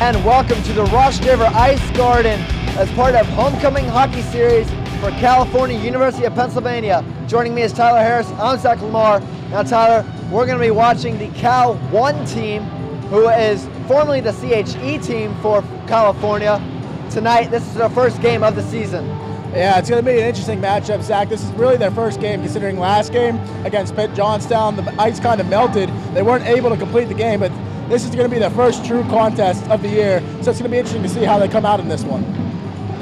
And welcome to the Ross Draver Ice Garden as part of Homecoming Hockey Series for California, University of Pennsylvania. Joining me is Tyler Harris. I'm Zach Lamar. Now Tyler, we're going to be watching the Cal 1 team, who is formerly the CHE team for California. Tonight, this is their first game of the season. Yeah, it's going to be an interesting matchup, Zach. This is really their first game, considering last game against Pitt Johnstown, the ice kind of melted. They weren't able to complete the game, but this is going to be their first true contest of the year, so it's going to be interesting to see how they come out in this one.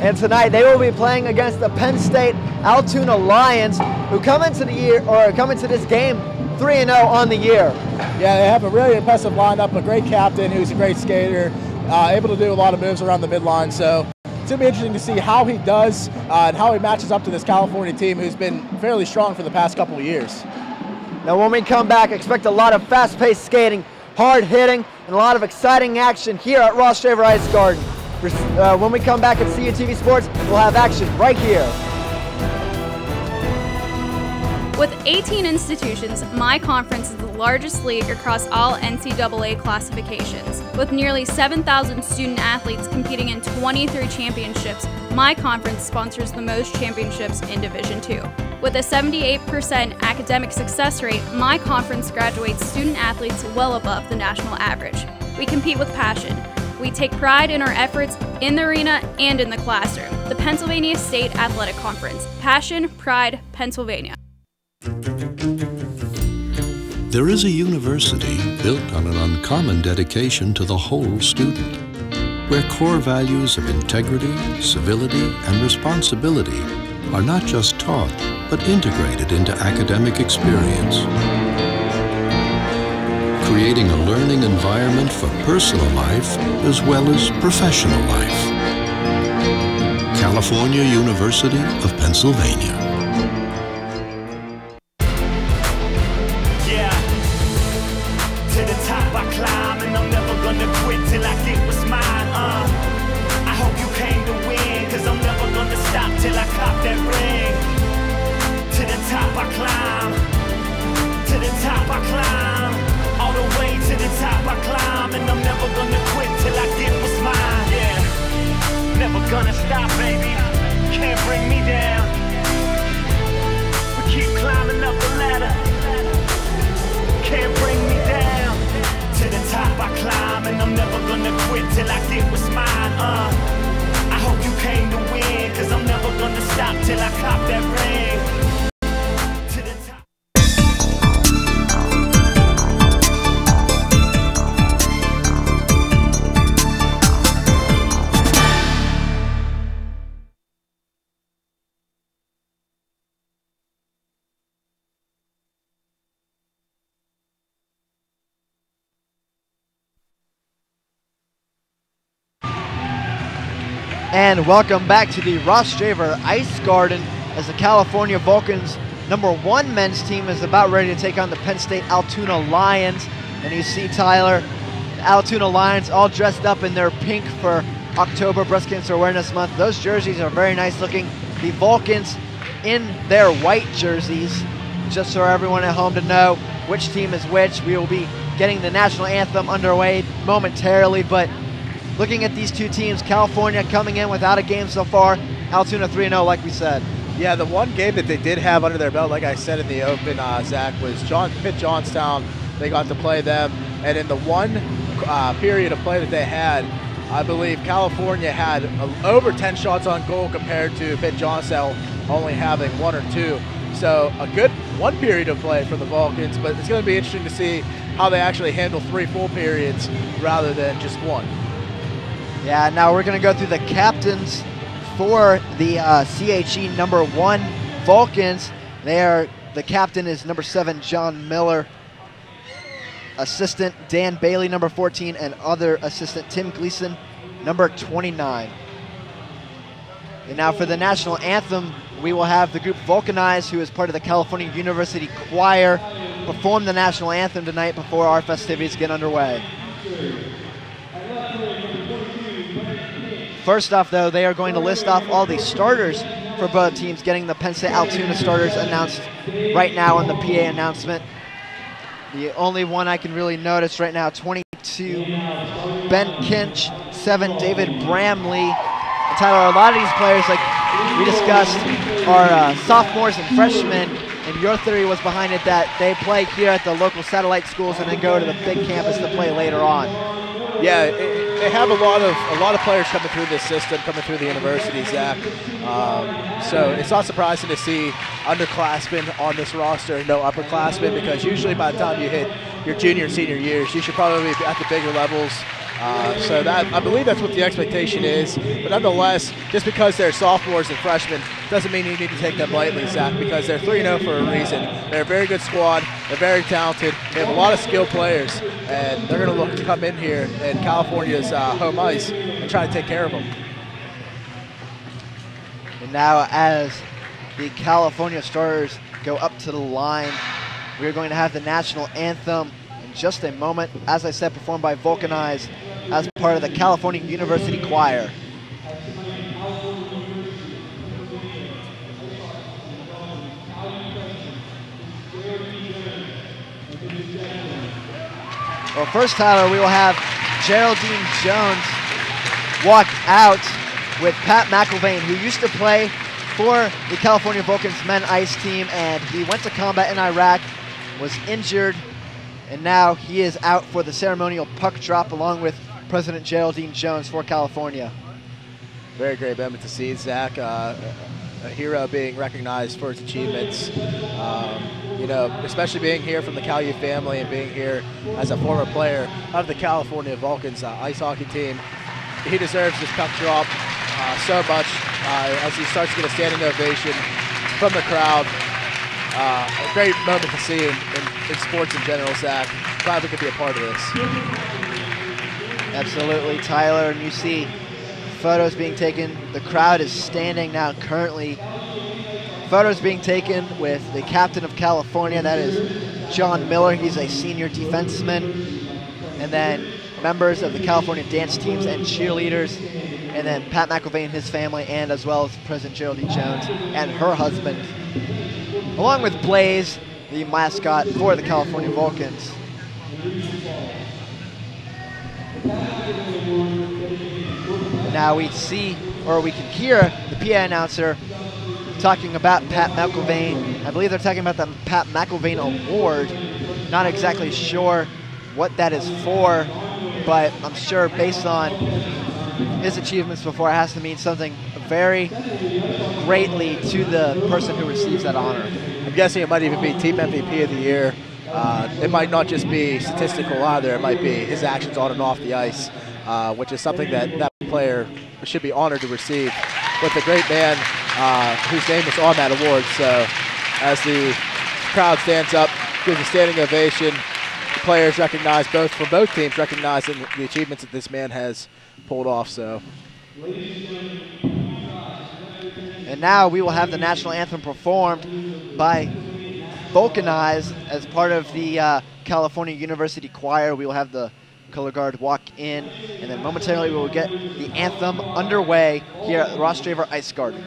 And tonight they will be playing against the Penn State-Altoona Lions, who come into this game 3-0 on the year. Yeah, they have a really impressive lineup, a great captain who's a great skater, able to do a lot of moves around the midline. So it's going to be interesting to see how he does and how he matches up to this California team who's been fairly strong for the past couple of years. Now when we come back, expect a lot of fast-paced skating, hard hitting, and a lot of exciting action here at Ross Draver Ice Garden. When we come back at CUTV Sports, we'll have action right here. With 18 institutions, my conference is the largest league across all NCAA classifications. With nearly 7,000 student athletes competing in 23 championships, my conference sponsors the most championships in Division II. With a 78% academic success rate, my conference graduates student athletes well above the national average. We compete with passion. We take pride in our efforts in the arena and in the classroom. The Pennsylvania State Athletic Conference. Passion, pride, Pennsylvania. There is a university built on an uncommon dedication to the whole student, where core values of integrity, civility, and responsibility are not just taught, but integrated into academic experience, creating a learning environment for personal life as well as professional life. California University of Pennsylvania. Yeah, to the top I climb, and I'm never gonna quit till I get what's mine. I hope you came to win, cause I'm never gonna stop till I cop that ring. To the top I climb, to the top I climb, all the way to the top I climb, and I'm never gonna quit till I get what's mine. Yeah, never gonna stop, baby, can't bring me down. We keep climbing up the ladder, can't bring me down. To the top I climb, and I'm never gonna quit till I get what's mine. I hope you came to win, cause I'm never gonna stop till I cop that ring. And welcome back to the Ross Draver Ice Garden as the California Vulcans #1 men's team is about ready to take on the Penn State-Altoona Lions. And you see Tyler, the Altoona Lions all dressed up in their pink for October Breast Cancer Awareness Month. Those jerseys are very nice looking. The Vulcans in their white jerseys. Just for everyone at home to know which team is which, we will be getting the national anthem underway momentarily, but looking at these two teams, California coming in without a game so far, Altoona 3-0 like we said. Yeah, the one game that they did have under their belt, like I said in the open, Zach, was Pitt Johnstown. They got to play them, and in the one period of play that they had, I believe California had over 10 shots on goal compared to Pitt Johnstown only having 1 or 2. So a good one period of play for the Vulcans, but it's going to be interesting to see how they actually handle 3 full periods rather than just one. Yeah, now we're going to go through the captains for the CHE #1 Vulcans. The captain is #7, John Miller. Assistant, Dan Bailey, #14, and other assistant, Tim Gleason, #29. And now for the national anthem, we will have the group Vulcanize, who is part of the California University Choir, perform the national anthem tonight before our festivities get underway. First off, though, they are going to list off all the starters for both teams, getting the Penn State-Altoona starters announced right now on the PA announcement. The only one I can really notice right now, 22, Ben Kinch, 7, David Bramley. And Tyler, a lot of these players, like we discussed, are sophomores and freshmen, and your theory was behind it that they play here at the local satellite schools and then go to the big campus to play later on. Yeah, they have a lot of players coming through this system, coming through the university, Zach. So it's not surprising to see underclassmen on this roster, no upperclassmen, because usually by the time you hit your junior and senior years, you should probably be at the bigger levels. So that I believe that's what the expectation is. But nonetheless, just because they're sophomores and freshmen doesn't mean you need to take them lightly, Zach, because they're 3-0 for a reason. They're a very good squad. They're very talented. They have a lot of skilled players, and they're going to look to come in here in California's home ice and try to take care of them. And now as the California Stars go up to the line, we're going to have the national anthem in just a moment. As I said, performed by Vulcanize as part of the California University Choir. Well, first, Tyler, we will have Geraldine Jones walk out with Pat McIlvain, who used to play for the California Vulcans men ice team, and he went to combat in Iraq, was injured, and now he is out for the ceremonial puck drop along with President Geraldine Jones for California. Very great moment to see, Zach. A hero being recognized for his achievements. You know, especially being here from the CalU family and being here as a former player of the California Vulcans ice hockey team. He deserves this puck drop so much as he starts to get a standing ovation from the crowd. A great moment to see in sports in general, Zach. Glad we could be a part of this. Absolutely, Tyler, and you see photos being taken. The crowd is standing now currently. Photos being taken with the captain of California, that is John Miller. He's a senior defenseman. And then members of the California dance teams and cheerleaders. And then Pat McIlvain and his family, and as well as President Geraldine Jones and her husband. Along with Blaze, the mascot for the California Vulcans. Now we see, or we can hear, the PA announcer talking about Pat McIlvain. I believe they're talking about the Pat McIlvain Award. Not exactly sure what that is for, but I'm sure based on his achievements before, it has to mean something very greatly to the person who receives that honor. I'm guessing it might even be Team MVP of the Year. It might not just be statistical either. It might be his actions on and off the ice, which is something that player should be honored to receive with a great man whose name is on that award. So as the crowd stands up, gives a standing ovation, the players recognize, from both teams, recognizing the achievements that this man has pulled off. So. And now we will have the national anthem performed by Vulcanize as part of the California University Choir. We will have the color guard walk in, and then momentarily we will get the anthem underway here at Ross Draver Ice Garden.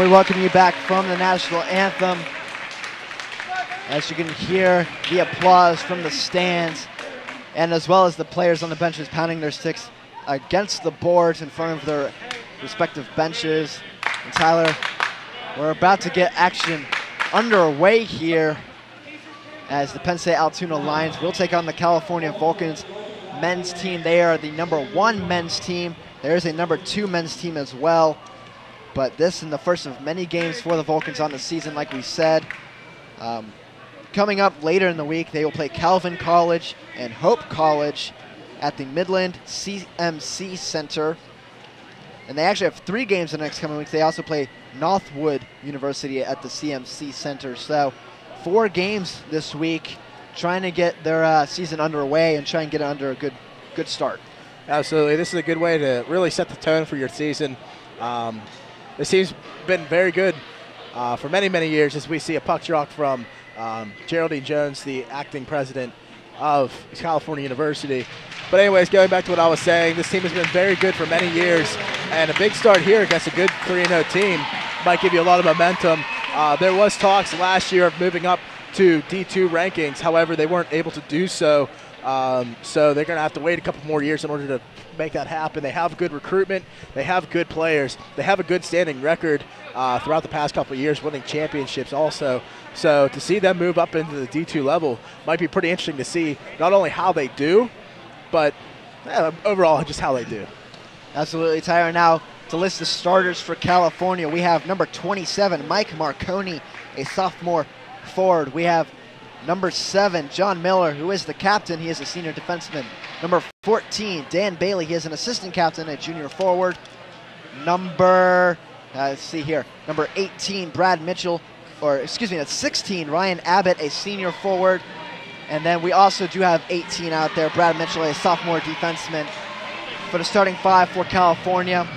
we welcome you back from the national anthem. As you can hear the applause from the stands, and as well as the players on the benches pounding their sticks against the boards in front of their respective benches. And Tyler, we're about to get action underway here as the Penn State-Altoona Lions will take on the California Vulcans men's team. They are the #1 men's team. There is a #2 men's team as well. But this is the first of many games for the Vulcans on the season, like we said. Coming up later in the week, they will play Calvin College and Hope College at the Midland CMC Center. And they actually have 3 games the next coming weeks. They also play Northwood University at the CMC Center. So 4 games this week, trying to get their season underway and try and get it under a good start. Absolutely. This is a good way to really set the tone for your season. This team's been very good for many, many years, as we see a puck drop from Geraldine Jones, the acting president of California University. But anyways, going back to what I was saying, this team has been very good for many years, and a big start here against a good 3-0 team might give you a lot of momentum. There was talks last year of moving up to D2 rankings. However, they weren't able to do so. So they're going to have to wait a couple more years in order to make that happen. They have good recruitment. They have good players. They have a good standing record throughout the past couple of years, winning championships also. So to see them move up into the D2 level might be pretty interesting to see not only how they do, but overall just how they do. Absolutely, Tyler. Now to list the starters for California, we have number 27, Mike Marconi, a sophomore forward. We have number 7, John Miller, who is the captain. He is a senior defenseman. Number 14, Dan Bailey. He is an assistant captain, a junior forward. Number, let's see here, number 18, Brad Mitchell, or excuse me, that's 16, Ryan Abbott, a senior forward. And then we also do have 18 out there, Brad Mitchell, a sophomore defenseman. For the starting 5 for California.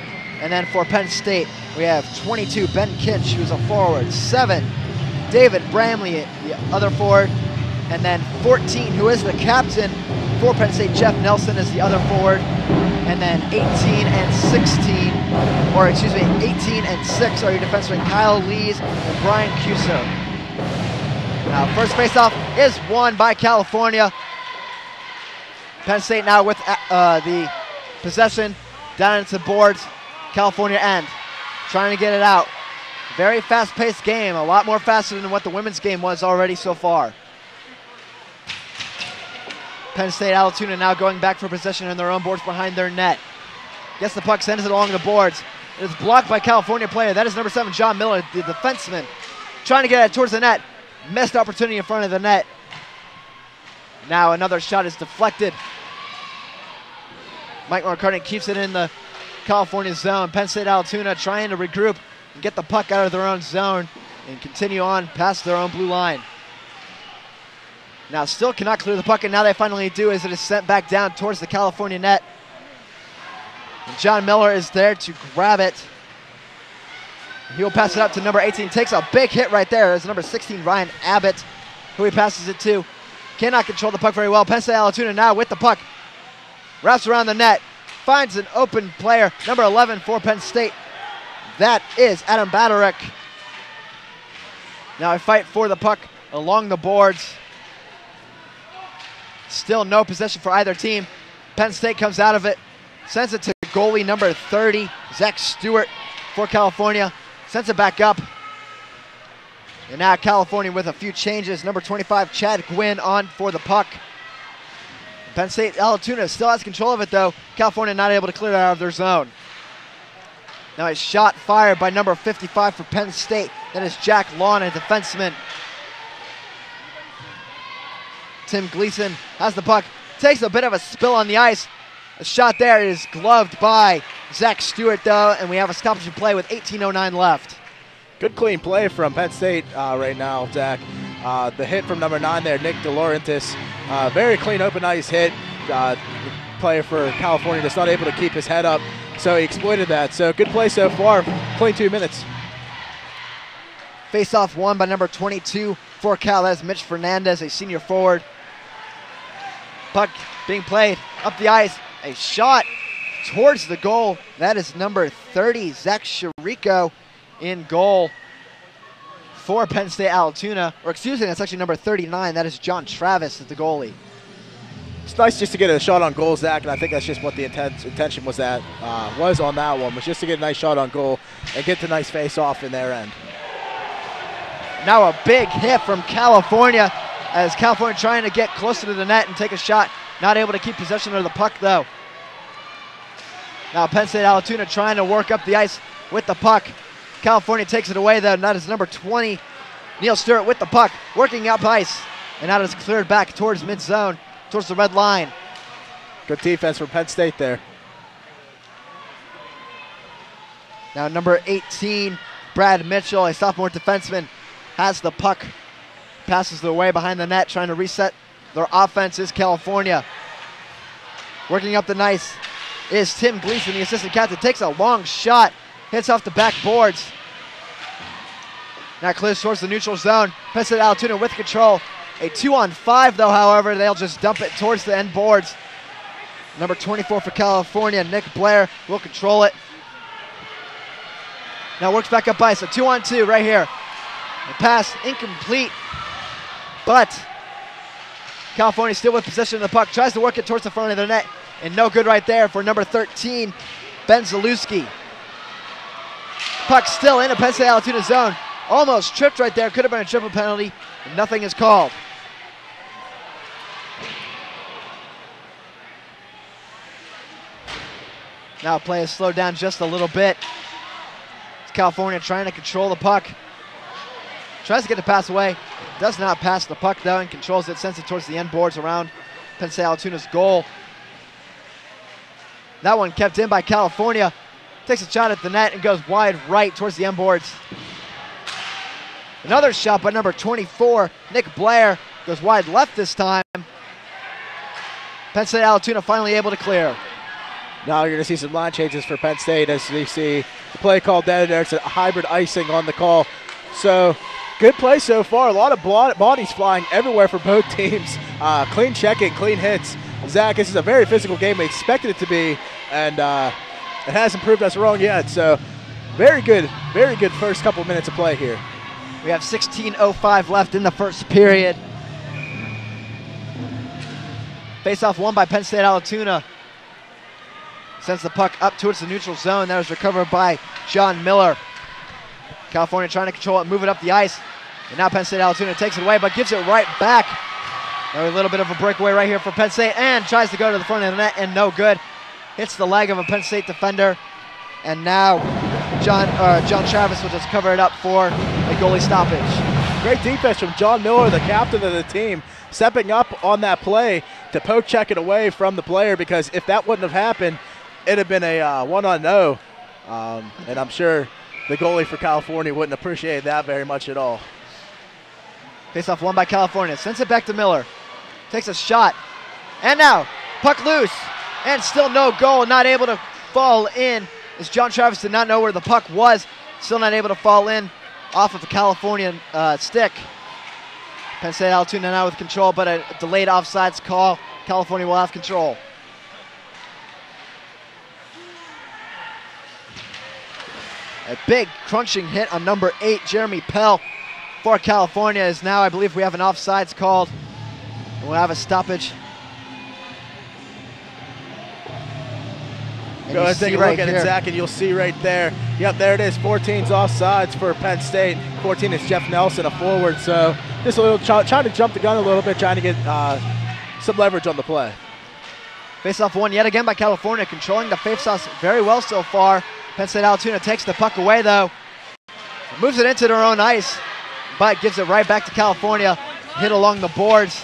And then for Penn State, we have 22, Ben Kinch, who's a forward. 7, David Bramley, the other forward. And then 14, who is the captain for Penn State, Jeff Nelson is the other forward. And then 18 and 16, or excuse me, 18 and 6 are your defensemen, Kyle Lees and Brian Cuso. Now, first faceoff is won by California. Penn State now with the possession down into the boards. California end, trying to get it out. Very fast-paced game, a lot more faster than what the women's game was already so far. Penn State-Altoona now going back for possession in their own boards behind their net. Gets the puck, sends it along the boards. It is blocked by California player. That is number 7, John Miller, the defenseman. Trying to get it towards the net. Missed opportunity in front of the net. Now another shot is deflected. Mike Marconi keeps it in the California zone. Penn State-Altoona trying to regroup and get the puck out of their own zone and continue on past their own blue line. Now still cannot clear the puck, and now they finally do as it is sent back down towards the California net. And John Miller is there to grab it. He will pass it up to number 18. Takes a big hit right there as number 16, Ryan Abbott, who he passes it to. Cannot control the puck very well. Penn State-Altoona now with the puck. Wraps around the net. Finds an open player, number 11 for Penn State. That is Adam Baderick. Now a fight for the puck along the boards. Still no possession for either team. Penn State comes out of it. Sends it to goalie number 30, Zach Stewart for California. Sends it back up. And now California with a few changes. Number 25, Chad Gwynn on for the puck. Penn State-Altoona still has control of it though. California not able to clear it out of their zone. Now a shot fired by number 55 for Penn State. That is Jack Lawn, a defenseman. Tim Gleason has the puck. Takes a bit of a spill on the ice. A shot there is gloved by Zach Stewart though, and we have a stoppage of play with 18:09 left. Good clean play from Penn State right now, Zach. The hit from number 9 there, Nick DeLaurentis. Very clean open ice hit. The player for California just not able to keep his head up, so he exploited that. So good play so far. Clean 2 minutes. Face-off won by number 22 for Cal. That's Mitch Fernandez, a senior forward. Puck being played up the ice. A shot towards the goal. That is number 30, Zach Chirico. in goal for Penn State-Altoona, or excuse me, that's actually number 39. That is John Travis as the goalie. It's nice just to get a shot on goal, Zach, and I think that's just what the intention was was on that one, was just to get a nice shot on goal and get the nice face-off in their end. Now a big hit from California, as California trying to get closer to the net and take a shot. Not able to keep possession of the puck, though. Now Penn State-Altoona trying to work up the ice with the puck. California takes it away, though. That is number 20, Neil Stewart, with the puck, working up ice. And now it's cleared back towards mid-zone, towards the red line. Good defense from Penn State there. Now number 18, Brad Mitchell, a sophomore defenseman, has the puck, passes it away behind the net, trying to reset their offense is California. Working up the ice is Tim Gleason, the assistant captain, takes a long shot, hits off the back boards. Now clears towards the neutral zone. Penn State-Altoona with control. A 2-on-5 though, however, they'll just dump it towards the end boards. Number 24 for California, Nick Blair, will control it. Now works back up ice, a 2-on-2 right here. The pass incomplete, but California still with possession of the puck, tries to work it towards the front of the net, and no good right there for number 13, Ben Zalewski. Puck still in a Penn State-Altoona zone. Almost tripped right there, could have been a triple penalty, and nothing is called. Now play is slowed down just a little bit. It's California trying to control the puck. Tries to get the pass away, does not pass the puck though, and controls it, sends it towards the end boards around Penn State-Altoona's goal. That one kept in by California. Takes a shot at the net and goes wide right towards the end boards. Another shot by number 24, Nick Blair, goes wide left this time. Penn State-Altoona finally able to clear. Now you're going to see some line changes for Penn State as you see the play called down there. It's a hybrid icing on the call. So good play so far. A lot of bodies flying everywhere for both teams. Clean checking, clean hits. Zach, this is a very physical game. We expected it to be, and it hasn't proved us wrong yet. So very good first couple minutes of play here. We have 16:05 left in the first period. Face-off won by Penn State-Altoona. Sends the puck up towards the neutral zone. That was recovered by John Miller. California trying to control it, move it up the ice. And now Penn State-Altoona takes it away, but gives it right back. Now a little bit of a breakaway right here for Penn State, and tries to go to the front of the net, and no good. Hits the leg of a Penn State defender. And now John Travis will just cover it up for a goalie stoppage. Great defense from John Miller, the captain of the team, stepping up on that play to poke check it away from the player, because if that wouldn't have happened, it'd have been a 1-on-0. And I'm sure the goalie for California wouldn't appreciate that very much at all. Face-off won by California. Sends it back to Miller. Takes a shot. And now, puck loose. And still no goal. Not able to fall in, as John Travis did not know where the puck was. Still not able to fall in off of the California stick. Penn State-Altoona now with control, but a delayed offsides call. California will have control. A big crunching hit on number 8, Jeremy Pell, for California. Is now, I believe we have an offsides called. And we'll have a stoppage. Go ahead and take a look at it, Zach, and you'll see right there. Yep, there it is. 14's offsides for Penn State. 14 is Jeff Nelson, a forward. So just a little trying to jump the gun a little bit, trying to get some leverage on the play. Face-off won yet again by California, controlling the face-offs very well so far. Penn State-Altoona takes the puck away, though. Moves it into their own ice, but gives it right back to California. Hit along the boards.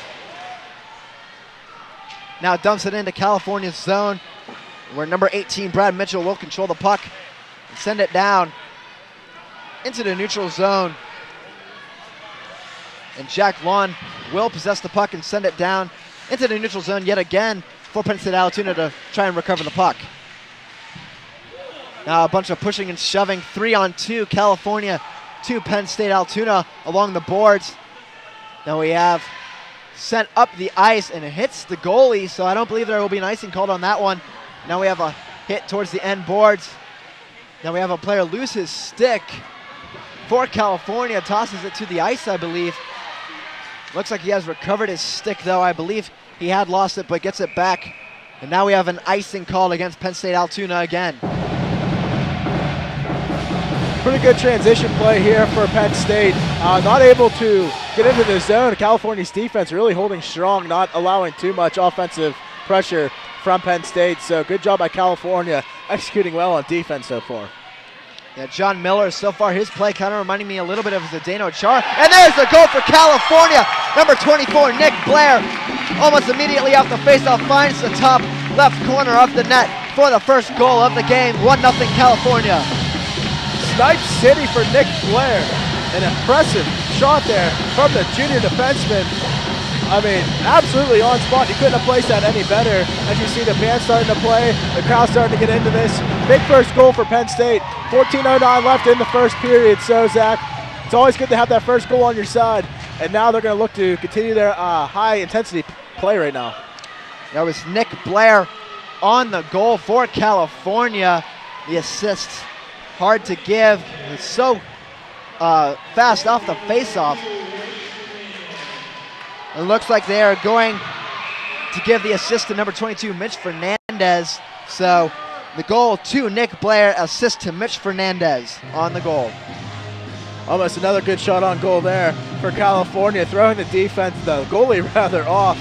Now dumps it into California's zone, where number 18, Brad Mitchell, will control the puck and send it down into the neutral zone. And Jack Lawn will possess the puck and send it down into the neutral zone yet again for Penn State-Altoona to try and recover the puck. Now a bunch of pushing and shoving, 3-on-2, California to Penn State-Altoona along the boards. Now we have sent up the ice and it hits the goalie, so I don't believe there will be an icing called on that one. Now we have a hit towards the end boards. Now we have a player lose his stick for California. Tosses it to the ice, I believe. Looks like he has recovered his stick, though. I believe he had lost it, but gets it back. And now we have an icing called against Penn State-Altoona again. Pretty good transition play here for Penn State. Not able to get into the zone. California's defense really holding strong, not allowing too much offensive pressure from Penn State. So good job by California, executing well on defense so far. Yeah, John Miller, so far his play kind of reminding me a little bit of Zdeno Chara. And there's the goal for California. Number 24, Nick Blair, almost immediately off the faceoff, finds the top left corner of the net for the first goal of the game. 1-0 California. Snipe City for Nick Blair. An impressive shot there from the junior defenseman. I mean, absolutely on spot. You couldn't have placed that any better. As you see the band starting to play, the crowd starting to get into this. Big first goal for Penn State. 14:09 left in the first period. So, Zach, it's always good to have that first goal on your side. And now they're going to look to continue their high-intensity play right now. That was Nick Blair on the goal for California. The assist, hard to give. It's so fast off the faceoff. It looks like they are going to give the assist to number 22, Mitch Fernandez. So the goal to Nick Blair, assist to Mitch Fernandez on the goal. Almost another good shot on goal there for California, throwing the defense, the goalie rather, off,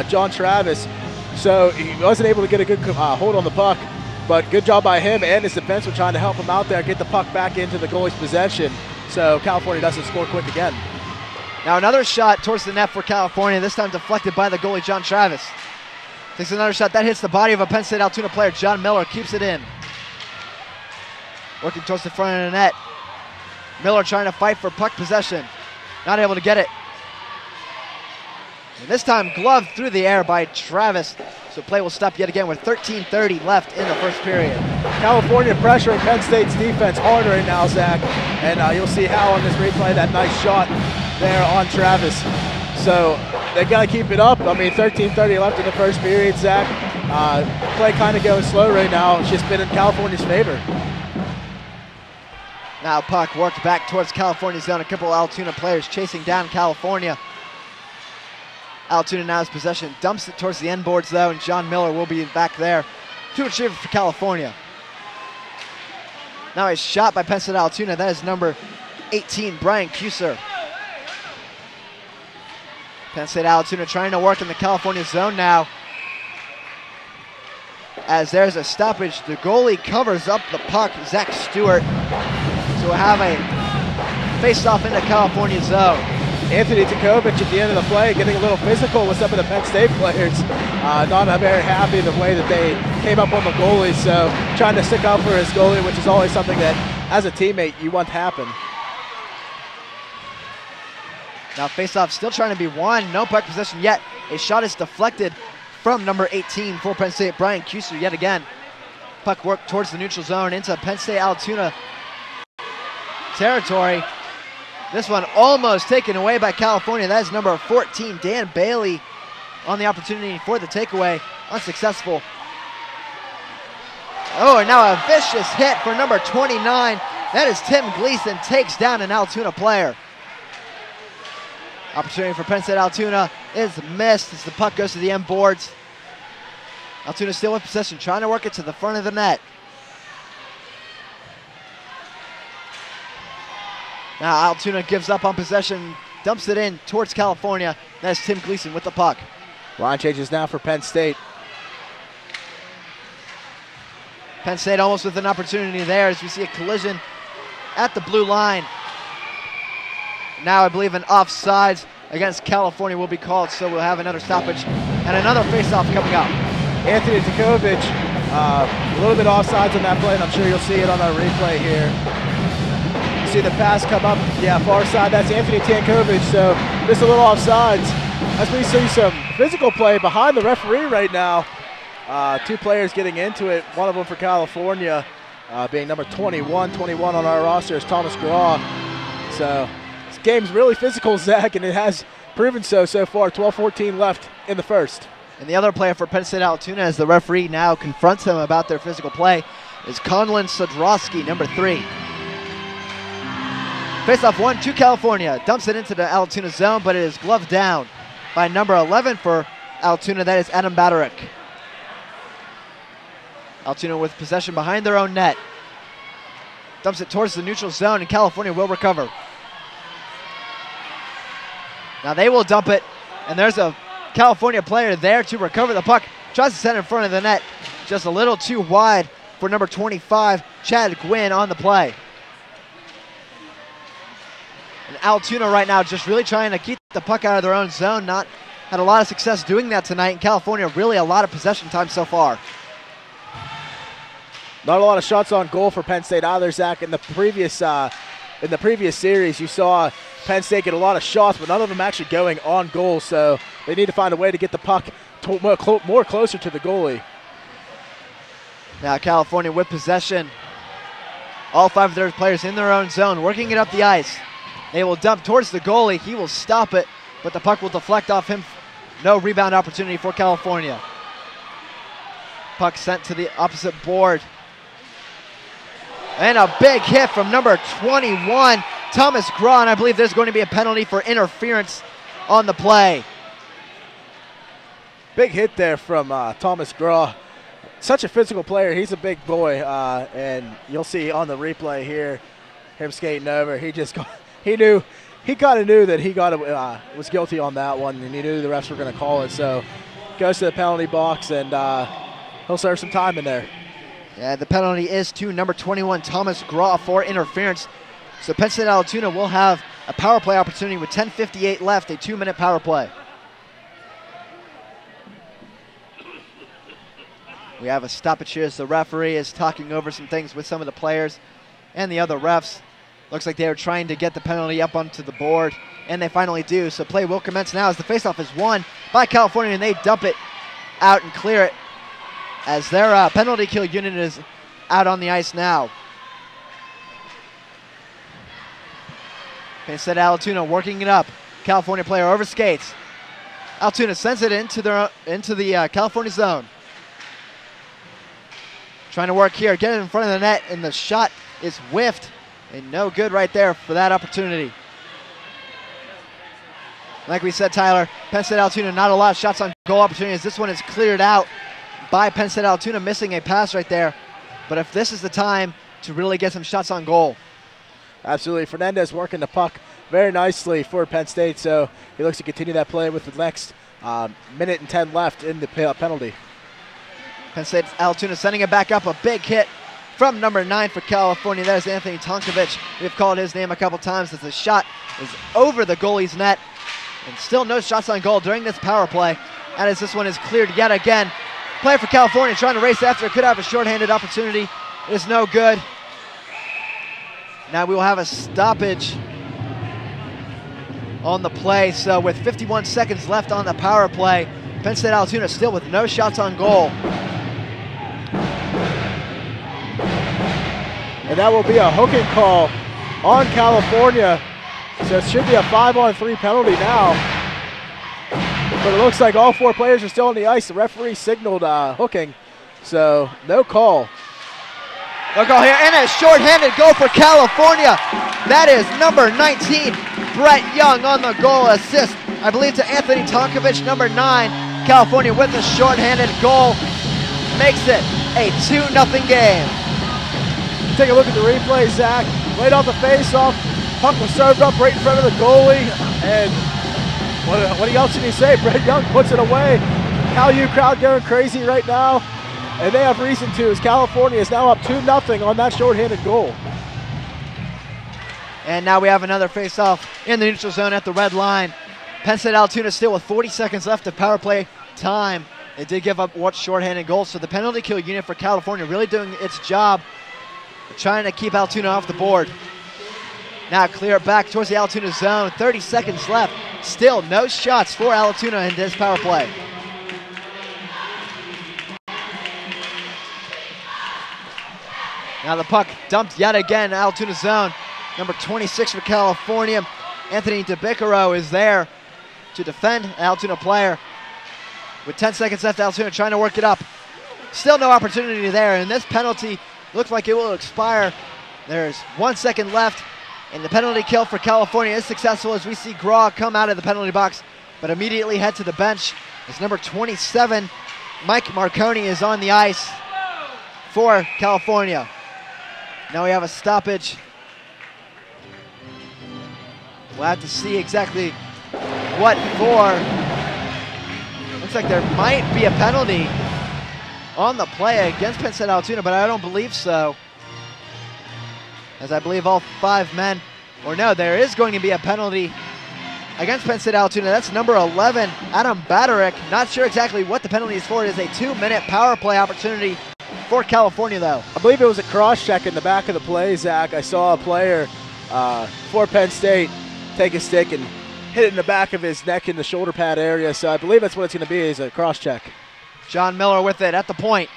John Travis. So he wasn't able to get a good hold on the puck, but good job by him and his defenseman trying to help him out there, get the puck back into the goalie's possession. So California doesn't score quick again. Now another shot towards the net for California, this time deflected by the goalie, John Travis. Takes another shot, that hits the body of a Penn State-Altoona player. John Miller keeps it in. Working towards the front of the net. Miller trying to fight for puck possession. Not able to get it. And this time gloved through the air by Travis. So play will stop yet again with 13:30 left in the first period. California pressuring Penn State's defense hard right now, Zach. And you'll see how on this replay, that nice shot there on Travis. So they got to keep it up. I mean, 13:30 left in the first period, Zach. Play kind of going slow right now. It's just been in California's favor. Now puck worked back towards California's zone. A couple of Altoona players chasing down California. Altoona now has possession, dumps it towards the end boards though, and John Miller will be back there to retrieve it for California. Now a shot by Penn State Altoona. That is number 18, Brian Kuser. Penn State Altoona trying to work in the California zone now. As there's a stoppage, the goalie covers up the puck, Zach Stewart. So we'll have a face-off into California zone. Anthony Takovich at the end of the play getting a little physical with some of the Penn State players. Not very happy the way that they came up on the goalie, so trying to stick up for his goalie, which is always something that, as a teammate, you want to happen. Now face-off still trying to be won. No puck possession yet. A shot is deflected from number 18 for Penn State, Brian Kuser yet again. Puck work towards the neutral zone into Penn State Altoona territory. This one almost taken away by California. That is number 14, Dan Bailey, on the opportunity for the takeaway. Unsuccessful. Oh, and now a vicious hit for number 29. That is Tim Gleason, takes down an Altoona player. Opportunity for Penn State Altoona is missed as the puck goes to the end boards. Altoona still with possession, trying to work it to the front of the net. Now Altoona gives up on possession, dumps it in towards California. That's Tim Gleason with the puck. Line changes now for Penn State. Penn State almost with an opportunity there as we see a collision at the blue line. Now I believe an offsides against California will be called, so we'll have another stoppage and another face-off coming up. Anthony Takovich, a little bit offsides on that play, and I'm sure you'll see it on our replay here. You see the pass come up, yeah, far side, that's Anthony Tankovich, so just a little offsides. As we see some physical play behind the referee right now. Two players getting into it, one of them for California, being number 21 on our roster is Thomas Graw. So this game's really physical, Zach, and it has proven so far. 12-14 left in the first. And the other player for Penn State Altoona, as the referee now confronts them about their physical play, is Conlon Sodrowski, number 3. Face-off 1 to California. Dumps it into the Altoona zone, but it is gloved down by number 11 for Altoona. That is Adam Baderick. Altoona with possession behind their own net. Dumps it towards the neutral zone, and California will recover. Now they will dump it, and there's a California player there to recover the puck. Tries to set it in front of the net. Just a little too wide for number 25, Chad Gwynn, on the play. And Altoona right now just really trying to keep the puck out of their own zone. Not had a lot of success doing that tonight. And California really a lot of possession time so far. Not a lot of shots on goal for Penn State either, Zach. In the previous series, you saw Penn State get a lot of shots, but none of them actually going on goal. So they need to find a way to get the puck more closer to the goalie. Now California with possession. All 5 of their players in their own zone, working it up the ice. They will dump towards the goalie. He will stop it, but the puck will deflect off him. No rebound opportunity for California. Puck sent to the opposite board. And a big hit from number 21, Thomas Graw, and I believe there's going to be a penalty for interference on the play. Big hit there from Thomas Graw. Such a physical player. He's a big boy, and you'll see on the replay here, him skating over. He kind of knew that he was guilty on that one, and he knew the refs were going to call it. So goes to the penalty box, and he'll serve some time in there. Yeah, the penalty is to number 21, Thomas Graw, for interference. So Penn State Altoona will have a power play opportunity with 10:58 left, a 2-minute power play. We have a stoppage here as the referee is talking over some things with some of the players and the other refs. Looks like they were trying to get the penalty up onto the board, and they finally do. So play will commence now as the faceoff is won by California, and they dump it out and clear it as their penalty kill unit is out on the ice now. Penn State Altoona working it up. California player over skates. Altoona sends it into the California zone. Trying to work here, get it in front of the net, and the shot is whiffed. And no good right there for that opportunity. Like we said, Tyler, Penn State Altoona, not a lot of shots on goal opportunities. This one is cleared out by Penn State Altoona, missing a pass right there. But if this is the time to really get some shots on goal. Absolutely. Fernandez working the puck very nicely for Penn State, so he looks to continue that play with the next minute and 10 left in the penalty. Penn State Altoona sending it back up, a big hit from number 9 for California. That is Anthony Tonkovich. We've called his name a couple times as the shot is over the goalie's net. And still no shots on goal during this power play. And as this one is cleared yet again. Player for California trying to race after. Could have a shorthanded opportunity. It is no good. Now we will have a stoppage on the play. So with 51 seconds left on the power play, Penn State Altoona still with no shots on goal. And that will be a hooking call on California. So it should be a 5-on-3 penalty now. But it looks like all 4 players are still on the ice. The referee signaled hooking, so no call. No call here, and a shorthanded goal for California. That is number 19, Brett Young, on the goal assist, I believe, to Anthony Tonkovich, number 9. California with a shorthanded goal makes it a 2-0 game. Take a look at the replay, Zach. Right off the face-off, puck was served up right in front of the goalie, and what else can you say? Brett Young puts it away. Cal U crowd going crazy right now, and they have reason to, as California is now up 2-0 on that shorthanded goal. And now we have another face-off in the neutral zone at the red line. Penn State Altoona still with 40 seconds left of power play time. They did give up one shorthanded goal, so the penalty kill unit for California really doing its job, trying to keep Altoona off the board. Now clear it back towards the Altoona zone. 30 seconds left. Still no shots for Altoona in this power play. Now the puck dumped yet again, Altoona zone. Number 26 for California, Anthony DeBicaro, is there to defend an Altoona player. With 10 seconds left, Altoona trying to work it up. Still no opportunity there, and this penalty looks like it will expire. There's 1 second left, And the penalty kill for California is successful as we see Graw come out of the penalty box, but immediately head to the bench as number 27, Mike Marconi, is on the ice for California. Now we have a stoppage. We'll have to see exactly what for. Looks like there might be a penalty on the play against Penn State-Altoona, but I don't believe so, as I believe all 5 men, or no, there is going to be a penalty against Penn State-Altoona. That's number 11, Adam Baderick. Not sure exactly what the penalty is for. It is a 2-minute power play opportunity for California, though. I believe it was a cross-check in the back of the play, Zach. I saw a player for Penn State take a stick and hit it in the back of his neck in the shoulder pad area, so I believe that's what it's going to be, is a cross-check. John Miller with it at the point.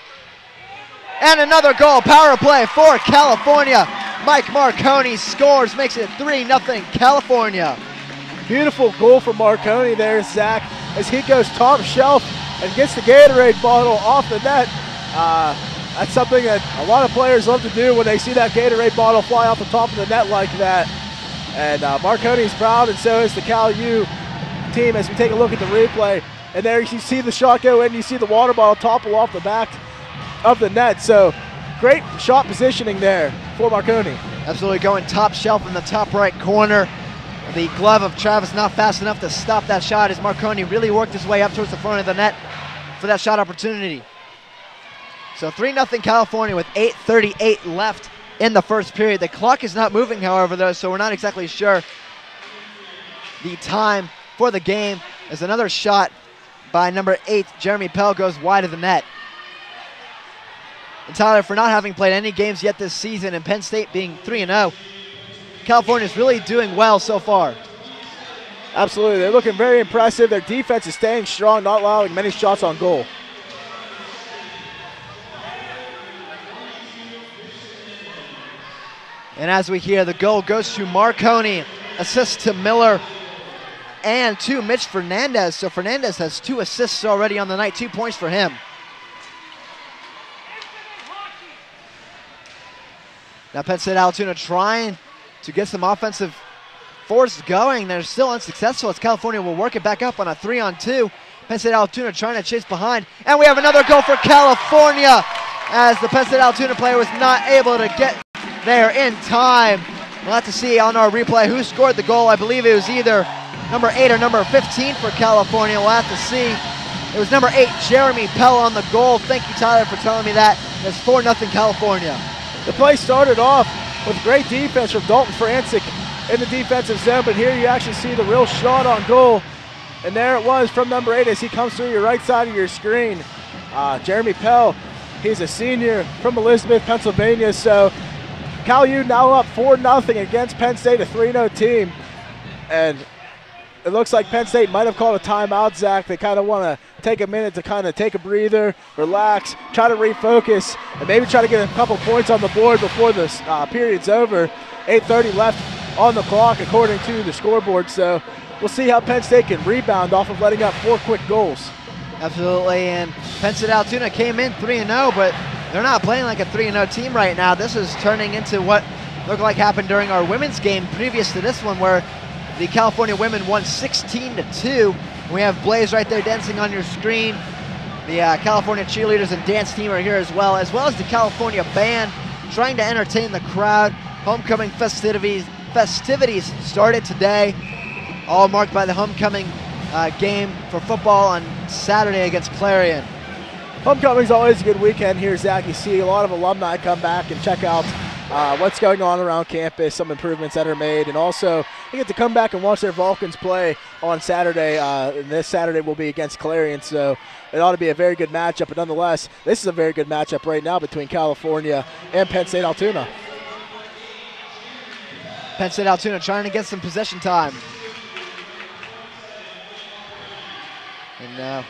And another goal, power play for California. Mike Marconi scores, makes it 3-0 California. Beautiful goal for Marconi there, Zach, as he goes top shelf and gets the Gatorade bottle off the net. That's something that a lot of players love to do when they see that Gatorade bottle fly off the top of the net like that. And Marconi's proud, and so is the Cal U team as we take a look at the replay. And there you see the shot go in, you see the water bottle topple off the back of the net. So great shot positioning there for Marconi. Absolutely, going top shelf in the top right corner. The glove of Travis not fast enough to stop that shot as Marconi really worked his way up towards the front of the net for that shot opportunity. So 3-0 California with 8:38 left in the first period. The clock is not moving, however, though, so we're not exactly sure the time for the game, as another shot by number 8, Jeremy Pell, goes wide of the net. And Tyler, for not having played any games yet this season and Penn State being 3-0, California is really doing well so far. Absolutely, they're looking very impressive. Their defense is staying strong, not allowing many shots on goal. And as we hear, the goal goes to Marconi, assist to Miller, and to Mitch Fernandez. So Fernandez has 2 assists already on the night, 2 points for him. Now Penn State-Altoona trying to get some offensive force going. They're still unsuccessful as California will work it back up on a 3-on-2. Penn State-Altoona trying to chase behind. And we have another goal for California as the Penn State-Altoona player was not able to get there in time. We'll have to see on our replay who scored the goal. I believe it was either number 8 or number 15 for California. We'll have to see. It was number 8, Jeremy Pell, on the goal. Thank you, Tyler, for telling me that. It's 4-0 California. The play started off with great defense from Dalton Francic in the defensive zone, but here you actually see the real shot on goal. And there it was from number 8 as he comes through your right side of your screen. Jeremy Pell, he's a senior from Elizabeth, Pennsylvania. So Cal U now up 4-0 against Penn State, a 3-0 team. And it looks like Penn State might have called a timeout, Zach. They kind of want to take a minute to kind of take a breather, relax, try to refocus, and maybe try to get a couple points on the board before the period's over. 8:30 left on the clock according to the scoreboard. So we'll see how Penn State can rebound off of letting up 4 quick goals. Absolutely, and Penn State-Altoona came in 3-0, but they're not playing like a 3-0 team right now. This is turning into what looked like happened during our women's game previous to this one, where the California women won 16-2. We have Blaze right there dancing on your screen. The California cheerleaders and dance team are here as well as the California band trying to entertain the crowd. Homecoming festivities started today, all marked by the homecoming game for football on Saturday against Clarion. Homecoming's always a good weekend here, Zach. You see a lot of alumni come back and check out what's going on around campus, some improvements that are made, and also you get to come back and watch their Vulcans play on Saturday. And this Saturday will be against Clarion, so it ought to be a very good matchup. But nonetheless, this is a very good matchup right now between California and Penn State-Altoona. Penn State-Altoona trying to get some possession time. And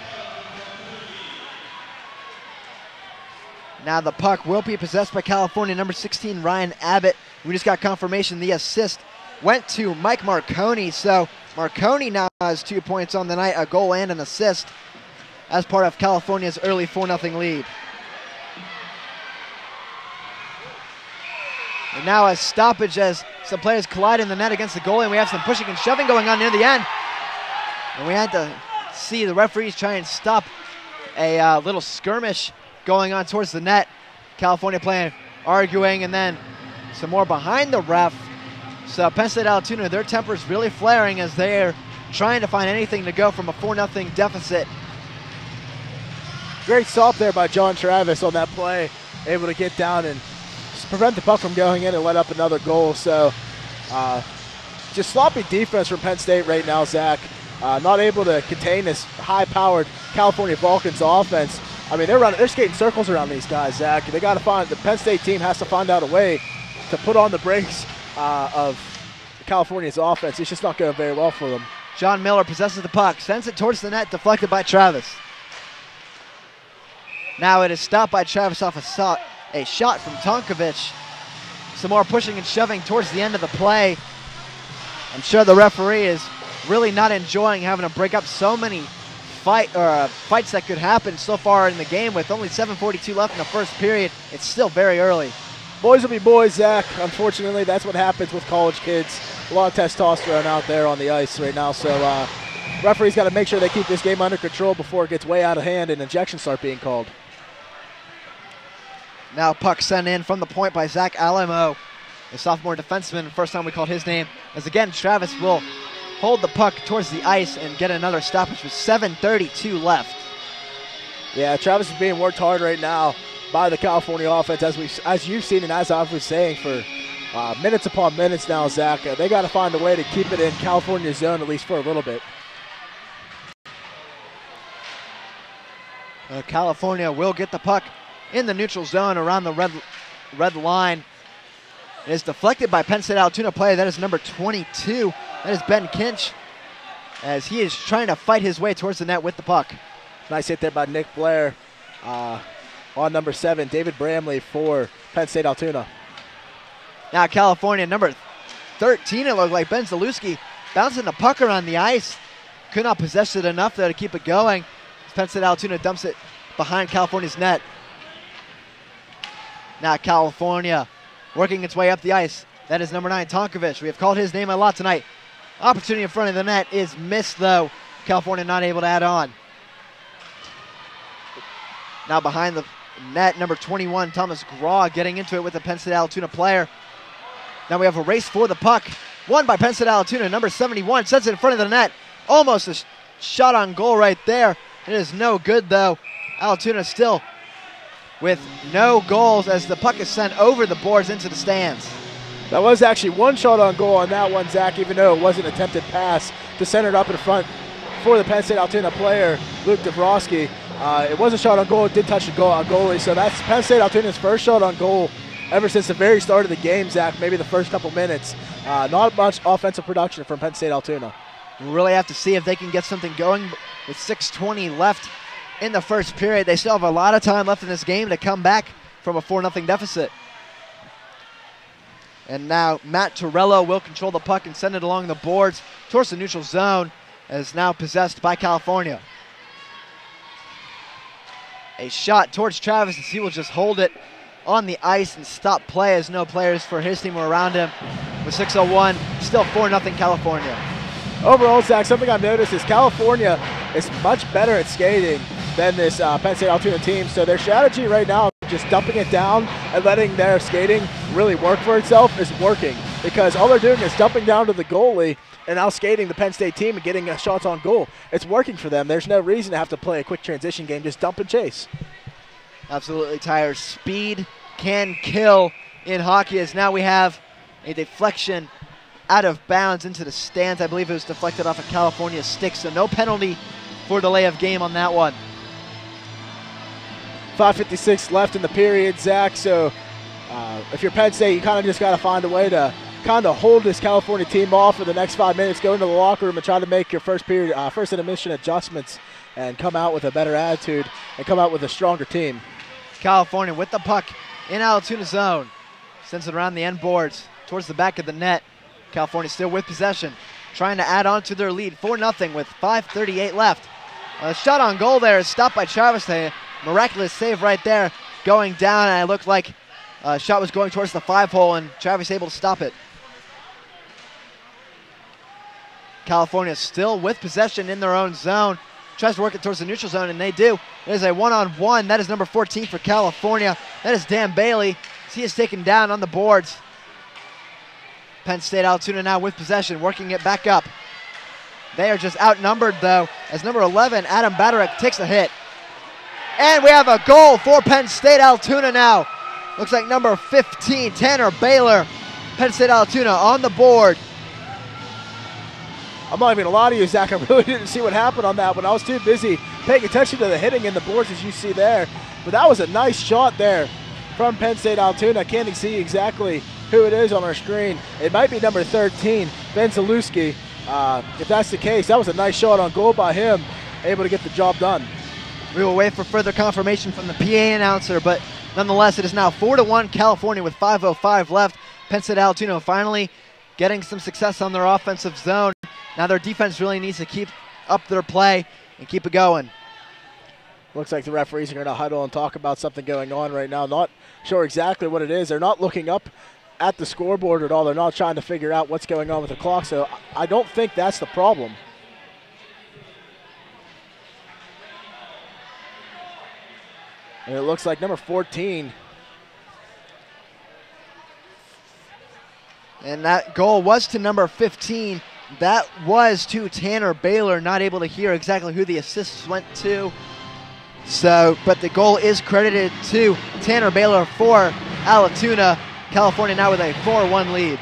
now the puck will be possessed by California, number 16, Ryan Abbott. We just got confirmation the assist went to Mike Marconi. So Marconi now has 2 points on the night, a goal and an assist as part of California's early 4-0 lead. And now a stoppage as some players collide in the net against the goalie, and we have some pushing and shoving going on near the end. And we had to see the referees try and stop a little skirmish going on towards the net. California playing, arguing, and then some more behind the ref. So Penn State-Altoona, their temper's really flaring as they're trying to find anything to go from a 4-0 deficit. Great stop there by John Travis on that play, able to get down and prevent the puck from going in and let up another goal. So just sloppy defense from Penn State right now, Zach. Not able to contain this high-powered California Vulcans offense. I mean, they're skating circles around these guys, Zach. They got to find, the Penn State team has to find out a way to put on the brakes of California's offense. It's just not going very well for them. John Miller possesses the puck, sends it towards the net, deflected by Travis. Now it is stopped by Travis off a shot from Tonkovic. Some more pushing and shoving towards the end of the play. I'm sure the referee is really not enjoying having to break up so many fights that could happen so far in the game. With only 7:42 left in the first period, it's still very early. Boys will be boys, Zach. Unfortunately, that's what happens with college kids. A lot of testosterone out there on the ice right now. So referees got to make sure they keep this game under control before it gets way out of hand and injections start being called. Now puck sent in from the point by Zach Alamo, a sophomore defenseman. First time we called his name. As again, Travis will hold the puck towards the ice and get another stoppage with 7:32 left. Yeah, Travis is being worked hard right now by the California offense, as you've seen and as I was saying for minutes upon minutes now, Zach. They got to find a way to keep it in California's zone at least for a little bit. California will get the puck in the neutral zone around the red line. It is deflected by Penn State-Altoona player. That is number 22. That is Ben Kinch, as he is trying to fight his way towards the net with the puck. Nice hit there by Nick Blair on number 7, David Bramley for Penn State-Altoona. Now California, number 13, it looked like Ben Zalewski bouncing the puck around the ice. Could not possess it enough though to keep it going. Penn State-Altoona dumps it behind California's net. Now California working its way up the ice. That is number 9, Tonkovic. We have called his name a lot tonight. Opportunity in front of the net is missed though. California not able to add on. Now behind the net, number 21, Thomas Graw getting into it with the Penn State-Altoona player. Now we have a race for the puck. Won by Penn State-Altoona. Number 71 sets it in front of the net. Almost a shot on goal right there. It is no good though. Altoona still with no goals as the puck is sent over the boards into the stands. That was actually one shot on goal on that one, Zach, even though it was an attempted pass to center it up in front for the Penn State-Altoona player, Luke Dabrowski. It was a shot on goal. It did touch the goalie, so that's Penn State-Altoona's first shot on goal ever since the very start of the game, Zach, maybe the first couple minutes. Not much offensive production from Penn State-Altoona. We'll really have to see if they can get something going with 6:20 left in the first period. They still have a lot of time left in this game to come back from a 4-0 deficit. And now Matt Torello will control the puck and send it along the boards towards the neutral zone, as now possessed by California. A shot towards Travis, as he will just hold it on the ice and stop play, as no players for his team were around him. With 6:01, still 4-0 California. Overall, Zach, something I've noticed is California is much better at skating than this Penn State-Altoona team. So their strategy right now, just dumping it down and letting their skating really work for itself, is working, because all they're doing is dumping down to the goalie and now skating the Penn State team and getting shots on goal. It's working for them. There's no reason to have to play a quick transition game. Just dump and chase. Absolutely, Tyre. Speed can kill in hockey, as now we have a deflection out of bounds into the stands. I believe it was deflected off of California's stick, so no penalty for delay of game on that one. 5:56 left in the period, Zach. So if you're Penn State, you kind of just got to find a way to kind of hold this California team off for the next 5 minutes, go into the locker room and try to make your first intermission adjustments and come out with a better attitude and come out with a stronger team. California with the puck in Altoona zone. Sends it around the end boards towards the back of the net. California still with possession, trying to add on to their lead, 4-0 with 5:38 left. A shot on goal there is stopped by Travis. A miraculous save right there, going down, and it looked like Shot was going towards the 5-hole, and Travis able to stop it. California still with possession in their own zone. Tries to work it towards the neutral zone, and they do. It is a one-on-one. That is number 14 for California. That is Dan Bailey. He is taken down on the boards. Penn State-Altoona now with possession, working it back up. They are just outnumbered, though, as number 11, Adam Baderick, takes a hit. And we have a goal for Penn State-Altoona now. Looks like number 15, Tanner Baylor. Penn State-Altoona on the board. I'm not even going to lie to you, Zach. I really didn't see what happened on that one. I was too busy paying attention to the hitting in the boards, as you see there. But that was a nice shot there from Penn State-Altoona. I can't see exactly who it is on our screen. It might be number 13, Ben Zalewski. If that's the case, that was a nice shot on goal by him, able to get the job done. We will wait for further confirmation from the PA announcer, but nonetheless, it is now 4-1 California with 5:05 left. Penn State-Altoona finally getting some success on their offensive zone. Now their defense really needs to keep up their play and keep it going. Looks like the referees are going to huddle and talk about something going on right now. Not sure exactly what it is. They're not looking up at the scoreboard at all. They're not trying to figure out what's going on with the clock, so I don't think that's the problem. And it looks like number 14. And that goal was to number 15. That was to Tanner Baylor. Not able to hear exactly who the assists went to. So, but the goal is credited to Tanner Baylor for Altoona. California now with a 4-1 lead.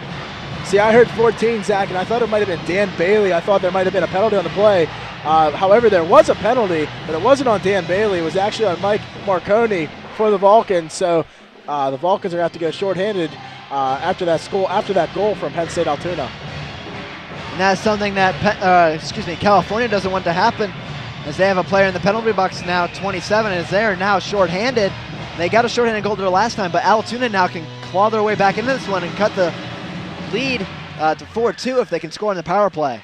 See, I heard 14, Zach, and I thought it might have been Dan Bailey. I thought there might have been a penalty on the play. However, there was a penalty, but it wasn't on Dan Bailey. It was actually on Mike Marconi for the Vulcans. So the Vulcans are going to have to go shorthanded after that goal from Penn State-Altoona. And that's something that California doesn't want to happen, as they have a player in the penalty box now, 27, as they are now shorthanded. They got a shorthanded goal there last time, but Altoona now can claw their way back into this one and cut the lead to 4-2 if they can score in the power play.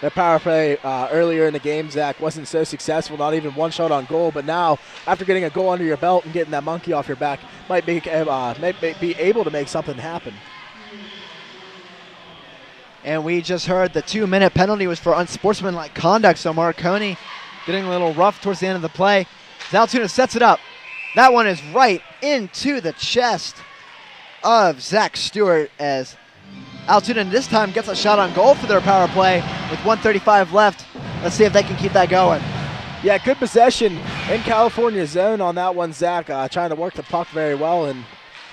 Their power play earlier in the game, Zach, wasn't so successful, not even one shot on goal. But now, after getting a goal under your belt and getting that monkey off your back, might be able to make something happen. And we just heard the 2-minute penalty was for unsportsmanlike conduct, so Marconi getting a little rough towards the end of the play. Altoona sets it up. That one is right into the chest of Zach Stewart, as Altoona this time gets a shot on goal for their power play with 1:35 left. Let's see if they can keep that going. Yeah, good possession in California's zone on that one, Zach, trying to work the puck very well and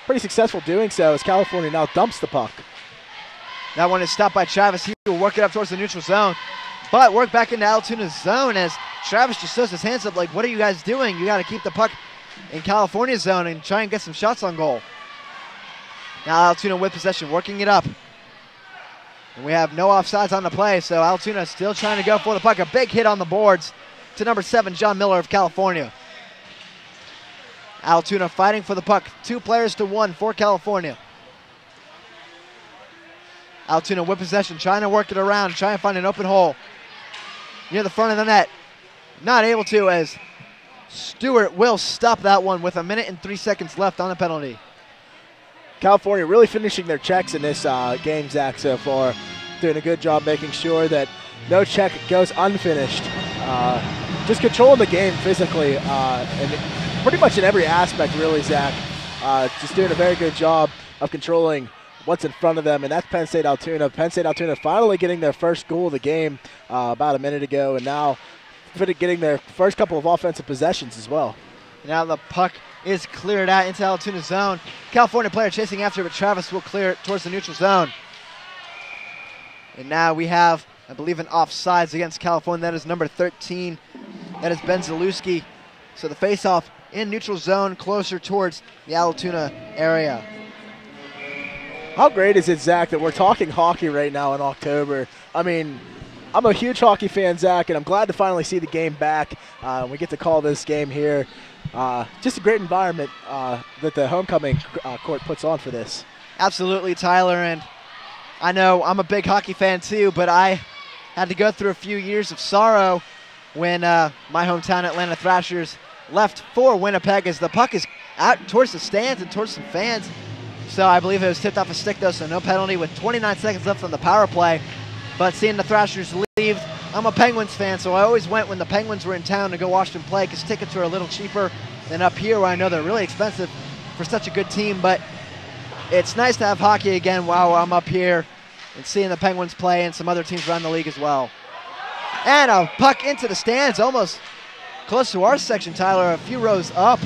pretty successful doing so, as California now dumps the puck. That one is stopped by Travis. He will work it up towards the neutral zone, but work back into Altoona's zone as Travis just throws his hands up like, what are you guys doing? You got to keep the puck in California's zone and try and get some shots on goal. Now Altoona with possession, working it up. And we have no offsides on the play, so Altoona still trying to go for the puck. A big hit on the boards to number 7, John Miller of California. Altoona fighting for the puck. 2 players to 1 for California. Altoona with possession, trying to work it around, trying to find an open hole near the front of the net. Not able to, as Stewart will stop that one with 1 minute and 3 seconds left on the penalty. California really finishing their checks in this game, Zach, so far. Doing a good job making sure that no check goes unfinished. Just controlling the game physically and pretty much in every aspect, really, Zach. Just doing a very good job of controlling what's in front of them, and that's Penn State-Altoona. Penn State-Altoona finally getting their first goal of the game about a minute ago, and now getting their first couple of offensive possessions as well. Now the puck is cleared out into Altoona's zone. California player chasing after, but Travis will clear it towards the neutral zone. And now we have, I believe, an offsides against California. That is number 13. That is Ben Zalewski. So the face-off in neutral zone, closer towards the Altoona area. How great is it, Zach, that we're talking hockey right now in October? I mean, I'm a huge hockey fan, Zach, and I'm glad to finally see the game back. We get to call this game here. Just a great environment that the homecoming court puts on for this. Absolutely, Tyler, and I know I'm a big hockey fan too, but I had to go through a few years of sorrow when my hometown Atlanta Thrashers left for Winnipeg, as the puck is out towards the stands and towards some fans. So I believe it was tipped off a stick though, so no penalty with 29 seconds left on the power play. But seeing the Thrashers leave, I'm a Penguins fan, so I always went when the Penguins were in town to go watch them play because tickets are a little cheaper than up here where I know they're really expensive for such a good team. But it's nice to have hockey again while I'm up here and seeing the Penguins play and some other teams around the league as well. And a puck into the stands, almost close to our section, Tyler, a few rows up.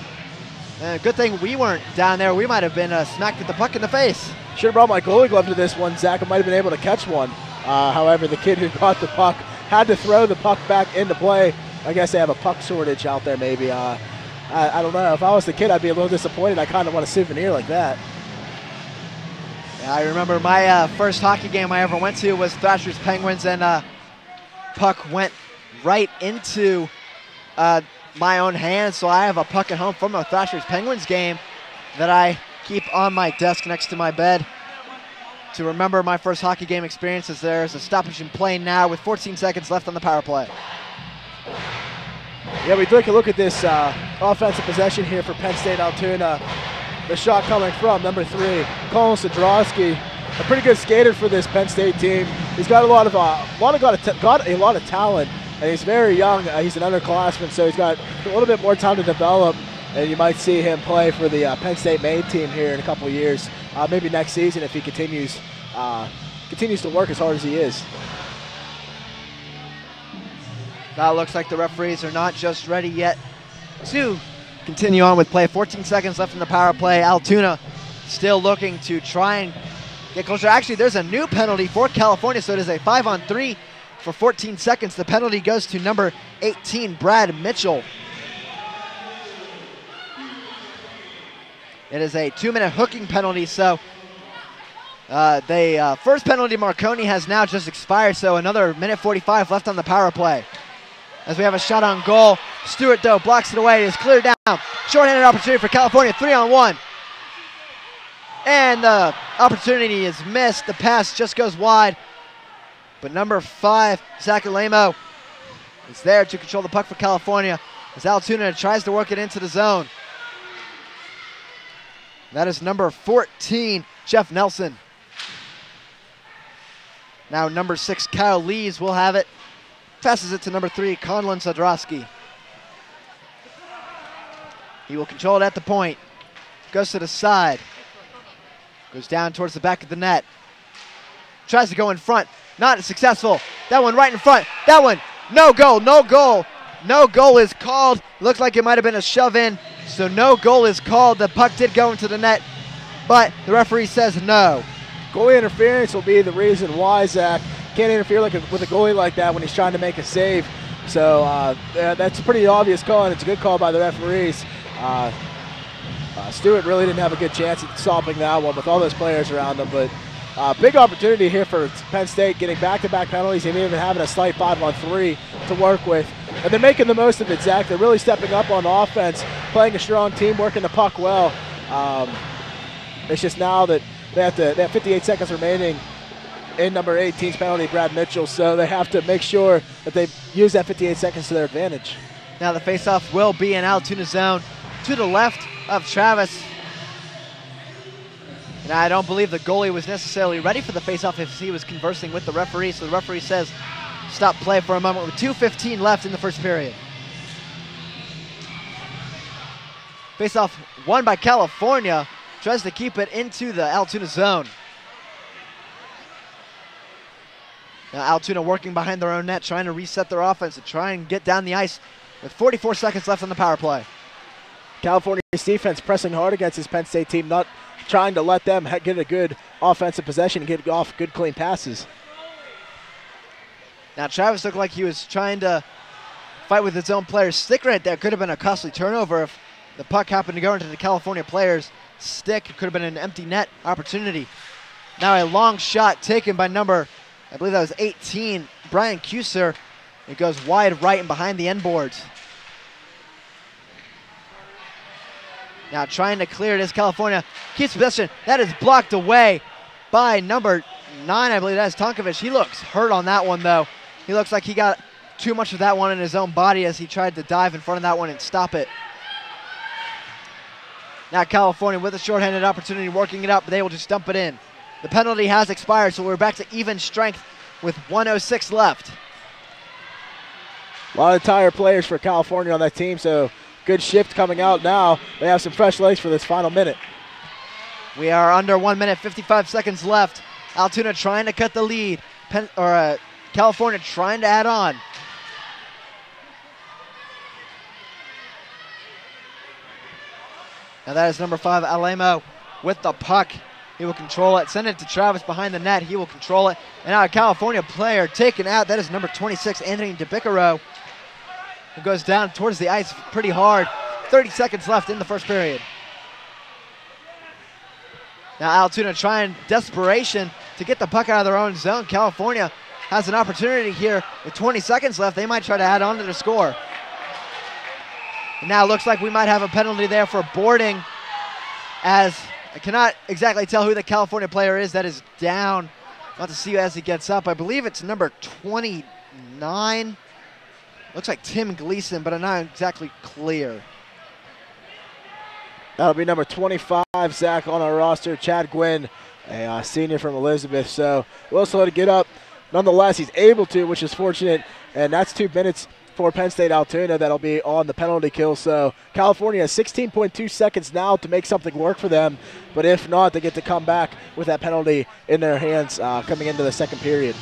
Good thing we weren't down there. We might have been smacked with the puck in the face. Should have brought my goalie glove to this one, Zach. I might have been able to catch one. However, the kid who got the puck had to throw the puck back into play. I guess they have a puck shortage out there maybe. I don't know. If I was the kid, I'd be a little disappointed. I kind of want a souvenir like that. Yeah, I remember my first hockey game I ever went to was Thrashers Penguins, and puck went right into my own hands, so I have a puck at home from a Thrashers Penguins game that I keep on my desk next to my bed to remember my first hockey game experiences. There's a stoppage in play now with 14 seconds left on the power play. Yeah, we took a look at this offensive possession here for Penn State-Altoona. The shot coming from number 3, Colin Sadrowski, a pretty good skater for this Penn State team. He's got a lot of talent, and he's very young. He's an underclassman, so he's got a little bit more time to develop. And you might see him play for the Penn State main team here in a couple of years, maybe next season if he continues to work as hard as he is. Now it looks like the referees are not just ready yet to continue on with play. 14 seconds left in the power play. Altoona still looking to try and get closer. Actually, there's a new penalty for California, so it is a 5-on-3 for 14 seconds. The penalty goes to number 18, Brad Mitchell. It is a 2-minute hooking penalty, so the first penalty Marconi has now just expired, so another minute 45 left on the power play. As we have a shot on goal, Stewart, though, blocks it away. It is cleared down. Short-handed opportunity for California, 3-on-1. And the opportunity is missed. The pass just goes wide. But number 5, Zach Alemo, is there to control the puck for California as Altoona tries to work it into the zone. That is number 14, Jeff Nelson. Now number 6, Kyle Lees will have it. Passes it to number 3, Conlon Sadrowski. He will control it at the point. Goes to the side. Goes down towards the back of the net. Tries to go in front. Not successful. That one right in front. That one, no goal, no goal. No goal is called. Looks like it might have been a shove in. So no goal is called. The puck did go into the net, but the referee says no. Goalie interference will be the reason why, Zach. Can't interfere with a goalie like that when he's trying to make a save. So that's a pretty obvious call, and it's a good call by the referees. Stewart really didn't have a good chance at stopping that one with all those players around him, but big opportunity here for Penn State, getting back-to-back penalties and even having a slight 5-on-3 to work with. And they're making the most of it, Zach. They're really stepping up on offense, playing a strong team, working the puck well. It's just now that they have 58 seconds remaining in number 18's penalty, Brad Mitchell, so they have to make sure that they use that 58 seconds to their advantage. Now the faceoff will be in Altoona zone to the left of Travis. And I don't believe the goalie was necessarily ready for the faceoff if he was conversing with the referee, so the referee says stop play for a moment with 2:15 left in the first period. Faceoff won by California. Tries to keep it into the Altoona zone. Now Altoona working behind their own net, trying to reset their offense and try and get down the ice with 44 seconds left on the power play. California's defense pressing hard against this Penn State team, not trying to let them get a good offensive possession and get off good, clean passes. Now Travis looked like he was trying to fight with his own player's stick right there. Could have been a costly turnover if the puck happened to go into the California player's stick. It could have been an empty net opportunity. Now a long shot taken by number, I believe that was 18, Brian Kuser. It goes wide right and behind the end boards. Now trying to clear it is California. Keeps possession. That is blocked away by number 9, I believe that is Tonkovich. He looks hurt on that one though. He looks like he got too much of that one in his own body as he tried to dive in front of that one and stop it. Now California with a shorthanded opportunity, working it up, but they will just dump it in. The penalty has expired, so we're back to even strength with 1:06 left. A lot of tired players for California on that team, so good shift coming out now. They have some fresh legs for this final minute. We are under 1 minute, 55 seconds left. Altoona trying to cut the lead. California trying to add on. Now that is number 5, Alemo, with the puck. He will control it, send it to Travis behind the net. He will control it. And now a California player taken out. That is number 26, Anthony DeBicaro, who goes down towards the ice pretty hard. 30 seconds left in the first period. Now Altoona trying desperation to get the puck out of their own zone. California has an opportunity here with 20 seconds left. They might try to add on to the score. And now it looks like we might have a penalty there for boarding, as I cannot exactly tell who the California player is that is down. I'll have to see as he gets up. I believe it's number 29. Looks like Tim Gleason, but I'm not exactly clear. That'll be number 25, Zach, on our roster. Chad Gwynn, a senior from Elizabeth. So we'll slow to get up. Nonetheless, he's able to, which is fortunate. And that's 2 minutes for Penn State-Altoona. That'll be on the penalty kill. So California has 16.2 seconds now to make something work for them. But if not, they get to come back with that penalty in their hands coming into the second period.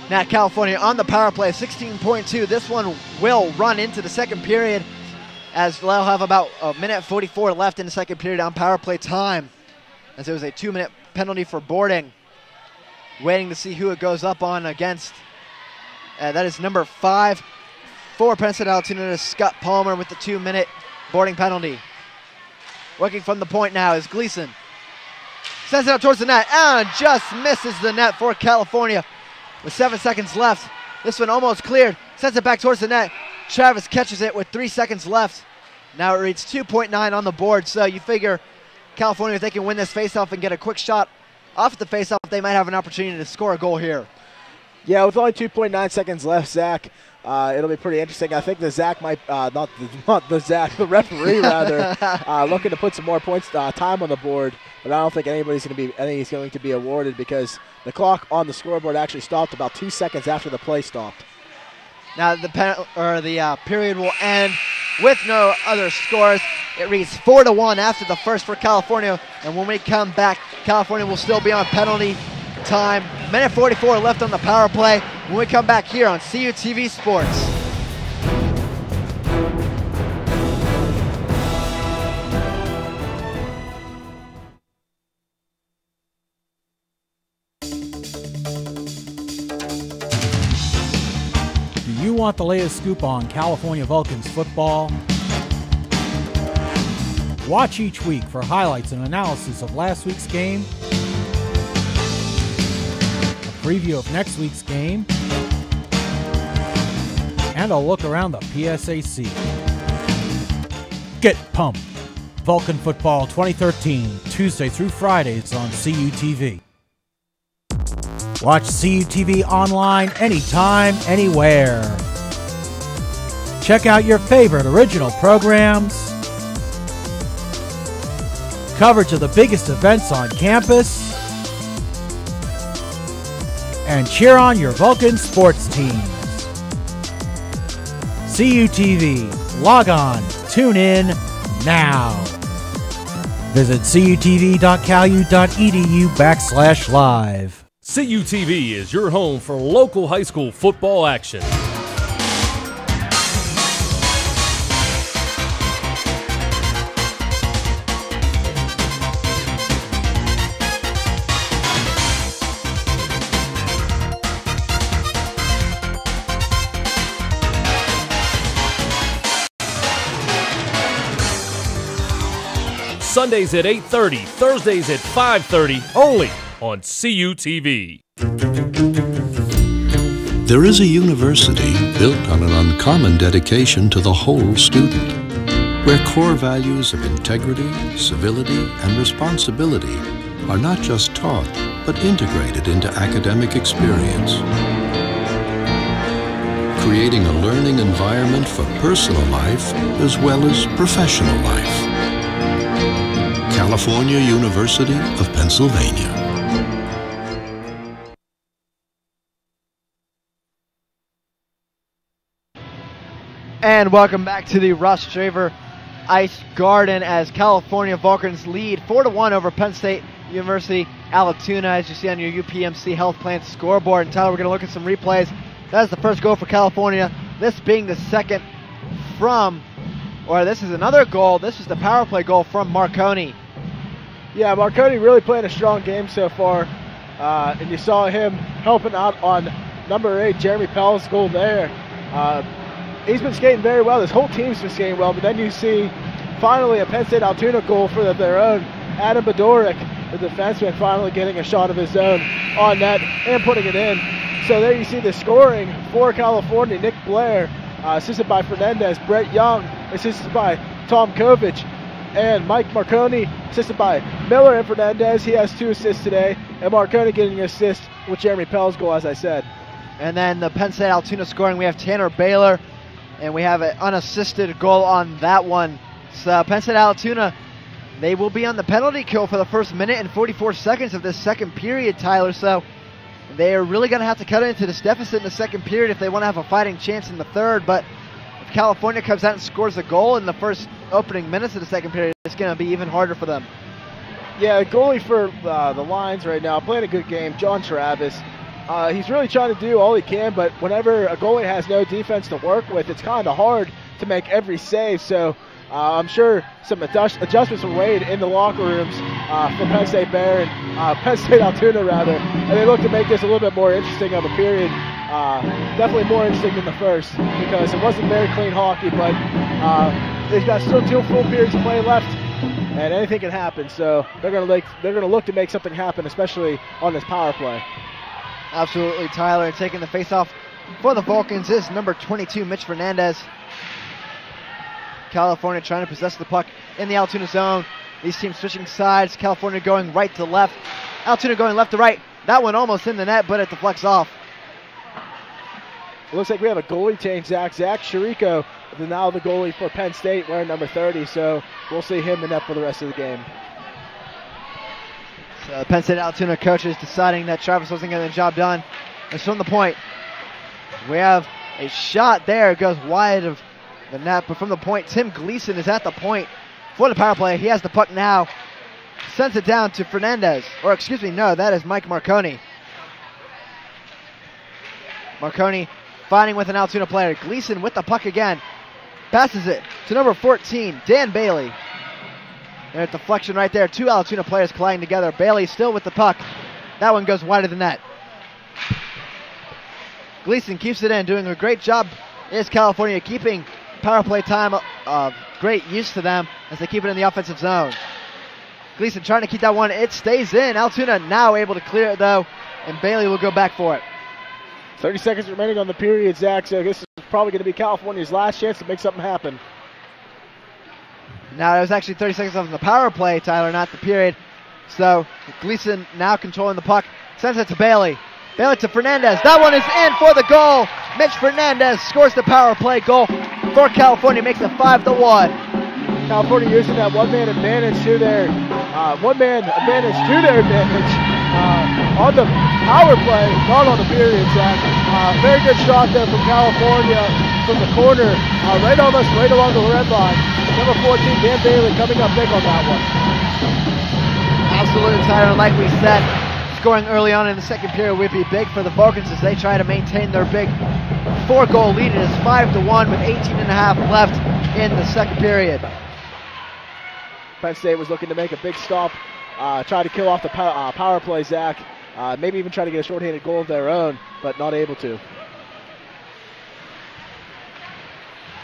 Now California on the power play, 16.2. This one will run into the second period, as they'll have about 1:44 left in the second period on power play time, as it was a 2-minute penalty for boarding. Waiting to see who it goes up on against. That is number 5 for Penn State-Altoona, Scott Palmer, with the 2-minute boarding penalty. Working from the point now is Gleason. Sends it out towards the net and just misses the net for California with 7 seconds left. This one almost cleared. Sends it back towards the net. Travis catches it with 3 seconds left. Now it reads 2.9 on the board, so you figure California, if they can win this faceoff and get a quick shot off the faceoff, they might have an opportunity to score a goal here. Yeah, with only 2.9 seconds left, Zach, it'll be pretty interesting. I think the Zach might, the referee rather, looking to put some more points, time on the board, but I don't think anybody's going to be awarded because the clock on the scoreboard actually stopped about 2 seconds after the play stopped. Now the period will end with no other scores. It reads 4-1 after the first for California, and when we come back, California will still be on penalty time. 1:44 left on the power play when we come back here on CUTV Sports. Do you want the latest scoop on California Vulcans football? Watch each week for highlights and analysis of last week's game, preview of next week's game, and a look around the PSAC. Get pumped. Vulcan Football 2013, Tuesday through Fridays on CUTV. Watch CUTV online anytime, anywhere. Check out your favorite original programs, coverage of the biggest events on campus, and cheer on your Vulcan sports teams. CUTV. Log on. Tune in now. Visit cutv.calu.edu/live. CUTV is your home for local high school football action. Sundays at 8:30, Thursdays at 5:30, only on CUTV. There is a university built on an uncommon dedication to the whole student, where core values of integrity, civility, and responsibility are not just taught, but integrated into academic experience, creating a learning environment for personal life as well as professional life. California University of Pennsylvania. And welcome back to the Ross Draver Ice Garden as California Vulcans lead 4-1 over Penn State University Altoona, as you see on your UPMC Health Plan scoreboard. And Tyler, we're going to look at some replays. That is the first goal for California. This being the second from, or this is another goal. This is the power play goal from Marconi. Yeah, Marconi really playing a strong game so far. And you saw him helping out on number 8, Jeremy Pell's goal there. He's been skating very well. This whole team's been skating well. But then you see finally a Penn State Altoona goal for their own. Adam Bedoric, the defenseman, finally getting a shot of his own on net and putting it in. So there you see the scoring for California. Nick Blair, assisted by Fernandez. Brett Young, assisted by Tom Kovic. And Mike Marconi, assisted by Miller and Fernandez. He has 2 assists today. And Marconi getting an assist with Jeremy Pell's goal, as I said. And then the Penn State Altoona scoring, we have Tanner Baylor. And we have an unassisted goal on that one. So Penn State Altoona, they will be on the penalty kill for the first minute and 44 seconds of this second period, Tyler. So they are really going to have to cut into this deficit in the second period if they want to have a fighting chance in the third. But if California comes out and scores a goal in the first opening minutes of the second period, it's going to be even harder for them. Yeah, the goalie for the Lions right now, playing a good game, John Travis. He's really trying to do all he can, but whenever a goalie has no defense to work with, it's kind of hard to make every save. So I'm sure some adjustments were made in the locker rooms for Penn State Bear and Penn State Altoona, rather. And they look to make this a little bit more interesting of a period. Definitely more interesting than the first because it wasn't very clean hockey, but they've got still 2 full periods of play left. And anything can happen, so they're going to look to make something happen, especially on this power play. Absolutely, Tyler. And taking the face-off for the Vulcans is number 22, Mitch Fernandez. California trying to possess the puck in the Altoona zone. These teams switching sides. California going right to left. Altoona going left to right. That one almost in the net, but it deflects off. It looks like we have a goalie change, Zach. Zach Chirico is now the goalie for Penn State, wearing number 30, so we'll see him in the net for the rest of the game. So Penn State Altoona coaches deciding that Travis wasn't getting the job done. It's from the point. We have a shot there. It goes wide of the net, but from the point, Tim Gleason is at the point for the power play. He has the puck now. Sends it down to Fernandez. Or excuse me, no, that is Mike Marconi. Marconi fighting with an Altoona player. Gleason with the puck again. Passes it to number 14, Dan Bailey. There's deflection right there. 2 Altoona players colliding together. Bailey still with the puck. That one goes wide of the net. Gleason keeps it in, doing a great job. Is California keeping power play time of great use to them as they keep it in the offensive zone. Gleason trying to keep that one. It stays in. Altoona now able to clear it though, and Bailey will go back for it. 30 seconds remaining on the period, Zach, so this is probably going to be California's last chance to make something happen. Now, it was actually 30 seconds on the power play, Tyler, not the period. So, Gleason now controlling the puck. Sends it to Bailey. Bailey to Fernandez. That one is in for the goal. Mitch Fernandez scores the power play goal for California, makes it 5-1. California using that one-man advantage to their advantage on the power play, not on the period, Zach. Very good shot there from California from the corner, right along the red line. Number 14, Dan Bailey, coming up big on that one. Absolutely, Tyler. Like we said, scoring early on in the second period would be big for the Vulcans as they try to maintain their big 4-goal lead. It is 5-1 with 18.5 left in the second period. Penn State was looking to make a big stop, try to kill off the power play, Zach. Maybe even try to get a shorthanded goal of their own, but not able to.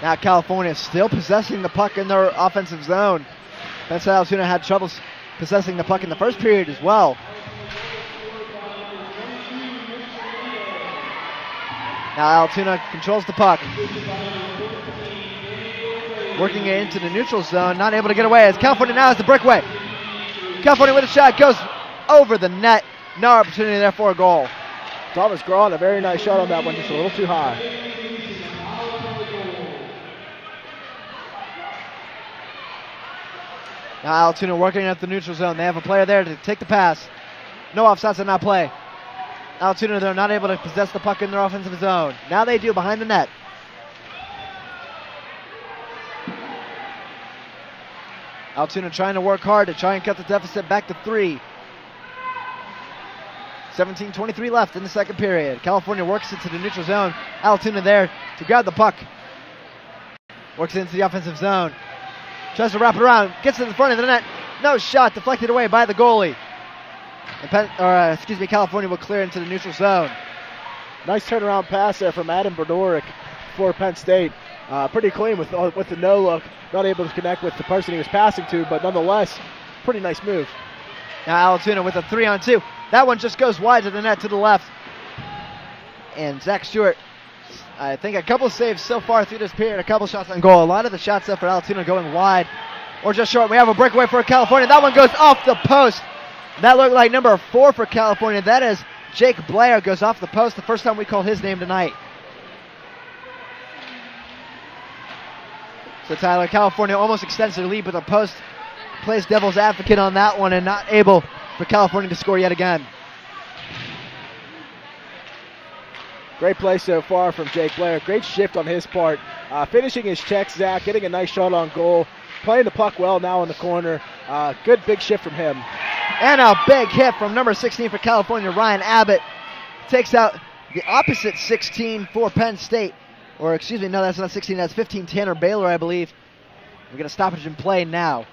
Now California still possessing the puck in their offensive zone. Penn State Altoona had troubles possessing the puck in the first period as well. Now Altoona controls the puck. Working it into the neutral zone, not able to get away as California now has the breakaway. California with a shot, goes over the net. No opportunity there for a goal. Thomas Grawn, a very nice shot on that one, just a little too high. Now Altoona working at the neutral zone. They have a player there to take the pass. No offsides on that play. Altoona, they're not able to possess the puck in their offensive zone. Now they do behind the net. Altoona trying to work hard to try and cut the deficit back to 3. 17:23 left in the second period. California works into the neutral zone. Altoona there to grab the puck. Works into the offensive zone. Tries to wrap it around. Gets to the front of the net. No shot. Deflected away by the goalie. And California will clear into the neutral zone. Nice turnaround pass there from Adam Berdoric for Penn State. Pretty clean with the no look. Not able to connect with the person he was passing to, but nonetheless, pretty nice move. Now Altoona with a 3-on-2. That one just goes wide to the net to the left. And Zach Stewart, I think a couple saves so far through this period, a couple shots on goal. A lot of the shots there for Altoona going wide or just short. We have a breakaway for California. That one goes off the post. That looked like number 4 for California. That is Jake Blair, goes off the post. The first time we called his name tonight. So Tyler, California almost extends their lead, but the post plays devil's advocate on that one and not able for California to score yet again. Great play so far from Jake Blair. Great shift on his part. Finishing his check, Zach, getting a nice shot on goal. Playing the puck well now in the corner. Good big shift from him. And a big hit from number 16 for California, Ryan Abbott. Takes out the opposite 16 for Penn State. Or excuse me, no, that's not 16, that's 15, Tanner Baylor, I believe. We're going to stoppage and play now.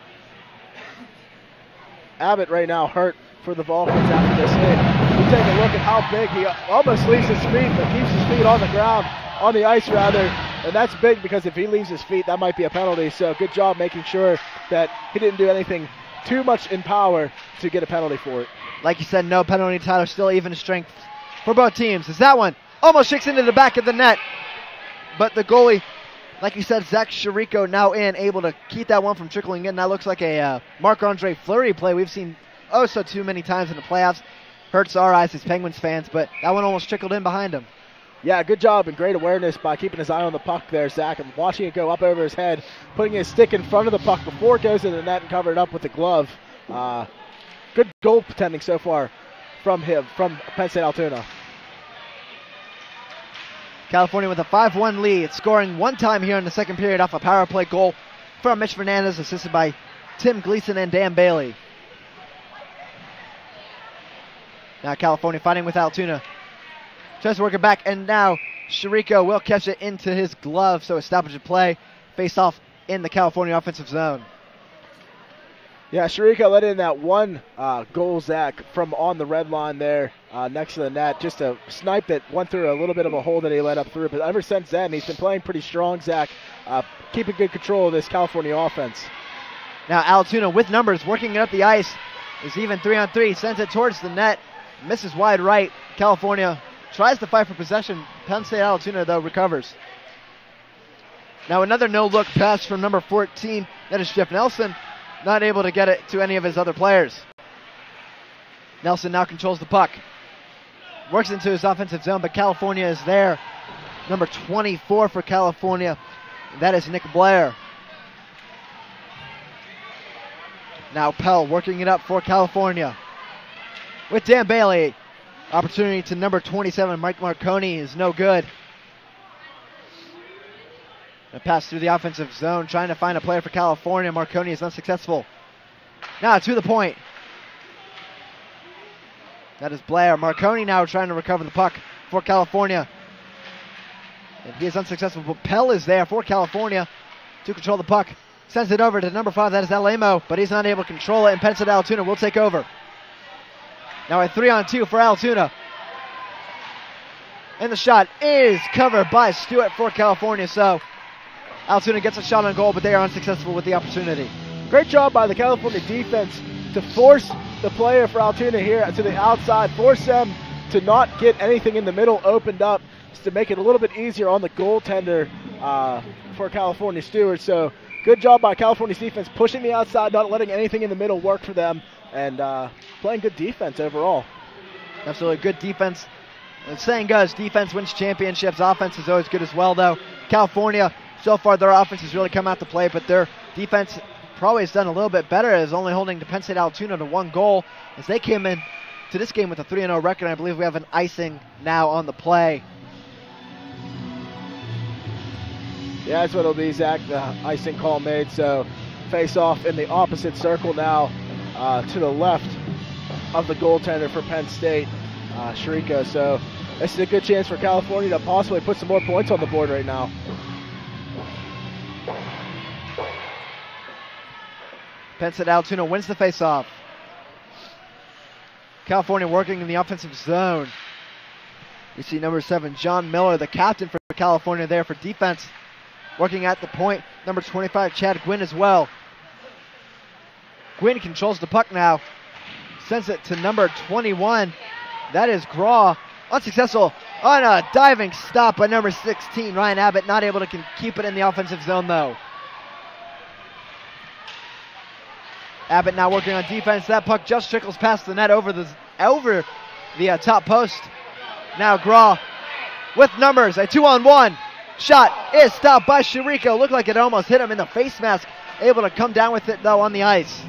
Abbott right now hurt for the Vulcans after this hit. You take a look at how big he almost leaves his feet, but keeps his feet on the ground, on the ice rather. And that's big because if he leaves his feet, that might be a penalty. So good job making sure that he didn't do anything too much in power to get a penalty for it. Like you said, no penalty, Tyler. Still even strength for both teams. As that one almost shakes into the back of the net. But the goalie, like you said, Zach Chirico now able to keep that one from trickling in. That looks like a Marc-Andre Fleury play we've seen oh so too many times in the playoffs. Hurts our eyes as Penguins fans, but that one almost trickled in behind him. Yeah, good job and great awareness by keeping his eye on the puck there, Zach, and watching it go up over his head, putting his stick in front of the puck before it goes into the net and covered it up with the glove. Good goal tending so far from him, from Penn State-Altoona. California with a 5-1 lead, scoring one time here in the second period off a power play goal from Mitch Fernandez, assisted by Tim Gleason and Dan Bailey. Now California fighting with Altoona. Tries to work it back, and now Chirico will catch it into his glove, so a stoppage of play. Face off in the California offensive zone. Yeah, Chirico let in that one goal, Zach, from on the red line there next to the net. Just a snipe that went through a little bit of a hole that he let up through. But ever since then, he's been playing pretty strong, Zach, keeping good control of this California offense. Now Altoona with numbers, working it up the ice. Is even 3-on-3, sends it towards the net. Misses wide right. California tries to fight for possession. Penn State Altoona, though, recovers. Now another no-look pass from number 14. That is Jeff Nelson. Not able to get it to any of his other players. Nelson now controls the puck. Works into his offensive zone, but California is there. Number 24 for California. That is Nick Blair. Now Pell working it up for California. With Dan Bailey. Opportunity to number 27, Mike Marconi, is no good. A pass through the offensive zone, trying to find a player for California. Marconi is unsuccessful. Now to the point. That is Blair. Marconi now trying to recover the puck for California. And he is unsuccessful, but Pell is there for California to control the puck. Sends it over to number 5, that is Alemo, but he's not able to control it, and Penn State Altoona will take over. Now a 3-on-2 for Altoona. And the shot is covered by Stewart for California, so Altoona gets a shot on goal, but they are unsuccessful with the opportunity. Great job by the California defense to force the player for Altoona here to the outside, force them to not get anything in the middle opened up, just to make it a little bit easier on the goaltender for California Stewart. So good job by California's defense, pushing the outside, not letting anything in the middle work for them, and playing good defense overall. Absolutely good defense. The saying goes, defense wins championships. Offense is always good as well, though. California, so far their offense has really come out to play, but their defense probably has done a little bit better, is only holding to Penn State-Altoona to 1 goal as they came in to this game with a 3-0 record. I believe we have an icing now on the play. Yeah, that's what it'll be, Zach. The icing call made. So face off in the opposite circle now to the left of the goaltender for Penn State, Shiriko. So this is a good chance for California to possibly put some more points on the board right now. Penn State-Altoona wins the face-off. California working in the offensive zone. You see number 7, John Miller, the captain for California, there for defense. Working at the point, number 25, Chad Gwynn as well. Gwynn controls the puck now. Sends it to number 21. That is Graw. Unsuccessful on a diving stop by number 16, Ryan Abbott. Not able to keep it in the offensive zone, though. Abbott now working on defense. That puck just trickles past the net over the top post. Now Graw with numbers. A 2-on-1. Shot is stopped by Shiriko. Looked like it almost hit him in the face mask. Able to come down with it, though, on the ice.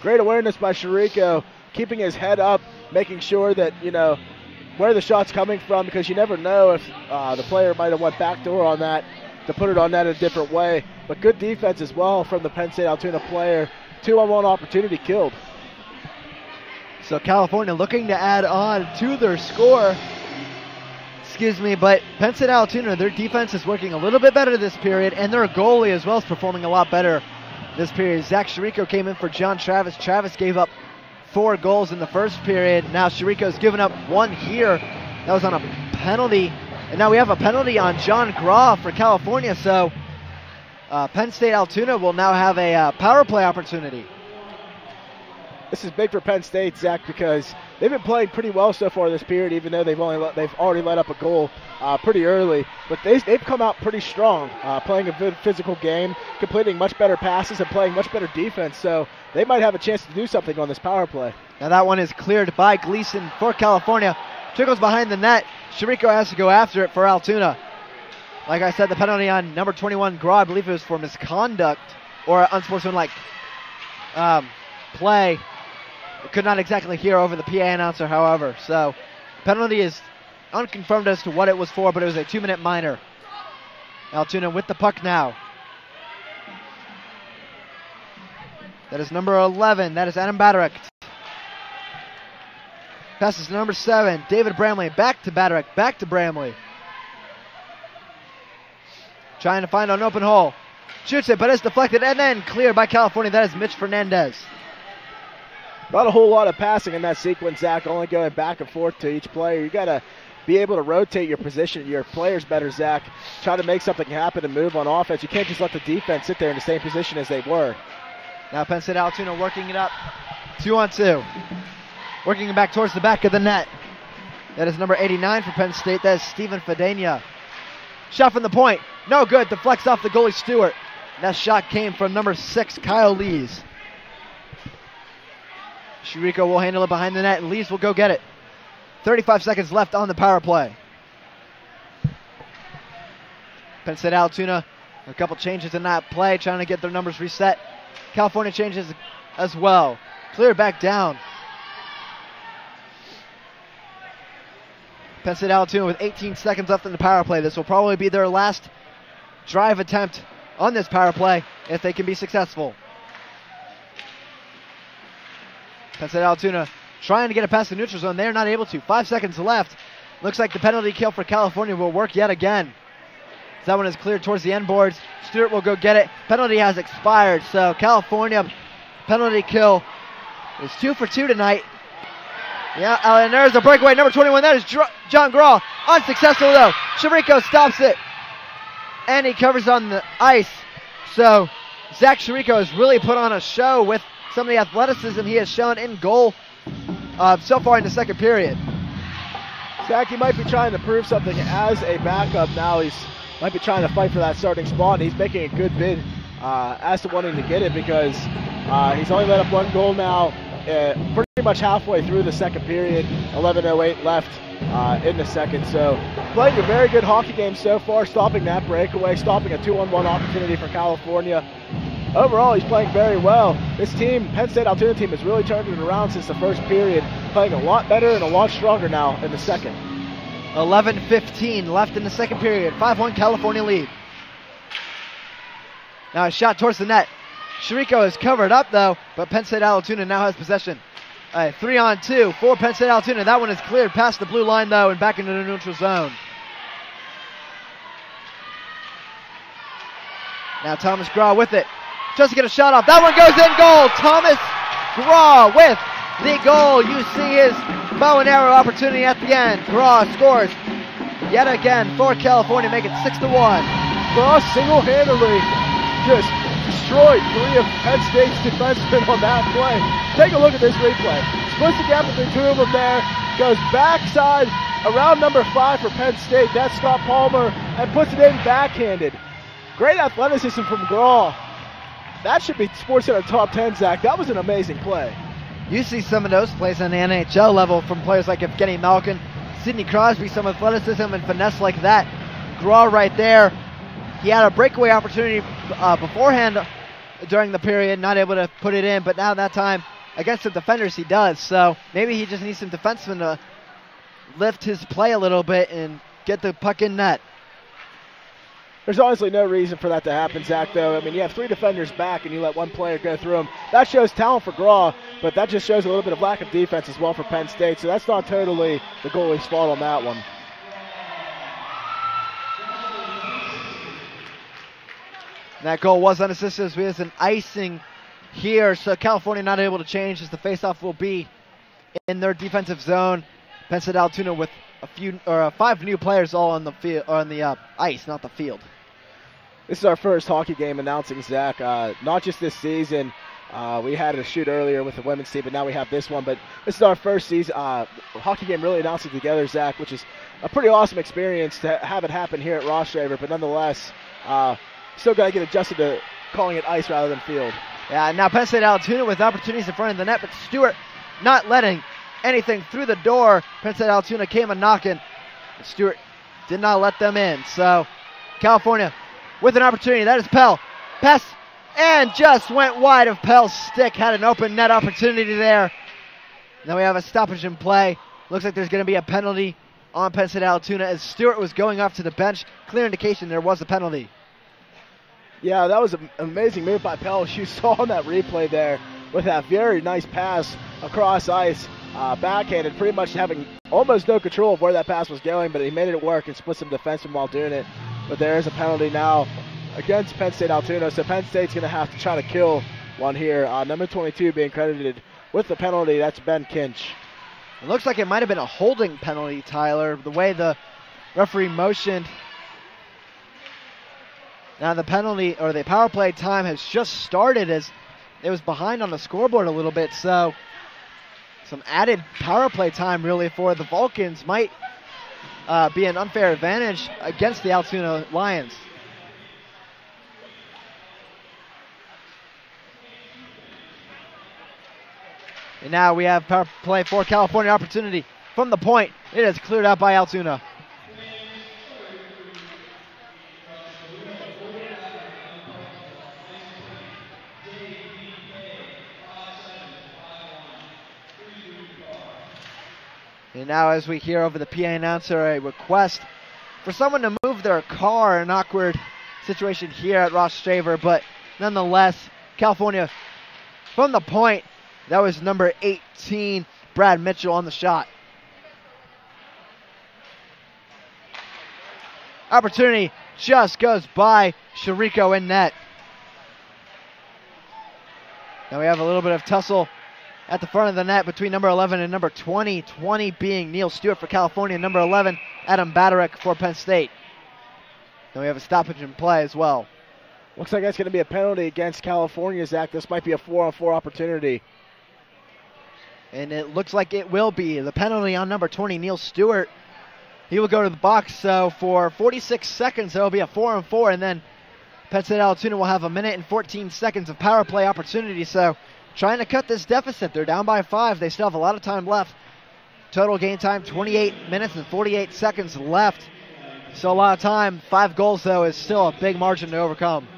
Great awareness by Shiriko, keeping his head up, making sure that, you know, where the shot's coming from, because you never know if the player might have went backdoor on that to put it on net a different way. But good defense as well from the Penn State-Altoona player. 2-on-1 opportunity killed. So California looking to add on to their score. But Penn State-Altoona, their defense is working a little bit better this period, and their goalie as well is performing a lot better this period. Zach Shiriko came in for John Travis. Travis gave up 4 goals in the first period. Now Shiriko's given up 1 here. That was on a penalty. And now we have a penalty on John Graw for California. So Penn State-Altoona will now have a power play opportunity. This is big for Penn State, Zach, because they've been playing pretty well so far this period, even though they've already let up a goal pretty early. But they've come out pretty strong, playing a good physical game, completing much better passes, and playing much better defense. So they might have a chance to do something on this power play. Now that one is cleared by Gleason for California. Trickles behind the net. Shiriko has to go after it for Altoona. Like I said, the penalty on number 21, Graw, I believe it was for misconduct or unsportsmanlike play. Could not exactly hear over the PA announcer, however. So, penalty is unconfirmed as to what it was for, but it was a 2-minute minor. Altoona with the puck now. That is number 11. That is Adam Badarek. Passes to number 7, David Bramley. Back to Badarek. Back to Bramley. Trying to find an open hole. Shoots it, but it's deflected and then cleared by California. That is Mitch Fernandez. Not a whole lot of passing in that sequence, Zach, only going back and forth to each player. You got to be able to rotate your position, your players better, Zach. Try to make something happen and move on offense. You can't just let the defense sit there in the same position as they were. Now Penn State-Altoona working it up. 2-on-2. Working it back towards the back of the net. That is number 89 for Penn State. That is Steven Fadenia. Shot from the point. No good. Deflects off the goalie, Stewart. That shot came from number 6, Kyle Lees. Shiriko will handle it behind the net, and Lees will go get it. 35 seconds left on the power play. Penn State-Altoona, a couple changes in that play, trying to get their numbers reset. California changes as well. Clear back down. Penn State-Altoona with 18 seconds left in the power play. This will probably be their last drive attempt on this power play if they can be successful. Penn State-Altoona trying to get it past the neutral zone. They're not able to. 5 seconds left. Looks like the penalty kill for California will work yet again. That one is cleared towards the end boards. Stewart will go get it. Penalty has expired, so California penalty kill is 2 for 2 tonight. Yeah, and there's a breakaway. Number 21, that is John Graw. Unsuccessful, though. Shiriko stops it, and he covers on the ice. So Zach Shiriko has really put on a show with some of the athleticism he has shown in goal so far in the second period. Zach, he might be trying to prove something as a backup now. He's might be trying to fight for that starting spot, and he's making a good bid as to wanting to get it, because he's only let up 1 goal now, pretty much halfway through the second period. 11:08 left in the second. So playing a very good hockey game so far, stopping that breakaway, stopping a 2-on-1 opportunity for California. overall he's playing very well. This team, Penn State-Altoona team, has really turned it around since the first period, playing a lot better and a lot stronger now in the second. 11:15 left in the second period. 5-1 California lead. Now a shot towards the net. Chirico is covered up though, but Penn State-Altoona now has possession. 3-on-2 for Penn State-Altoona. That one is cleared past the blue line though and back into the neutral zone. Now Thomas Graw with it. Just to get a shot off. That one goes in goal. Thomas Graw with the goal. You see his bow and arrow opportunity at the end. Graw scores yet again for California, make it 6-1. Graw single-handedly just destroyed 3 of Penn State's defensemen on that play. Take a look at this replay. Splits the gap between 2 of them there. Goes backside around number 5 for Penn State. That's Scott Palmer, and puts it in backhanded. Great athleticism from Graw. That should be SportsCenter top 10, Zach. That was an amazing play. You see some of those plays on the NHL level from players like Evgeny Malkin, Sidney Crosby, some athleticism and finesse like that. Graw right there. He had a breakaway opportunity beforehand during the period, not able to put it in, but now that time against the defenders he does. So maybe he just needs some defensemen to lift his play a little bit and get the puck in net. There's honestly no reason for that to happen, Zach, though. I mean, you have 3 defenders back and you let 1 player go through them. That shows talent for Graw, but that just shows a little bit of lack of defense as well for Penn State, so that's not totally the goalie's fault on that one. That goal was unassisted as we have an icing here, so California not able to change as the faceoff will be in their defensive zone. Penn State-Altoona with 5 new players all on the field, or on the ice, not the field. This is our first hockey game announcing, Zach. Not just this season. We had a shoot earlier with the women's team, but now we have this one. But this is our first season hockey game really announcing together, Zach, which is a pretty awesome experience to have it happen here at Ross Shaver. But nonetheless, still got to get adjusted to calling it ice rather than field. Yeah, now Penn State-Altoona with opportunities in front of the net, but Stewart not letting anything through the door. Penn State-Altoona came a knocking. Stewart did not let them in. So California with an opportunity. That is Pell. Pass and just went wide of Pell's stick. Had an open net opportunity there. Now we have a stoppage in play. Looks like there's going to be a penalty on Penn State-Altoona as Stewart was going off to the bench. Clear indication there was a penalty. Yeah, that was an amazing move by Pell. You saw on that replay there with that very nice pass across ice. Backhanded, pretty much having almost no control of where that pass was going, but he made it work and split some defensemen while doing it. But there is a penalty now against Penn State-Altoona, so Penn State's going to have to try to kill one here. Number 22 being credited with the penalty, that's Ben Kinch. It looks like it might have been a holding penalty, Tyler, the way the referee motioned. Now the penalty, or the power play time has just started as it was behind on the scoreboard a little bit, so some added power play time really for the Vulcans might be an unfair advantage against the Altoona Lions. And now we have power play for California, opportunity from the point. It is cleared out by Altoona. And now as we hear over the PA announcer a request for someone to move their car, an awkward situation here at Ross Shaver, but nonetheless, California from the point. That was number 18, Brad Mitchell on the shot. Opportunity just goes by Chirico in net. Now we have a little bit of tussle at the front of the net between number 11 and number 20. 20 being Neil Stewart for California, number 11, Adam Baderick for Penn State. Then we have a stoppage in play as well. Looks like that's going to be a penalty against California, Zach. This might be a 4-on-4 opportunity. And it looks like it will be. The penalty on number 20, Neil Stewart. He will go to the box. So for 46 seconds, there will be a 4-on-4. And then Penn State-Altoona will have 1 minute and 14 seconds of power play opportunity. So trying to cut this deficit. They're down by 5. They still have a lot of time left. Total game time, 28 minutes and 48 seconds left. So a lot of time. 5 goals, though, is still a big margin to overcome.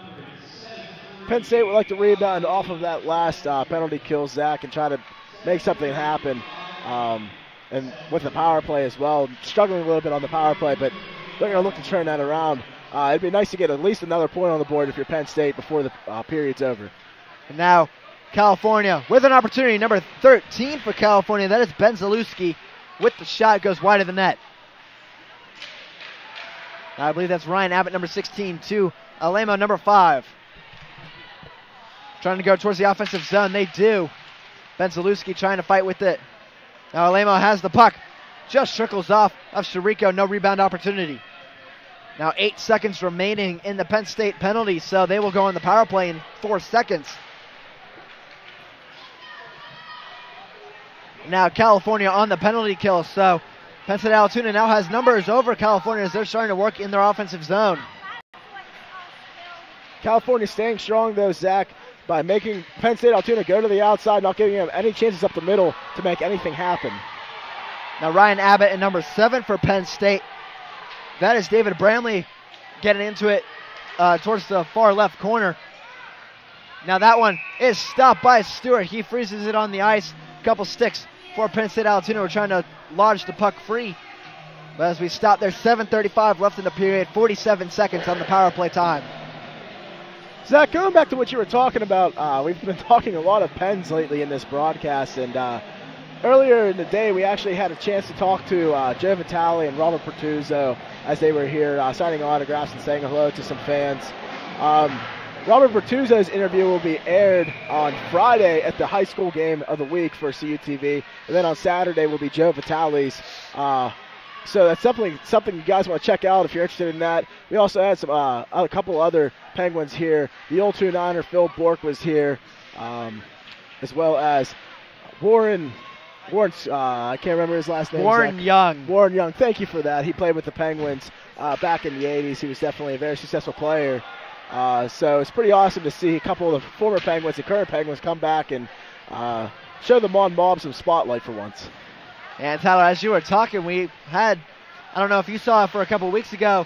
Penn State would like to rebound off of that last penalty kill, Zach, and try to make something happen. And with the power play as well, struggling a little bit on the power play, but they're going to look to turn that around. It'd be nice to get at least another point on the board if you're Penn State before the period's over. And now California with an opportunity, number 13 for California. That is Ben Zalewski with the shot, goes wide of the net. Now I believe that's Ryan Abbott, number 16, to Alemo, number 5. Trying to go towards the offensive zone. They do. Ben Zalewski trying to fight with it. Now Alemo has the puck. Just trickles off of Chirico. No rebound opportunity. Now 8 seconds remaining in the Penn State penalty, so they will go on the power play in 4 seconds. Now California on the penalty kill, so Penn State-Altoona now has numbers over California as they're starting to work in their offensive zone. California staying strong though, Zach, by making Penn State-Altoona go to the outside, not giving them any chances up the middle to make anything happen. Now Ryan Abbott at number 7 for Penn State. That is David Bramley getting into it towards the far left corner. Now that one is stopped by Stewart. He freezes it on the ice. A couple sticks for Penn State-Altoona. We're trying to lodge the puck free. But as we stop there, 7:35 left in the period, 47 seconds on the power play time. Zach, going back to what you were talking about, we've been talking a lot of Penns lately in this broadcast, and earlier in the day we actually had a chance to talk to Joe Vitale and Robert Pertuzzo as they were here signing autographs and saying hello to some fans. Robert Bertuzzo's interview will be aired on Friday at the high school game of the week for CUTV, and then on Saturday will be Joe Vitale's. So that's definitely something you guys want to check out if you're interested in that. We also had some a couple other Penguins here. The old 2-9er Phil Bork was here, as well as Warren. I can't remember his last name. Warren Young. Warren Young. Thank you for that. He played with the Penguins back in the 80s. He was definitely a very successful player. So it's pretty awesome to see a couple of the former Penguins and current Penguins come back and show the Mon Mob some spotlight for once. And Tyler, as you were talking, we had, I don't know if you saw it for a couple weeks ago,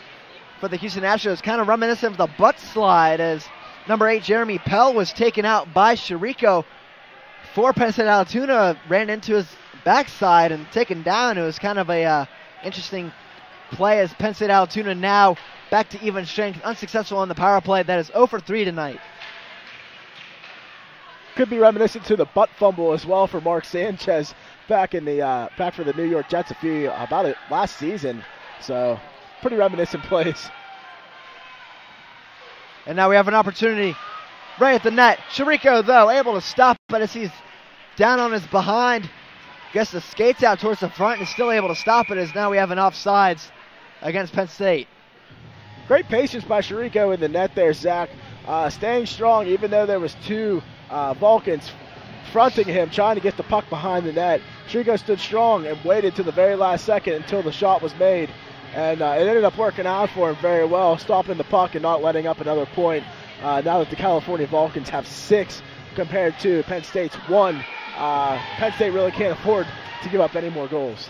for the Houston Astros, kind of reminiscent of the butt slide as number 8 Jeremy Pell was taken out by Chirico. For Penn State-Altoona, ran into his backside and taken down. It was kind of a interesting play as Penn State-Altoona now back to even strength, unsuccessful on the power play. That is 0 for 3 tonight. Could be reminiscent to the butt fumble as well for Mark Sanchez back in the back for the New York Jets about it last season. So pretty reminiscent plays. And now we have an opportunity right at the net. Chirico, though, able to stop it as he's down on his behind. Gets the skates out towards the front and is still able to stop it as now we have an offsides against Penn State. Great patience by Chirico in the net there, Zach. Staying strong even though there was 2 Vulcans fronting him, trying to get the puck behind the net. Chirico stood strong and waited to the very last second until the shot was made. And it ended up working out for him very well, stopping the puck and not letting up another point. Now that the California Vulcans have 6 compared to Penn State's 1, Penn State really can't afford to give up any more goals.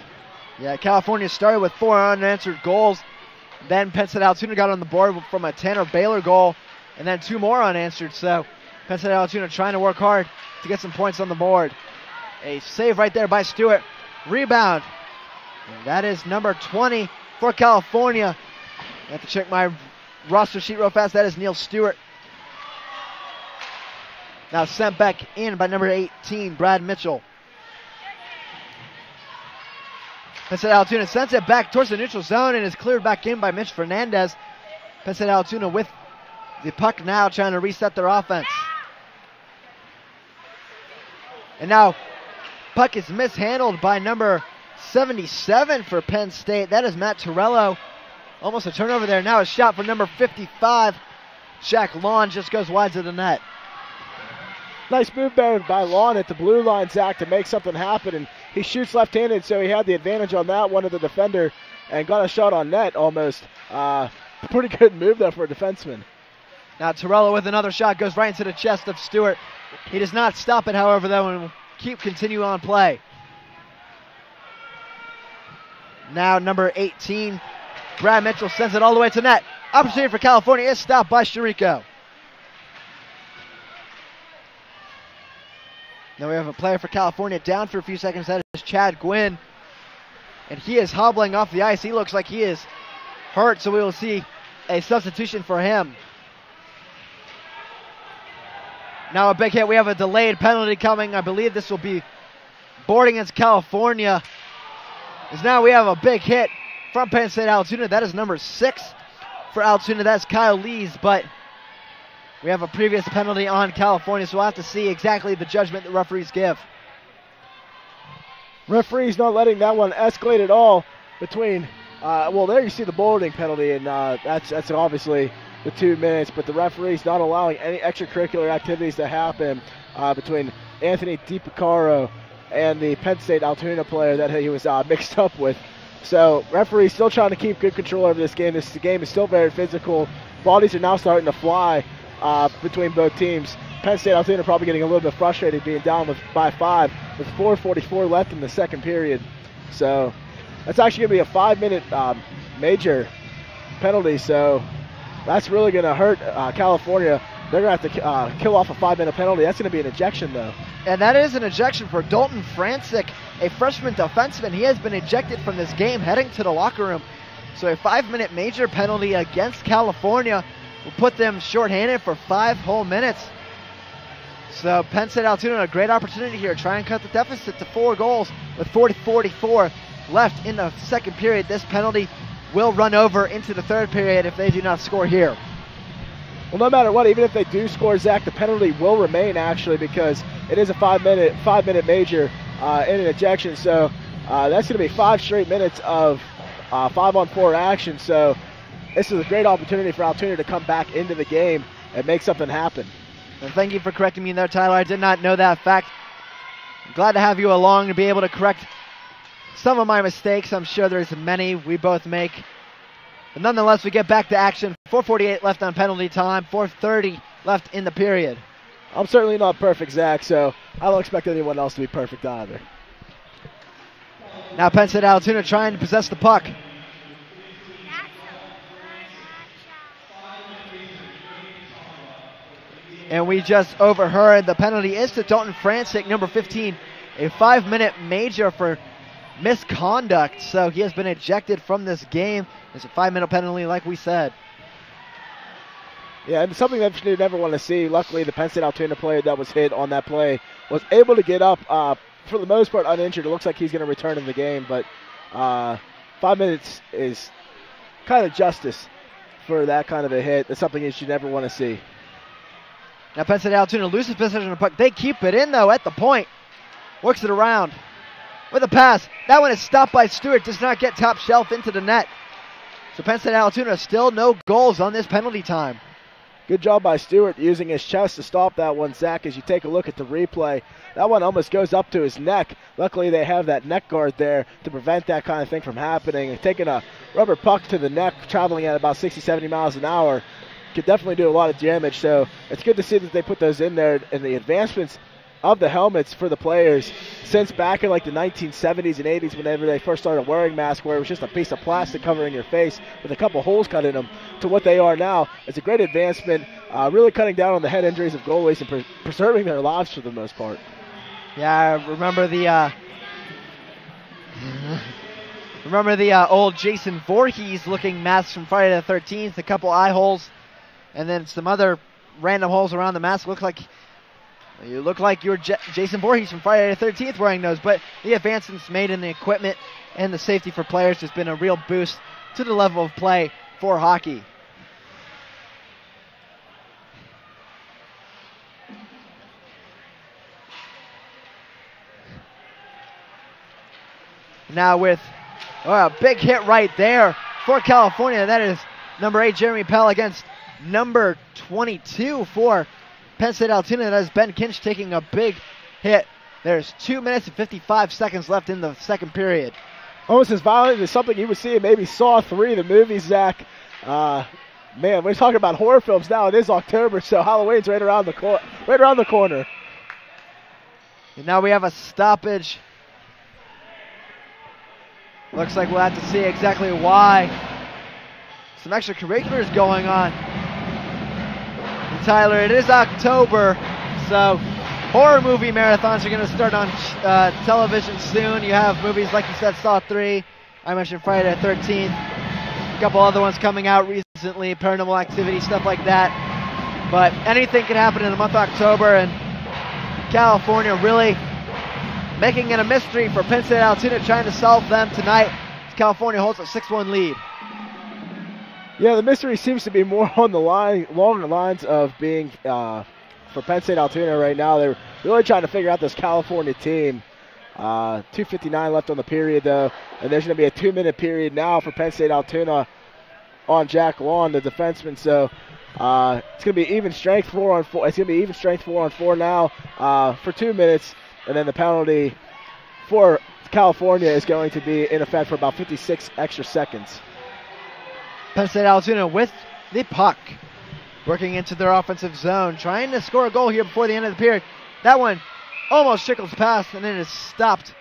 Yeah, California started with 4 unanswered goals. Then Penn State-Altoona got on the board from a Tanner Baylor goal, and then 2 more unanswered. So Penn State-Altoona trying to work hard to get some points on the board. A save right there by Stewart. Rebound. And that is number 20 for California. I have to check my roster sheet real fast. That is Neil Stewart. Now sent back in by number 18, Brad Mitchell. Penn State-Altoona sends it back towards the neutral zone and is cleared back in by Mitch Fernandez. Penn State-Altoona with the puck now trying to reset their offense. And now puck is mishandled by number 77 for Penn State. That is Matt Torello. Almost a turnover there. Now a shot for number 55. Jack Lawn just goes wide to the net. Nice move there by Lawn at the blue line, Zach, to make something happen. And he shoots left-handed, so he had the advantage on that one of the defender and got a shot on net almost. Pretty good move there for a defenseman. Now Torello with another shot goes right into the chest of Stewart. He does not stop it, however, though, and will continue on play. Now number 18, Brad Mitchell sends it all the way to net. Opportunity for California is stopped by Chirico. Now we have a player for California down for a few seconds. That is Chad Gwynn. And he is hobbling off the ice. He looks like he is hurt, so we will see a substitution for him. Now a big hit. We have a delayed penalty coming. I believe this will be boarding against California. As now we have a big hit from Penn State-Altoona. That is number 6 for Altoona. That's Kyle Lees, but we have a previous penalty on California, so we'll have to see exactly the judgment the referees give. Referee's not letting that one escalate at all between, well, there you see the boarding penalty, and that's obviously the 2 minutes, but the referee's not allowing any extracurricular activities to happen between Anthony DiPicaro and the Penn State-Altoona player that he was mixed up with. So referee's still trying to keep good control over this game. This game is still very physical. Bodies are now starting to fly between both teams. Penn State-Altoona probably getting a little bit frustrated being down by 5 with 4:44 left in the second period. So that's actually going to be a 5-minute major penalty. So that's really going to hurt California. They're going to have to kill off a 5-minute penalty. That's going to be an ejection, though. And that is an ejection for Dalton Francic, a freshman defenseman. He has been ejected from this game heading to the locker room. So a 5-minute major penalty against California will put them shorthanded for 5 whole minutes. So Penn State-Altoona a great opportunity here. Try and cut the deficit to 4 goals with 40-44 left in the second period. This penalty will run over into the third period if they do not score here. Well, no matter what, even if they do score, Zach, the penalty will remain actually because it is a 5-minute major in an ejection. So that's going to be 5 straight minutes of 5-on-4 action. So this is a great opportunity for Altoona to come back into the game and make something happen. And thank you for correcting me there, Tyler. I did not know that fact. I'm glad to have you along to be able to correct some of my mistakes. I'm sure there's many we both make. But nonetheless, we get back to action. 4:48 left on penalty time, 4:30 left in the period. I'm certainly not perfect, Zach, so I don't expect anyone else to be perfect either. Now Penn State-Altoona trying to possess the puck. And we just overheard the penalty is to Dalton Francic, number 15, a 5-minute major for misconduct. So he has been ejected from this game. It's a 5-minute penalty, like we said. Yeah, and something that you never want to see. Luckily, the Penn State-Altoona player that was hit on that play was able to get up, for the most part, uninjured. It looks like he's going to return in the game, but 5 minutes is kind of justice for that kind of a hit. That's something you should never want to see. Now Penn State-Altoona loses possession of the puck. They keep it in, though, at the point. Works it around with a pass. That one is stopped by Stewart. Does not get top shelf into the net. So Penn State-Altoona still no goals on this penalty time. Good job by Stewart using his chest to stop that one, Zach. As you take a look at the replay, that one almost goes up to his neck. Luckily, they have that neck guard there to prevent that kind of thing from happening. And taking a rubber puck to the neck, traveling at about 60, 70 miles an hour, could definitely do a lot of damage. So it's good to see that they put those in there, and the advancements of the helmets for the players since back in like the 1970s and 80s, whenever they first started wearing masks, where it was just a piece of plastic covering your face with a couple holes cut in them, to what they are now. It's a great advancement, really cutting down on the head injuries of goalies and preserving their lives for the most part. Yeah, I remember the old Jason Voorhees looking masks from Friday the 13th, a couple eye holes, and then some other random holes around the mask. You look like you're Jason Voorhees from Friday the 13th wearing those, but the advancements made in the equipment and the safety for players has been a real boost to the level of play for hockey. Now with a big hit right there for California. That is number 8, Jeremy Pell, against number 22 for Penn State-Altoona. That is Ben Kinch taking a big hit. There's 2 minutes and 55 seconds left in the second period. Almost as violent as something you would see in maybe Saw 3, the movie, Zach. Man, we're talking about horror films now. It is October, so Halloween's right around the corner. And now we have a stoppage. Looks like we'll have to see exactly why. Some extracurriculars going on. And Tyler, it is October, so Horror movie marathons are going to start on television soon. You have movies like you said, Saw 3. I mentioned Friday the 13th. A couple other ones coming out recently, Paranormal Activity, stuff like that. But anything can happen in the month of October, and California really making it a mystery for Penn State-Altoona, trying to solve them tonight. California holds a 6-1 lead. Yeah, the mystery seems to be more on the line, along the lines of being for Penn State-Altoona right now. They're really trying to figure out this California team. 2:59 left on the period, though, and there's going to be a 2-minute period now for Penn State-Altoona on Jack Lawn, the defenseman. So it's going to be even strength 4-on-4. It's going to be even strength 4-on-4 now for 2 minutes, and then the penalty for California is going to be in effect for about 56 extra seconds. Penn State-Altoona with the puck, working into their offensive zone, trying to score a goal here before the end of the period. That one almost trickles past, and then it's stopped.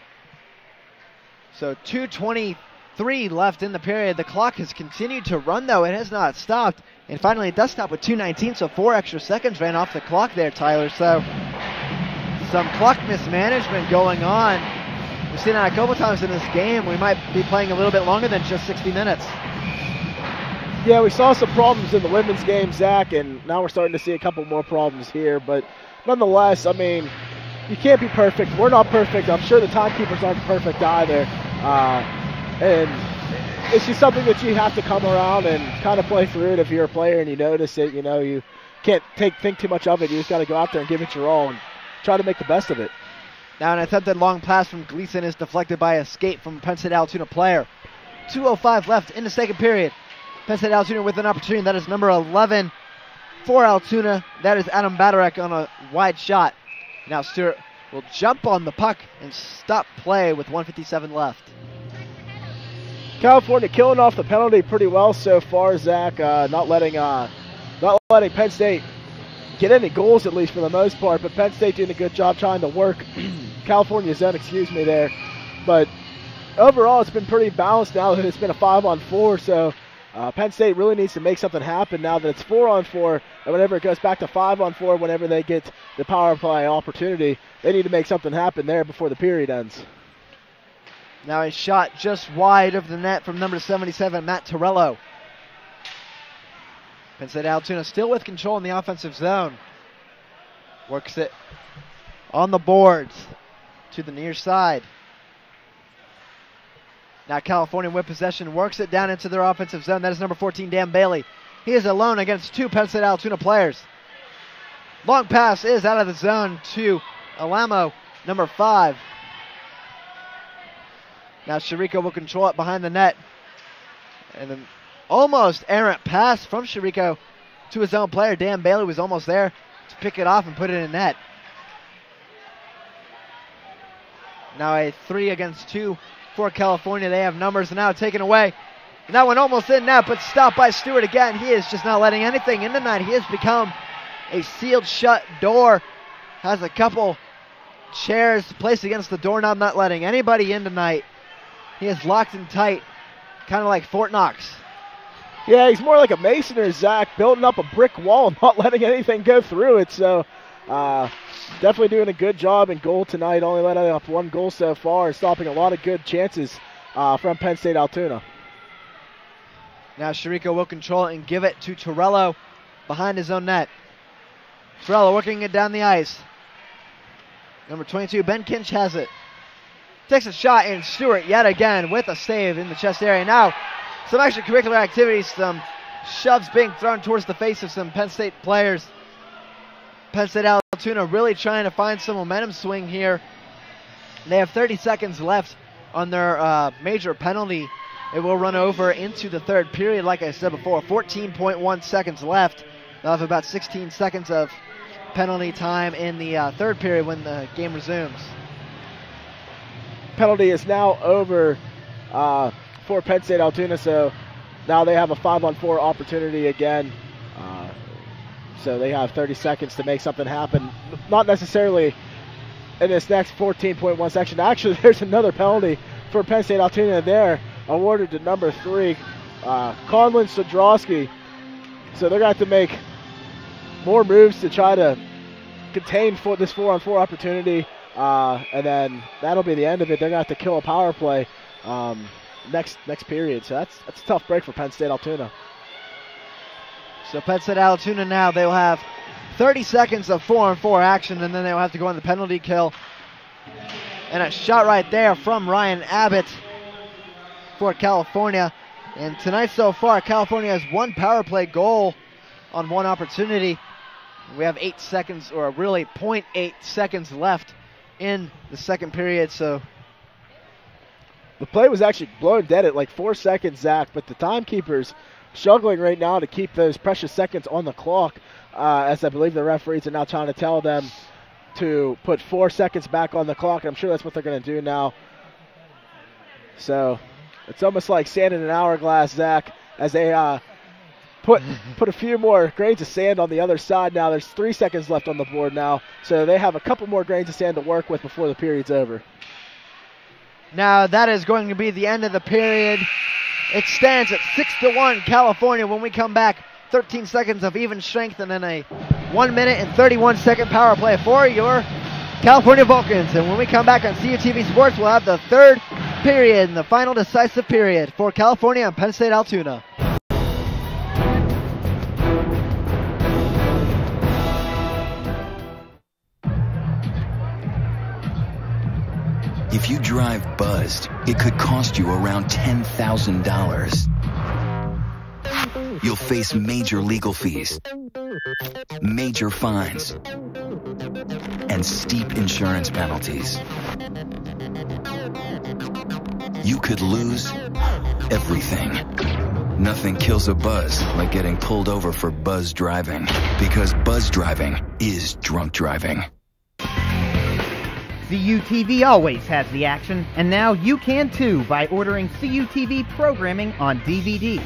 So 2:23 left in the period. The clock has continued to run, though. It has not stopped. And finally, it does stop with 2:19, so 4 extra seconds ran off the clock there, Tyler. So some clock mismanagement going on. We've seen that a couple times in this game. We might be playing a little bit longer than just 60 minutes. Yeah, we saw some problems in the women's game, Zach, and now we're starting to see a couple more problems here. But nonetheless, I mean, you can't be perfect. We're not perfect. I'm sure the timekeepers aren't perfect either. And it's just something that you have to come around and kind of play through it if you're a player and you notice it. You know, you can't think too much of it. You just got to go out there and give it your all and try to make the best of it. Now an attempted long pass from Gleason is deflected by a skate from a Penn State-Altoona player. 2:05 left in the second period. Penn State-Altoona with an opportunity. That is number 11 for Altoona. That is Adam Badarek on a wide shot. Now Stewart will jump on the puck and stop play with 1:57 left. California killing off the penalty pretty well so far, Zach. Not letting Penn State get any goals, at least for the most part. But Penn State doing a good job trying to work California's zone, there. But overall, it's been pretty balanced now that it's been a 5-on-4. So Penn State really needs to make something happen now that it's 4-on-4. And whenever it goes back to 5-on-4, whenever they get the power play opportunity, they need to make something happen there before the period ends. Now a shot just wide of the net from number 77, Matt Torello. Penn State-Altoona still with control in the offensive zone. Works it on the boards to the near side. Now California with possession, works it down into their offensive zone. That is number 14, Dan Bailey. He is alone against 2 Penn State-Altoona players. Long pass is out of the zone to Alamo, number 5. Now Shiriko will control it behind the net. And an almost errant pass from Shiriko to his own player. Dan Bailey was almost there to pick it off and put it in net. Now a 3-against-2 for California. They have numbers now taken away. And that one almost in net, but stopped by Stewart again. He is just not letting anything in tonight. He has become a sealed shut door. Has a couple chairs placed against the doorknob, not letting anybody in tonight. He is locked and tight, kind of like Fort Knox. Yeah, he's more like a Masoner, Zach, building up a brick wall and not letting anything go through it. So definitely doing a good job in goal tonight, only letting up 1 goal so far, stopping a lot of good chances from Penn State-Altoona. Now Shiriko will control it and give it to Torello behind his own net. Torello working it down the ice. Number 22, Ben Kinch has it. Takes a shot, and Stewart yet again with a save in the chest area. Now, some extracurricular activities, some shoves being thrown towards the face of some Penn State players. Penn State-Altoona really trying to find some momentum swing here. They have 30 seconds left on their major penalty. It will run over into the third period, like I said before. 14.1 seconds left. They'll have about 16 seconds of penalty time in the third period when the game resumes. Penalty is now over for Penn State-Altoona, so now they have a 5-on-4 opportunity again. So they have 30 seconds to make something happen. Not necessarily in this next 14.1 section. Actually, there's another penalty for Penn State-Altoona there, awarded to number 3, Conlon Sodrowski. So they're going to have to make more moves to try to contain for this 4-on-4 opportunity, and then that'll be the end of it. They're going to have to kill a power play next period. So that's a tough break for Penn State-Altoona. So Penn State-Altoona now, they'll have 30 seconds of 4-on-4 action, and then they'll have to go on the penalty kill. And a shot right there from Ryan Abbott for California. And tonight so far, California has 1 power play goal on 1 opportunity. We have 8 seconds, or really 0.8 seconds left in the second period. So the play was actually blown dead at like 4 seconds, Zach, but the timekeepers struggling right now to keep those precious seconds on the clock, as I believe the referees are now trying to tell them to put 4 seconds back on the clock. I'm sure that's what they're going to do now. So it's almost like sand in an hourglass, Zach, as they put a few more grains of sand on the other side now. There's 3 seconds left on the board now, so they have a couple more grains of sand to work with before the period's over. Now that is going to be the end of the period. It stands at 6-1 California. When we come back, 13 seconds of even strength and then a 1 minute and 31 second power play for your California Vulcans. And when we come back on CUTV Sports, we'll have the third period and the final decisive period for California and Penn State-Altoona. If you drive buzzed, it could cost you around $10,000. You'll face major legal fees, major fines, and steep insurance penalties. You could lose everything. Nothing kills a buzz like getting pulled over for buzz driving, because buzz driving is drunk driving. CUTV always has the action, and now you can too by ordering CUTV programming on DVD.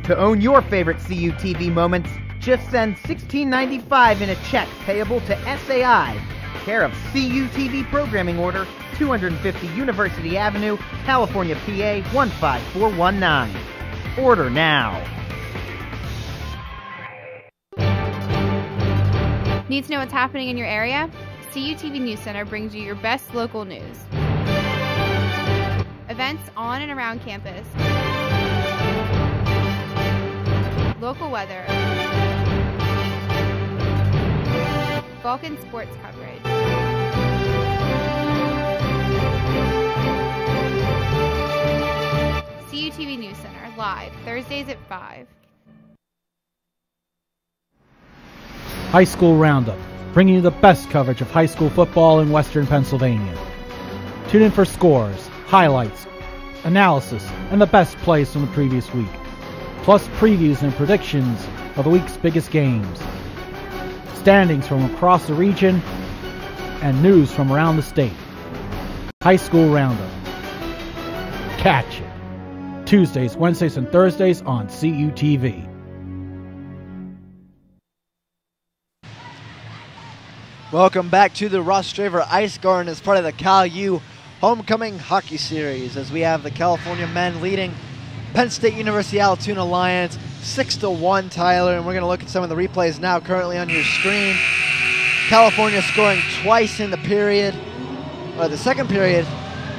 To own your favorite CUTV moments, just send $16.95 in a check payable to SAI, care of CUTV Programming Order, 250 University Avenue, California, PA 15419. Order now. Need to know what's happening in your area? CUTV News Center brings you your best local news. Events on and around campus. Local weather. Vulcan sports coverage. CUTV News Center, live, Thursdays at 5. High School Roundup, bringing you the best coverage of high school football in Western Pennsylvania. Tune in for scores, highlights, analysis, and the best plays from the previous week, plus previews and predictions of the week's biggest games, standings from across the region, and news from around the state. High School Roundup. Catch it. Tuesdays, Wednesdays, and Thursdays on CUTV. Welcome back to the Ross Straver Ice Garden as part of the Cal U Homecoming Hockey Series, as we have the California men leading Penn State University Altoona Lions 6-1, Tyler, and we're going to look at some of the replays now currently on your screen. California scoring twice in the period, or the second period,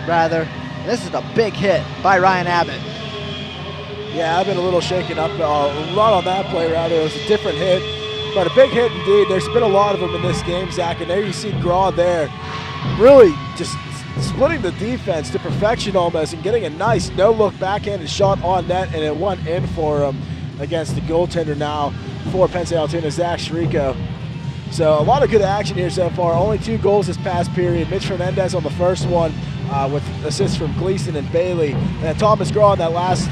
rather. And this is a big hit by Ryan Abbott. Yeah, I've been a little shaken up. Not on that play, rather. It was a different hit. But a big hit indeed. There's been a lot of them in this game, Zach, and there you see Graw there really just splitting the defense to perfection almost and getting a nice no-look backhanded shot on net, and it went in for him against the goaltender now for Penn State-Altoona, Zach Schrico. So a lot of good action here so far. Only 2 goals this past period. Mitch Fernandez on the first one with assists from Gleason and Bailey. And then Thomas Graw on that last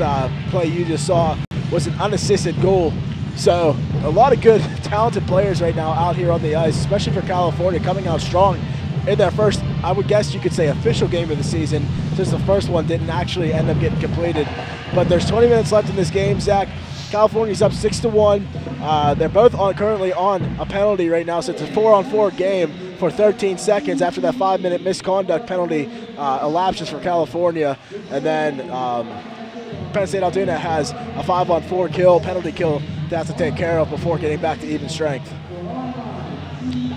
play you just saw was an unassisted goal. So a lot of good, talented players right now out here on the ice, especially for California, coming out strong in their first, I would guess you could say, official game of the season, since the first one didn't actually end up getting completed. But there's 20 minutes left in this game, Zach. California's up 6-1. They're both currently on a penalty right now, so it's a 4-on-4 game for 13 seconds after that 5-minute misconduct penalty elapses for California. And then Penn State-Altoona has a 5-on-4 kill, penalty kill they have to take care of before getting back to even strength.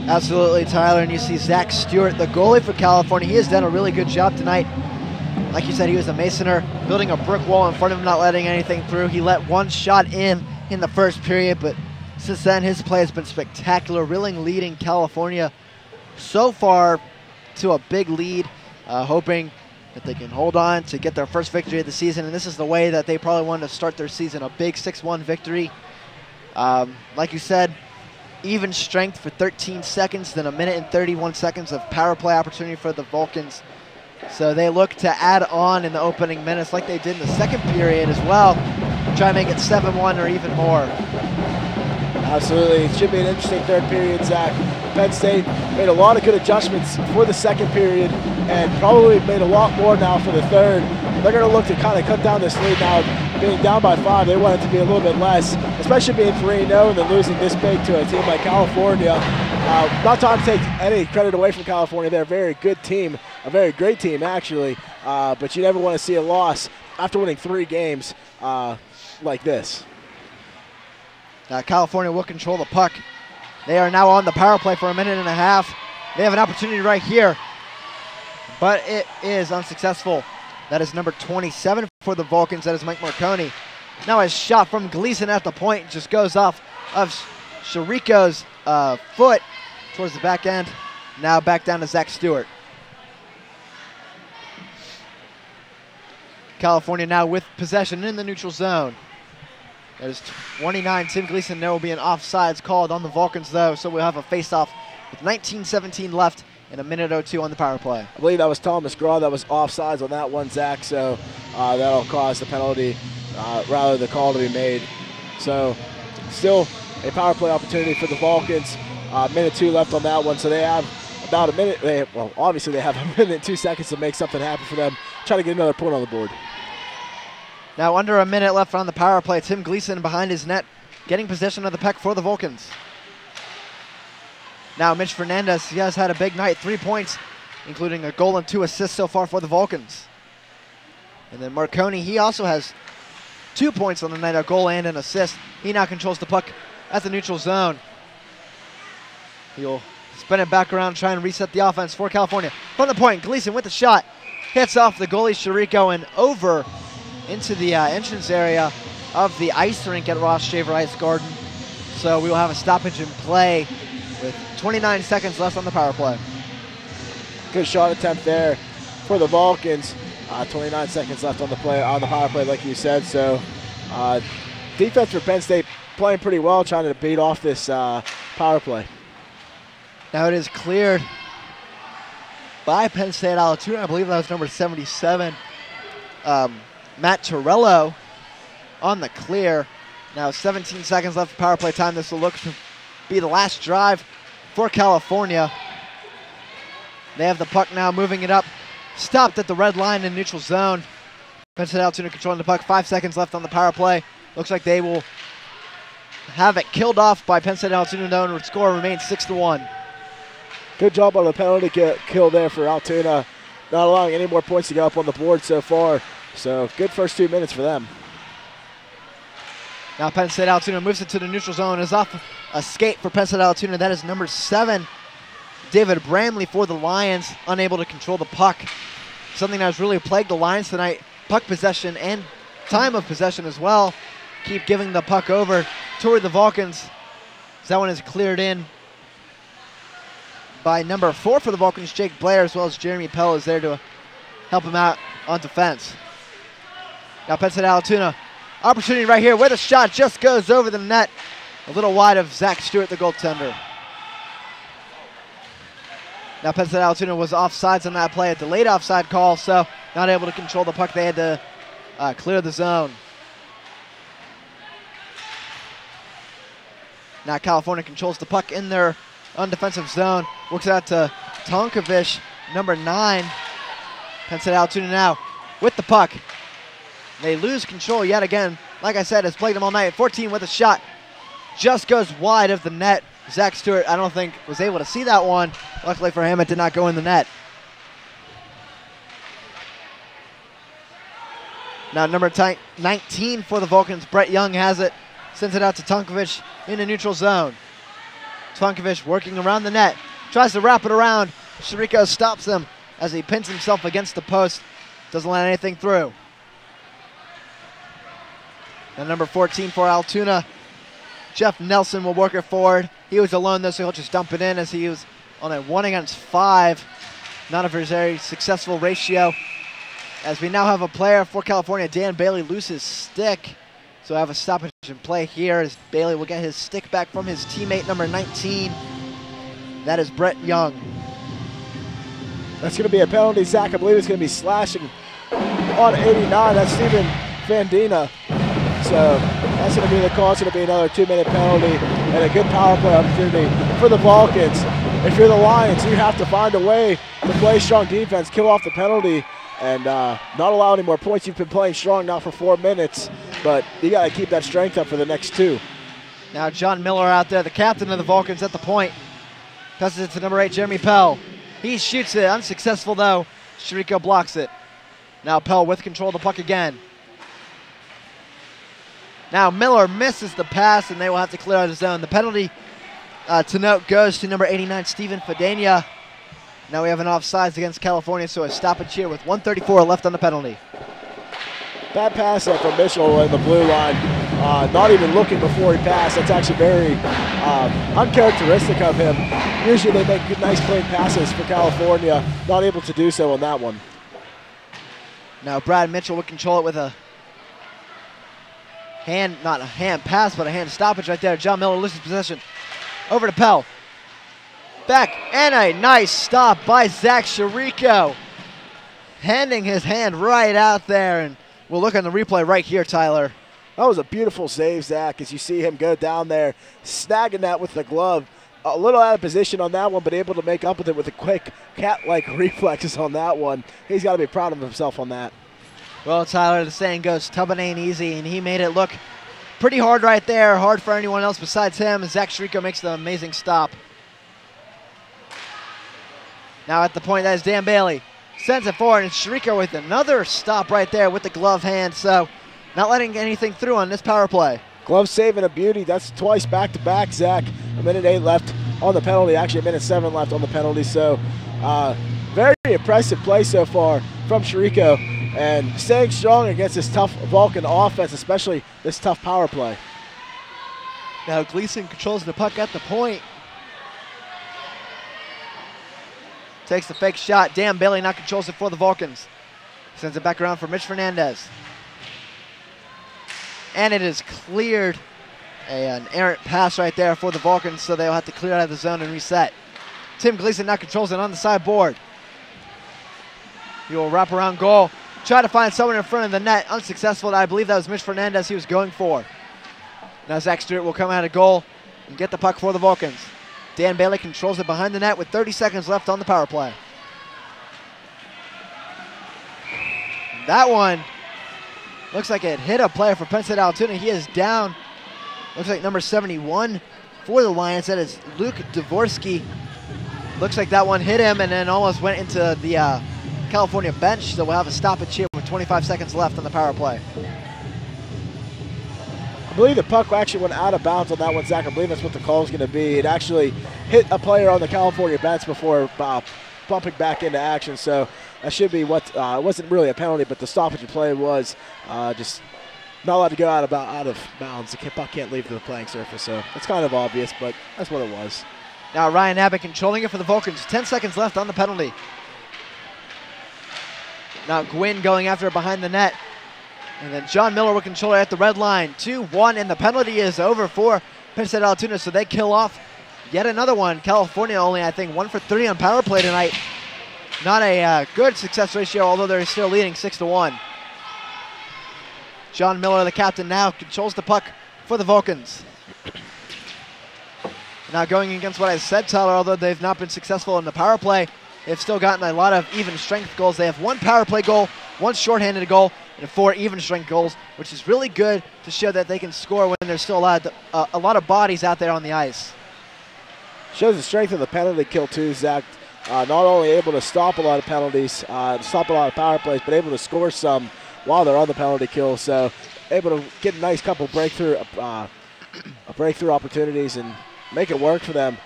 Absolutely, Tyler, and you see Zach Stewart, the goalie for California. He has done a really good job tonight. Like you said, he was a masoner, building a brick wall in front of him, not letting anything through. He let one shot in the first period, but since then his play has been spectacular, really leading California so far to a big lead, hoping that they can hold on to get their first victory of the season. And this is the way that they probably wanted to start their season, a big 6-1 victory. Like you said, even strength for 13 seconds, then 1 minute and 31 seconds of power play opportunity for the Vulcans. So they look to add on in the opening minutes like they did in the second period as well, try to make it 7-1 or even more. Absolutely. It should be an interesting third period, Zach. Penn State made a lot of good adjustments for the second period and probably made a lot more now for the third. They're going to look to kind of cut down this lead now. Being down by 5, they want it to be a little bit less, especially being 3-0 and then losing this big to a team like California. Not trying to take any credit away from California. They're a very good team, a very great team actually, but you never want to see a loss after winning 3 games like this. California will control the puck. They are now on the power play for 1.5 minutes. They have an opportunity right here, but it is unsuccessful. That is number 27 for the Vulcans. That is Mike Marconi. Now a shot from Gleason at the point just goes off of Chirico's foot towards the back end. Now back down to Zach Stewart. California now with possession in the neutral zone. That is 29, Tim Gleason. There will be an offsides called on the Vulcans, though, so we'll have a face-off with 19:17 left and 1:02 on the power play. I believe that was Thomas Graw that was offsides on that one, Zach, so that'll cause the penalty, rather the call to be made. So still a power play opportunity for the Vulcans. 1:02 left on that one, so they have about a minute. Well, obviously they have 1 minute and 2 seconds to make something happen for them. Try to get another point on the board. Now under a minute left on the power play. Tim Gleason behind his net, getting possession of the puck for the Vulcans. Now Mitch Fernandez, he has had a big night, 3 points, including a goal and 2 assists so far for the Vulcans. And then Marconi, he also has 2 points on the night, a goal and an assist. He now controls the puck at the neutral zone. He'll spin it back around, try and reset the offense for California. From the point, Gleason with the shot, hits off the goalie Chirico and over into the entrance area of the ice rink at Ross Shaver Ice Garden. So we will have a stoppage in play with 29 seconds left on the power play. Good shot attempt there for the Vulcans. 29 seconds left on the power play, like you said. So defense for Penn State playing pretty well, trying to beat off this power play. Now it is cleared by Penn State-Altoona. I believe that was number 77. Matt Torello on the clear. Now 17 seconds left of power play time. This will look to be the last drive for California. They have the puck now, moving it up. Stopped at the red line in neutral zone. Penn State-Altoona controlling the puck. 5 seconds left on the power play. Looks like they will have it killed off by Penn State-Altoona, though, and the score remains 6-1. Good job on the penalty kill there for Altoona. Not allowing any more points to go up on the board so far. So good first 2 minutes for them. Now Penn State-Altoona moves into the neutral zone. Is off a skate for Penn State-Altoona. That is number 7, David Bramley for the Lions, unable to control the puck. Something that has really plagued the Lions tonight. Puck possession and time of possession as well. Keep giving the puck over toward the Vulcans. That one is cleared in by number 4 for the Vulcans, Jake Blair, as well as Jeremy Pell is there to help him out on defense. Now Penn State-Altoona, opportunity right here where the shot just goes over the net. A little wide of Zach Stewart, the goaltender. Now Penn State-Altoona was offsides on that play, a delayed offside call, so not able to control the puck. They had to clear the zone. Now California controls the puck in their undefensive zone. Works out to Tonkovic, number 9. Penn State-Altoona now with the puck. They lose control yet again. Like I said, has plagued them all night. 14 with a shot. Just goes wide of the net. Zach Stewart, I don't think, was able to see that one. Luckily for him, it did not go in the net. Now number 19 for the Vulcans, Brett Young has it. Sends it out to Tunkovic in the neutral zone. Tunkovic working around the net. Tries to wrap it around. Chirico stops him as he pins himself against the post. Doesn't let anything through. Now number 14 for Altoona, Jeff Nelson will work it forward. He was alone though, so he'll just dump it in as he was on a 1-against-5. Not a very successful ratio. As we now have a player for California, Dan Bailey loses stick. So I have a stoppage in play here as Bailey will get his stick back from his teammate number 19. That is Brett Young. That's going to be a penalty, Zach. I believe it's going to be slashing on 89. That's Steven Vandina. So that's going to be the call. It's going to be another 2-minute penalty and a good power play opportunity for the Vulcans. If you're the Lions, you have to find a way to play strong defense, kill off the penalty, and not allow any more points. You've been playing strong now for 4 minutes, but you got to keep that strength up for the next 2. Now John Miller out there, the captain of the Vulcans at the point. Passes it to number 8, Jeremy Pell. He shoots it, unsuccessful though. Chirico blocks it. Now Pell with control of the puck again. Now Miller misses the pass and they will have to clear out his zone. The penalty to note goes to number 89, Steven Fadenia. Now we have an offsides against California, so a stoppage here with 1:34 left on the penalty. Bad pass there from Mitchell in the blue line. Not even looking before he passed. That's actually very uncharacteristic of him. Usually they make good, nice clean passes for California. Not able to do so on that one. Now Brad Mitchell will control it with a hand, not a hand pass, but a hand stoppage right there. John Miller loses possession. Over to Pell. Back, and a nice stop by Zach Chirico. Handing his hand right out there, and we'll look on the replay right here, Tyler. That was a beautiful save, Zach, as you see him go down there, snagging that with the glove. A little out of position on that one, but able to make up with it with a quick cat-like reflexes on that one. He's got to be proud of himself on that. Well, Tyler, the saying goes, tubbing ain't easy, and he made it look pretty hard right there. Hard for anyone else besides him, and Zach Chirico makes the amazing stop. Now at the point, that is Dan Bailey. Sends it forward, and Chirico with another stop right there with the glove hand, so not letting anything through on this power play. Glove save and a beauty. That's twice back-to-back, Zach. 1:08 left on the penalty. Actually, 1:07 left on the penalty. So very impressive play so far from Chirico. And staying strong against this tough Vulcan offense, especially this tough power play. Now Gleason controls the puck at the point. Takes the fake shot. Dan Bailey now controls it for the Vulcans. Sends it back around for Mitch Fernandez. And it is cleared. An errant pass right there for the Vulcans, so they'll have to clear out of the zone and reset. Tim Gleason now controls it on the side board. He will wrap around goal. Try to find someone in front of the net. Unsuccessful. I believe that was Mitch Fernandez he was going for. Now Zach Stewart will come out of goal and get the puck for the Vulcans. Dan Bailey controls it behind the net with 30 seconds left on the power play. That one looks like it hit a player for Penn State-Altoona. He is down. Looks like number 71 for the Lions. That is Luke Dvorsky. Looks like that one hit him and then almost went into the California bench. So we'll have a stoppage here with 25 seconds left on the power play. I believe the puck actually went out of bounds on that one, Zach. I believe that's what the call is going to be. It actually hit a player on the California bench before bumping back into action. So that should be what, it wasn't really a penalty, but the stoppage of play was just not allowed to go out of bounds. The puck can't leave the playing surface. So it's kind of obvious, but that's what it was. Now Ryan Abbott controlling it for the Vulcans. 10 seconds left on the penalty. Now Gwynn going after it behind the net. And then John Miller will control it at the red line. 2-1, and the penalty is over for Penn State-Altoona, so they kill off yet another one. California only, I think, 1 for 3 on power play tonight. Not a good success ratio, although they're still leading 6-1. John Miller, the captain, now controls the puck for the Vulcans. Now going against what I said, Tyler, although they've not been successful in the power play, they've still gotten a lot of even strength goals. They have 1 power play goal, 1 shorthanded goal, and 4 even strength goals, which is really good to show that they can score when there's still a lot of bodies out there on the ice. Shows the strength of the penalty kill too, Zach. Not only able to stop a lot of penalties, stop a lot of power plays, but able to score some while they're on the penalty kill. So able to get a nice couple breakthrough opportunities and make it work for them.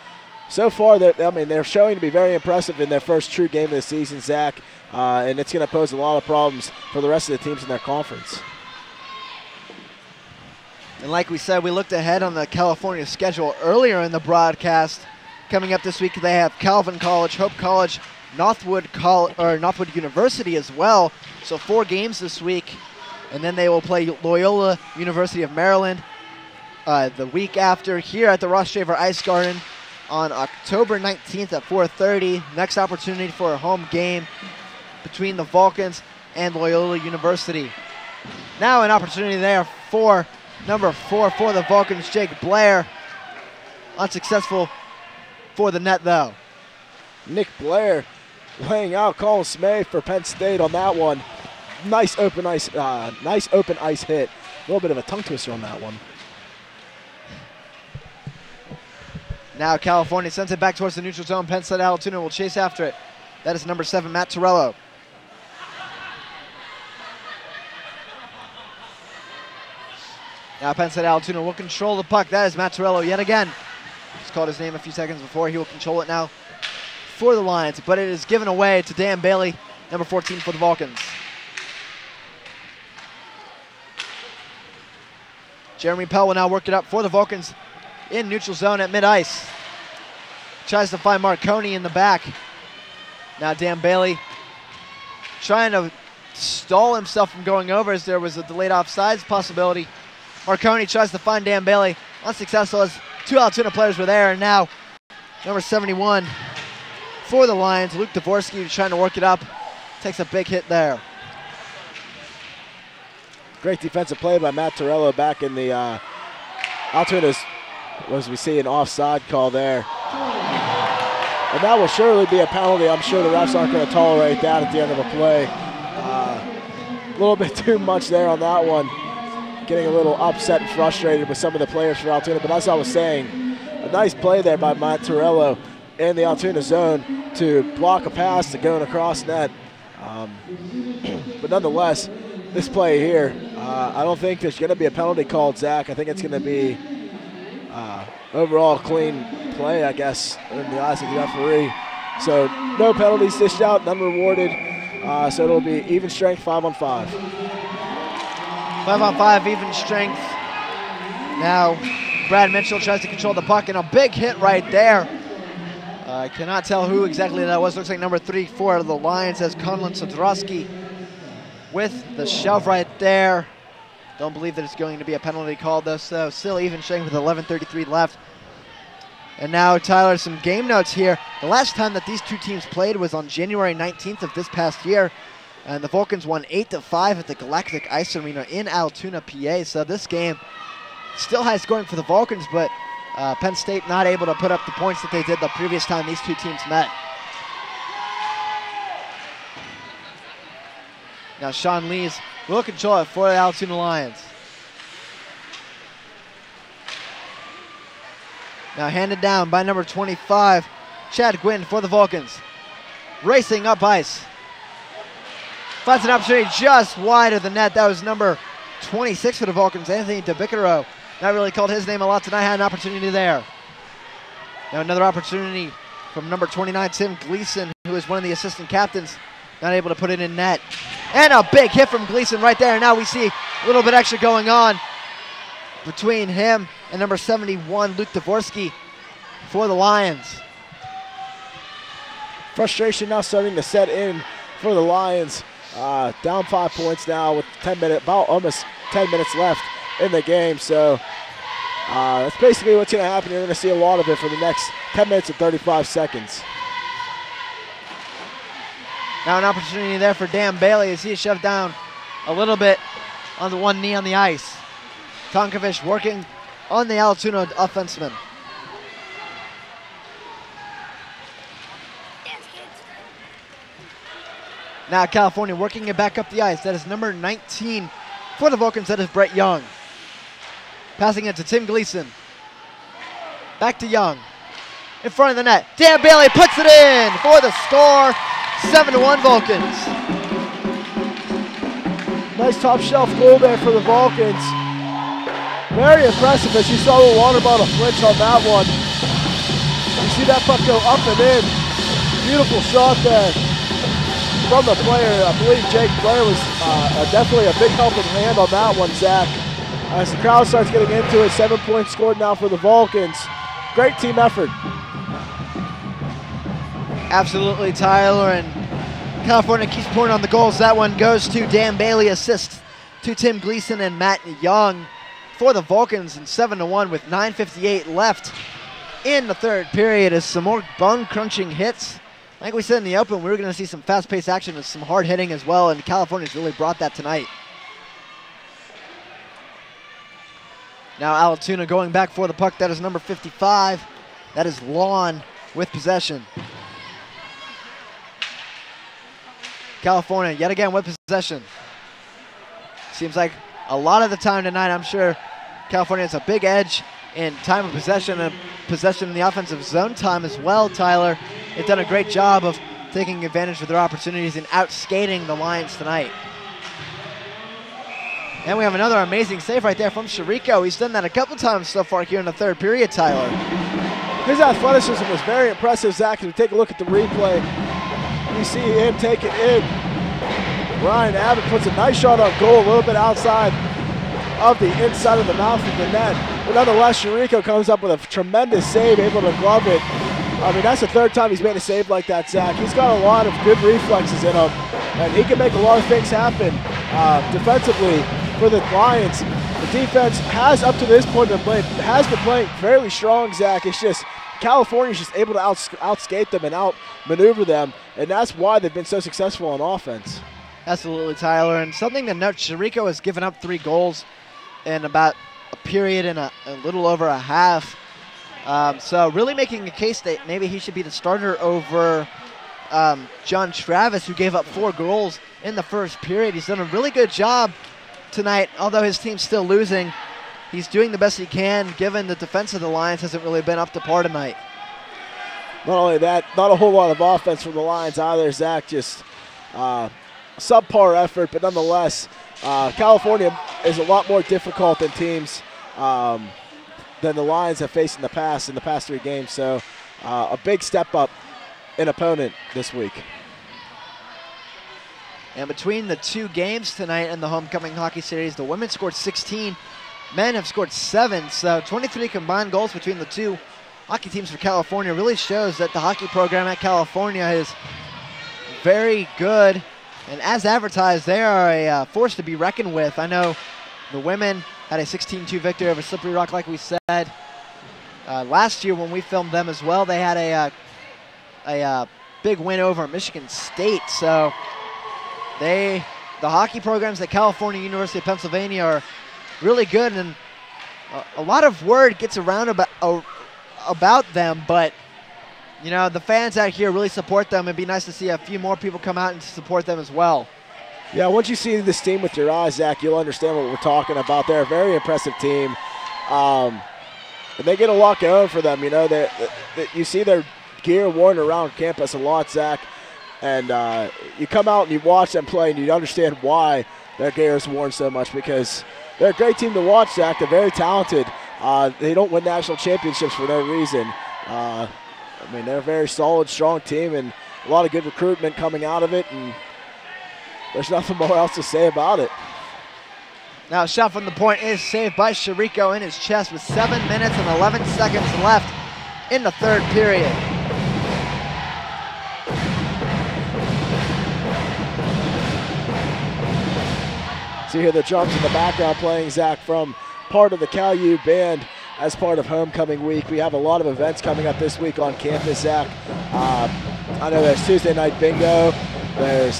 So far, they're showing to be very impressive in their first true game of the season, Zach, and it's going to pose a lot of problems for the rest of the teams in their conference. And like we said, we looked ahead on the California schedule earlier in the broadcast. Coming up this week, they have Calvin College, Hope College, Northwood University as well. So 4 games this week, and then they will play Loyola University of Maryland the week after here at the Ross Shaver Ice Garden on October 19th at 4:30. Next opportunity for a home game between the Vulcans and Loyola University. Now an opportunity there for number 4 for the Vulcans, Jake Blair. Unsuccessful for the net though. Nick Blair laying out Colin Smay for Penn State on that one. Nice open ice hit. A little bit of a tongue twister on that one. Now California sends it back towards the neutral zone. Penn State-Altoona will chase after it. That is number 7, Matt Torello. Now Penn State-Altoona will control the puck. That is Matt Torello yet again. Just called his name a few seconds before. He will control it now for the Lions, but it is given away to Dan Bailey, number 14 for the Vulcans. Jeremy Pell will now work it up for the Vulcans in neutral zone at mid-ice. Tries to find Marconi in the back. Now Dan Bailey trying to stall himself from going over as there was a delayed offsides possibility. Marconi tries to find Dan Bailey. Unsuccessful as 2 Altoona players were there. And now number 71 for the Lions, Luke Dvorsky, trying to work it up. Takes a big hit there. Great defensive play by Matt Torello back in the Altoona's, as we see an offside call there. And that will surely be a penalty. I'm sure the refs aren't going to tolerate that at the end of a play. A little bit too much there on that one. Getting a little upset and frustrated with some of the players for Altoona. But as I was saying, a nice play there by Matt Torello in the Altoona zone to block a pass to going across net. But nonetheless, this play here, I don't think there's going to be a penalty called, Zach. I think it's going to be overall clean play, I guess, in the eyes of the referee. So no penalties dished out, none rewarded. So it'll be even strength, 5-on-5. 5-on-5, even strength. Now Brad Mitchell tries to control the puck, and a big hit right there. I cannot tell who exactly that was. Looks like number 3 for the Lions as Conlon Sodrowski with the shove right there. Don't believe that it's going to be a penalty called though, so still even strength with 11:33 left. And now, Tyler, some game notes here. The last time that these two teams played was on January 19th of this past year, and the Vulcans won 8-5 at the Galactic Ice Arena in Altoona, PA. So this game still high scoring for the Vulcans, but Penn State not able to put up the points that they did the previous time these two teams met. Now Sean Lees will control it for the Altoona Lions. Now handed down by number 25, Chad Gwynn for the Vulcans. Racing up ice. Finds an opportunity just wide of the net. That was number 26 for the Vulcans, Anthony DeBicaro. Not really called his name a lot tonight, had an opportunity there. Now another opportunity from number 29, Tim Gleason, who is one of the assistant captains. Not able to put it in net. And a big hit from Gleason right there. Now we see a little bit extra going on between him and number 71, Luke Dvorsky for the Lions. Frustration now starting to set in for the Lions. Down 5 points now with almost 10 minutes left in the game. So that's basically what's going to happen. You're going to see a lot of it for the next 10 minutes and 35 seconds. Now an opportunity there for Dan Bailey as he is shoved down a little bit on the one knee on the ice. Tonkovic working on the Altoona offenseman. Now California working it back up the ice. That is number 19 for the Vulcans. That is Brett Young. Passing it to Tim Gleason. Back to Young. In front of the net. Dan Bailey puts it in for the score. 7-1 Vulcans. Nice top shelf goal there for the Vulcans. Very impressive as you saw the water bottle flinch on that one. You see that puck go up and in. Beautiful shot there from the player. I believe Jake Blair was definitely a big helping hand on that one, Zach. As the crowd starts getting into it, 7 points scored now for the Vulcans. Great team effort. Absolutely, Tyler, and California keeps pouring on the goals. That one goes to Dan Bailey, assists to Tim Gleason and Matt Young for the Vulcans, and 7-1 with 9:58 left in the third period as some more bone-crunching hits. Like we said in the open, we were going to see some fast-paced action and some hard hitting as well, and California's really brought that tonight. Now Altoona going back for the puck. That is number 55. That is Lawn with possession. California yet again with possession. Seems like a lot of the time tonight, I'm sure California has a big edge in time of possession and possession in the offensive zone time as well, Tyler. They've done a great job of taking advantage of their opportunities and out-skating the Lions tonight. And we have another amazing save right there from Chirico. He's done that a couple times so far here in the third period, Tyler. His athleticism was very impressive, Zach. If you take a look at the replay, you see him take it in. Ryan Abbott puts a nice shot on goal, a little bit outside of the inside of the mouth of the net. But nonetheless, Chirico comes up with a tremendous save, able to glove it. I mean, that's the third time he's made a save like that, Zach. He's got a lot of good reflexes in him, and he can make a lot of things happen defensively for the Lions. The defense has, up to this point, been playing fairly strong, Zach. It's just California's just able to outskate them and outmaneuver them, and that's why they've been so successful on offense. Absolutely, Tyler. And something to note, Chirico has given up 3 goals in about a period and a little over a half. So really making a case that maybe he should be the starter over John Travis, who gave up 4 goals in the first period. He's done a really good job tonight, although his team's still losing. He's doing the best he can, given the defense of the Lions hasn't really been up to par tonight. Not only that, not a whole lot of offense from the Lions either, Zach. Just subpar effort, but nonetheless, California is a lot more difficult than teams than the Lions have faced in the past 3 games. So a big step up in opponent this week. And between the 2 games tonight in the homecoming hockey series, the women scored 16, men have scored 7. So 23 combined goals between the 2 hockey teams for California really shows that the hockey program at California is very good. And as advertised, they are a force to be reckoned with. I know the women had a 16-2 victory over Slippery Rock, like we said. Last year when we filmed them as well, they had a big win over Michigan State. So the hockey programs at California University of Pennsylvania are really good, and a lot of word gets around about them, but you know, the fans out here really support them. It'd be nice to see a few more people come out and support them as well. Yeah, once you see this team with your eyes, Zach, you'll understand what we're talking about. They're a very impressive team. And they get a lot going for them. You know, you see their gear worn around campus a lot, Zach. And you come out and you watch them play and you understand why their gear is worn so much, because they're a great team to watch, Zach. They're very talented. They don't win national championships for no reason. I mean, they're a very solid, strong team, and a lot of good recruitment coming out of it, and there's nothing more else to say about it. Now a shot from the point is saved by Chirico in his chest with 7 minutes and 11 seconds left in the third period. So you hear the drums in the background playing, Zach, from part of the Cal U band as part of homecoming week. We have a lot of events coming up this week on campus, Zach. I know there's Tuesday night bingo. There's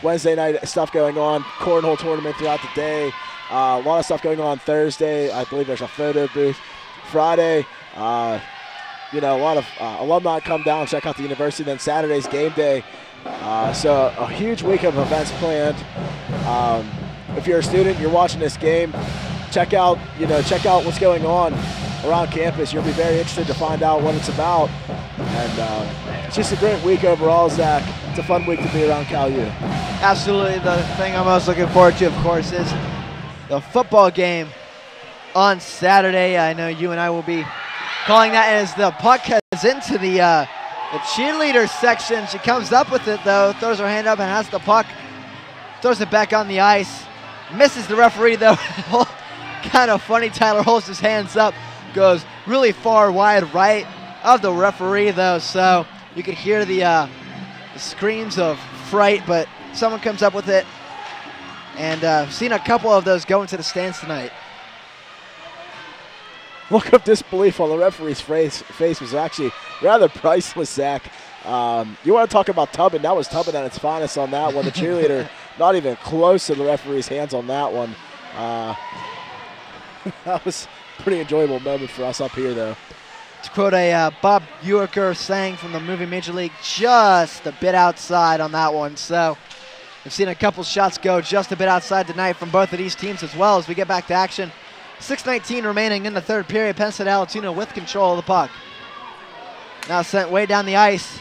Wednesday night stuff going on, cornhole tournament throughout the day. A lot of stuff going on Thursday. I believe there's a photo booth. Friday, you know, a lot of alumni come down and check out the university. Then Saturday's game day. So a huge week of events planned. If you're a student, you're watching this game, check out what's going on around campus. You'll be very interested to find out what it's about. And it's just a great week overall, Zach. It's a fun week to be around Cal U. Absolutely. The thing I'm most looking forward to, of course, is the football game on Saturday. I know you and I will be calling that as the puck heads into the cheerleader section. She comes up with it, though, throws her hand up and has the puck, throws it back on the ice, misses the referee, though. Kind of funny, Tyler holds his hands up, goes really far wide right of the referee, though, so you could hear the screams of fright, but someone comes up with it, and I've seen a couple of those go into the stands tonight. Look of disbelief on the referee's face was actually rather priceless, Zach. You want to talk about Tubman? That was Tubman at its finest on that one. The cheerleader not even close to the referee's hands on that one. That was a pretty enjoyable moment for us up here, though. To quote a Bob Uecker saying from the movie Major League, just a bit outside on that one. So we've seen a couple shots go just a bit outside tonight from both of these teams as well as we get back to action. 6:19 remaining in the third period. Penn State-Altoona with control of the puck. Now sent way down the ice.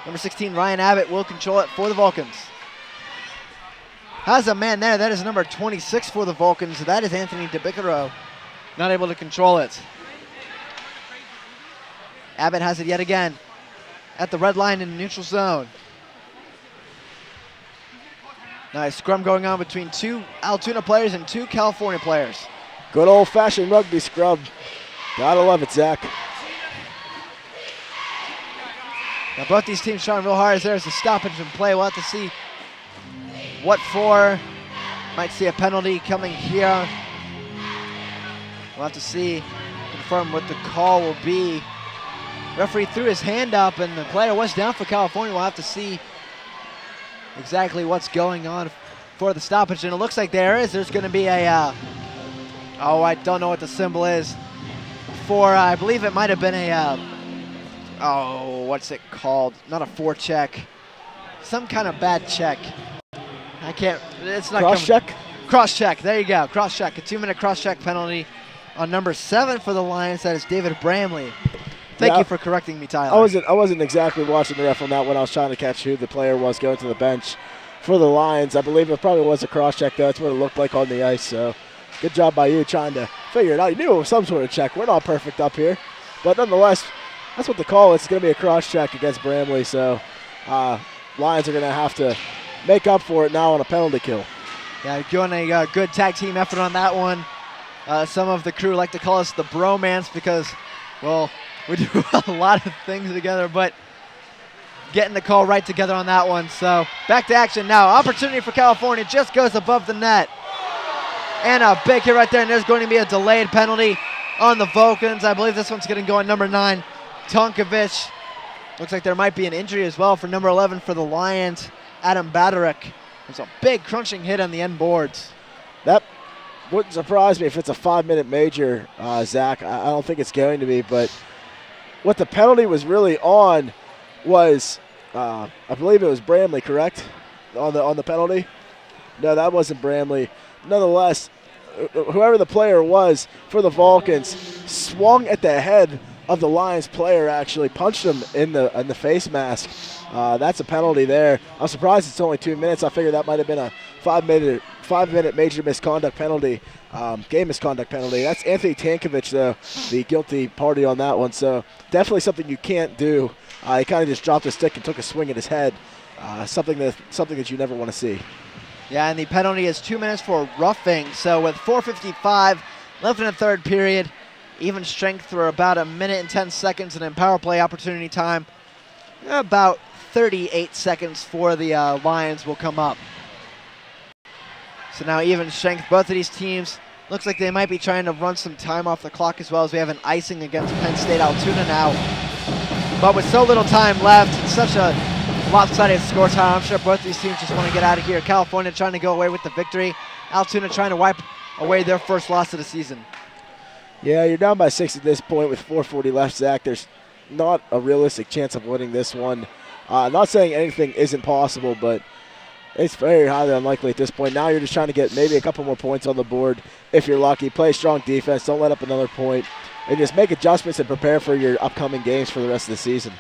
Number 16, Ryan Abbott, will control it for the Vulcans. Has a man there. That is number 26 for the Vulcans. That is Anthony DeBicaro. Not able to control it. Abbott has it yet again at the red line in the neutral zone. Nice scrum going on between two Altoona players and two California players. Good old-fashioned rugby scrub. Gotta love it, Zach. Now both these teams trying real hard as there's a stoppage in play. We'll have to see what for. Might see a penalty coming here. We'll have to see, confirm what the call will be. Referee threw his hand up and the player was down for California. We'll have to see exactly what's going on for the stoppage. And it looks like there's going to be a, oh, I don't know what the symbol is. For, I believe it might have been a, oh, what's it called? Not a forecheck. Some kind of bad check. I can't, it's not cross-check? Cross-check, there you go, cross-check. A 2-minute cross-check penalty on number 7 for the Lions. That is David Bramley. Thank you for correcting me, Tyler. I wasn't exactly watching the ref on that one. I was trying to catch who the player was going to the bench for the Lions. I believe it probably was a cross-check, though. That's what it looked like on the ice, so good job by you trying to figure it out. You knew it was some sort of check. We're not perfect up here. But nonetheless, that's what the call is. It's going to be a cross-check against Bramley, so Lions are going to have to make up for it now on a penalty kill. Yeah, doing a good tag team effort on that one. Some of the crew like to call us the bromance because, well, we do a lot of things together, but getting the call right together on that one. So back to action now. Opportunity for California, just goes above the net. And a big hit right there, and there's going to be a delayed penalty on the Vulcans. I believe this one's going to go on number 9, Tonkovich. Looks like there might be an injury as well for number 11 for the Lions, Adam Baderick. There's a big crunching hit on the end boards. That wouldn't surprise me if it's a 5-minute major, Zach. I don't think it's going to be, but what the penalty was really on was, I believe it was Bramley, correct? On the penalty? No, that wasn't Bramley. Nonetheless, whoever the player was for the Vulcans swung at the head of the Lions player, actually punched him in the face mask. That's a penalty there. I'm surprised it's only 2 minutes. I figured that might have been a 5-minute major misconduct penalty, game misconduct penalty. That's Anthony Tonkovich, though, the guilty party on that one. So definitely something you can't do. He kind of just dropped his stick and took a swing at his head. Something that you never want to see. Yeah, and the penalty is 2 minutes for roughing. So with 4:55 left in the third period, even strength for about 1 minute and 10 seconds, and then power play opportunity time, about 38 seconds for the Lions will come up. So now even strength, both of these teams, looks like they might be trying to run some time off the clock as well, as we have an icing against Penn State-Altoona now. But with so little time left, it's such a lopsided score time. I'm sure both these teams just want to get out of here. California trying to go away with the victory. Altoona trying to wipe away their first loss of the season. Yeah, you're down by 6 at this point with 4:40 left, Zach. There's not a realistic chance of winning this one. Not saying anything isn't possible, but it's very highly unlikely at this point. Now you're just trying to get maybe a couple more points on the board if you're lucky. Play strong defense. Don't let up another point. And just make adjustments and prepare for your upcoming games for the rest of the season.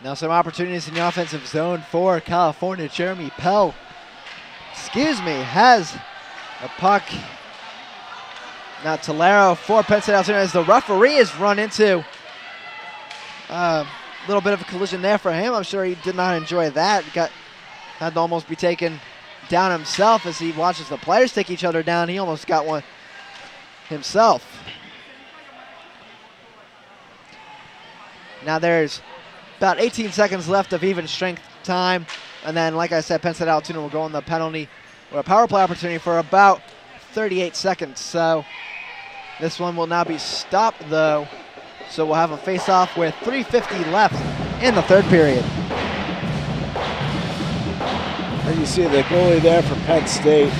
Now some opportunities in the offensive zone for California. Jeremy Pell, has a puck. Now Tolero for Penn State-Altoona as the referee has run into a little bit of a collision there for him. I'm sure he did not enjoy that. Had to almost be taken down himself as he watches the players take each other down. He almost got one himself. Now there's about 18 seconds left of even strength time. And then, like I said, Penn State-Altoona will go on the penalty or a power play opportunity for about 38 seconds. So this one will now be stopped, though. So we'll have a face-off with 3:50 left in the third period. And you see the goalie there from Penn State,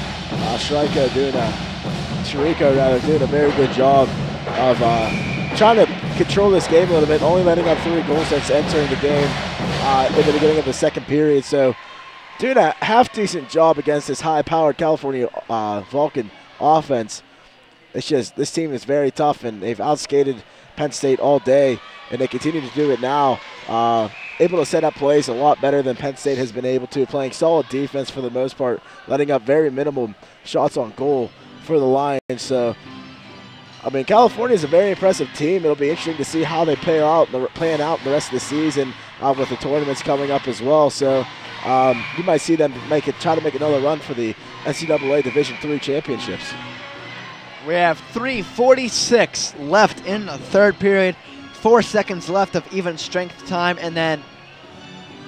Chirico doing a very good job of trying to control this game a little bit, only letting up 3 goals since entering the game in the beginning of the second period. So doing a half-decent job against this high-powered California Vulcan offense. It's just this team is very tough, and they've outskated Penn State all day, and they continue to do it now. Able to set up plays a lot better than Penn State has been able to, playing solid defense for the most part, letting up very minimal shots on goal for the Lions. So, I mean, California is a very impressive team. It'll be interesting to see how they play out the rest of the season with the tournaments coming up as well. So, you might see them try to make another run for the NCAA Division III championships. We have 3:46 left in the third period. 4 seconds left of even strength time, and then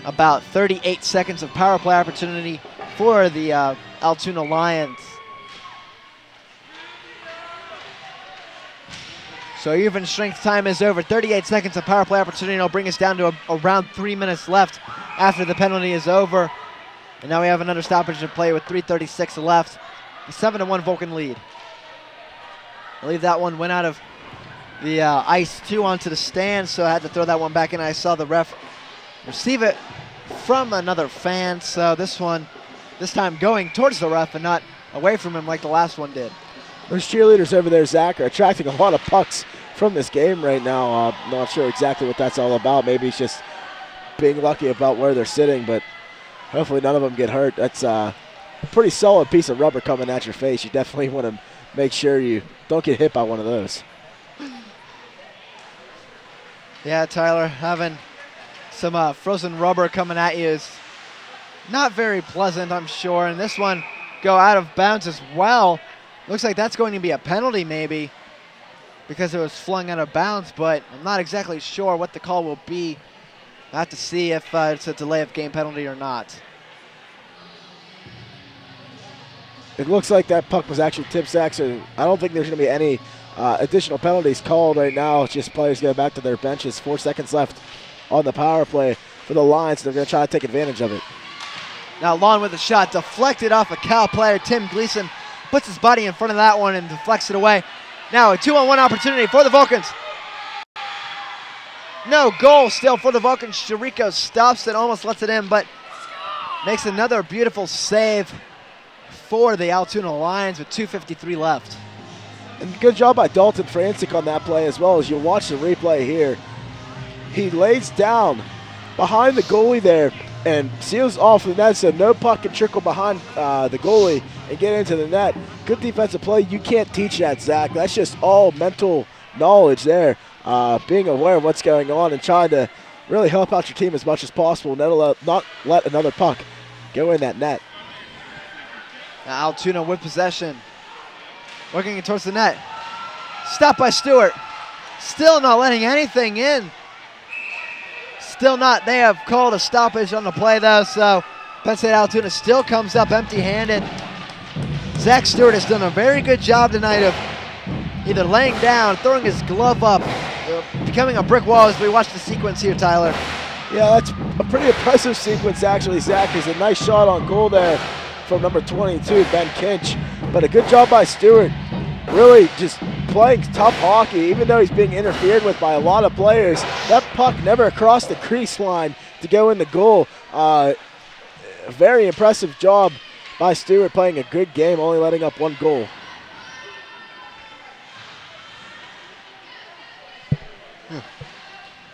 about 38 seconds of power play opportunity for the Altoona Lions. So even strength time is over. 38 seconds of power play opportunity. It'll bring us down to around 3 minutes left after the penalty is over. And now we have another stoppage to play with 3:36 left. A 7-1 Vulcan lead. I believe that one went out of the ice 2 onto the stand, so I had to throw that one back in. I saw the ref receive it from another fan, so this time going towards the ref and not away from him like the last one did. Those cheerleaders over there, Zach, are attracting a lot of pucks from this game right now. Not sure exactly what that's all about. Maybe it's just being lucky about where they're sitting, but hopefully none of them get hurt. That's a pretty solid piece of rubber coming at your face. You definitely want to make sure you don't get hit by one of those. Yeah, Tyler, having some frozen rubber coming at you is not very pleasant, I'm sure. And this one go out of bounds as well. Looks like that's going to be a penalty maybe because it was flung out of bounds, but I'm not exactly sure what the call will be. I have to see if it's a delay of game penalty or not. It looks like that puck was actually tipped, Zach, so I don't think there's going to be any additional penalties called right now. It's just players going back to their benches. 4 seconds left on the power play for the Lions. They're going to try to take advantage of it. Now Lon with a shot, deflected off a Cal player. Tim Gleason puts his body in front of that one and deflects it away. Now a 2-on-1 opportunity for the Vulcans. No goal still for the Vulcans. Chirico stops it, almost lets it in, but makes another beautiful save for the Altoona Lions with 2:53 left. And good job by Dalton Francic on that play as well. As you watch the replay here, he lays down behind the goalie there and seals off the net so no puck can trickle behind the goalie and get into the net. Good defensive play. You can't teach that, Zach. That's just all mental knowledge there. Being aware of what's going on and trying to really help out your team as much as possible. Not let another puck go in that net. Now Altoona with possession. Working it towards the net. Stopped by Stewart. Still not letting anything in. Still not. They have called a stoppage on the play, though, so Penn State-Altoona still comes up empty-handed. Zach Stewart has done a very good job tonight of either laying down, throwing his glove up, becoming a brick wall as we watch the sequence here, Tyler. Yeah, that's a pretty impressive sequence, actually, Zach. There's a nice shot on goal there from number 22, Ben Kinch. But a good job by Stewart, really just playing tough hockey, even though he's being interfered with by a lot of players. That puck never crossed the crease line to go in the goal. A very impressive job by Stewart, playing a good game, only letting up 1 goal.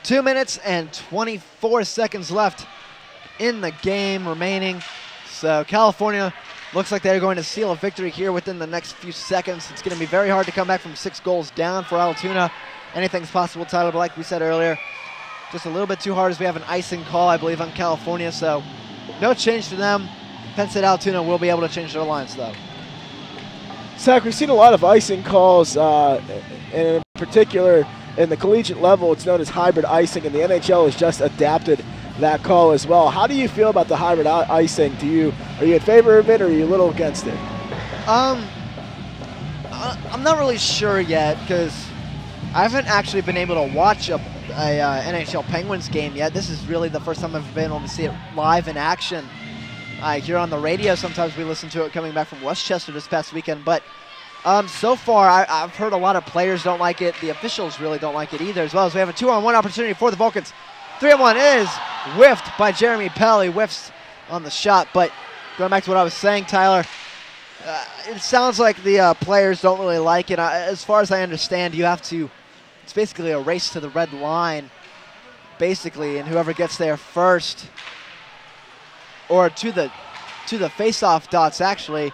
2 minutes and 24 seconds left in the game remaining. So California looks like they're going to seal a victory here within the next few seconds. It's going to be very hard to come back from 6 goals down for Altoona. Anything's possible, Tyler, but like we said earlier, just a little bit too hard as we have an icing call, I believe, on California. So no change to them. Penn State-Altoona will be able to change their lines, though. Zach, we've seen a lot of icing calls, and in particular, in the collegiate level, it's known as hybrid icing, and the NHL has just adapted that call as well. How do you feel about the hybrid icing? Are you in favor of it, or are you a little against it? I'm not really sure yet, because I haven't actually been able to watch a NHL Penguins game yet. This is really the first time I've been able to see it live in action. Here on the radio, sometimes we listen to it coming back from Westchester this past weekend, but so far I've heard a lot of players don't like it. The officials really don't like it either, as well as we have a 2-on-1 opportunity for the Vulcans. 3-on-1 is whiffed by Jeremy Pell. He whiffs on the shot, but going back to what I was saying, Tyler, it sounds like the players don't really like it. As far as I understand, it's basically a race to the red line, basically, and whoever gets there first, or to the face-off dots, actually,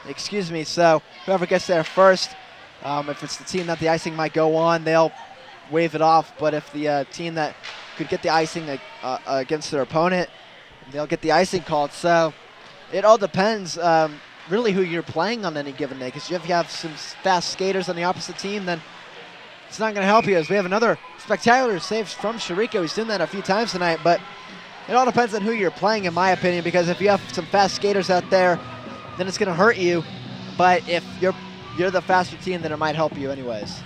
excuse me. So whoever gets there first, if it's the team that the icing might go on, they'll wave it off. But if the team that could get the icing against their opponent, they'll get the icing called. So it all depends really who you're playing on any given day, because if you have some fast skaters on the opposite team, then it's not going to help you, as we have another spectacular save from Chirico. He's done that a few times tonight, but it all depends on who you're playing, in my opinion, because if you have some fast skaters out there, then it's going to hurt you. But if you're the faster team, then it might help you anyways.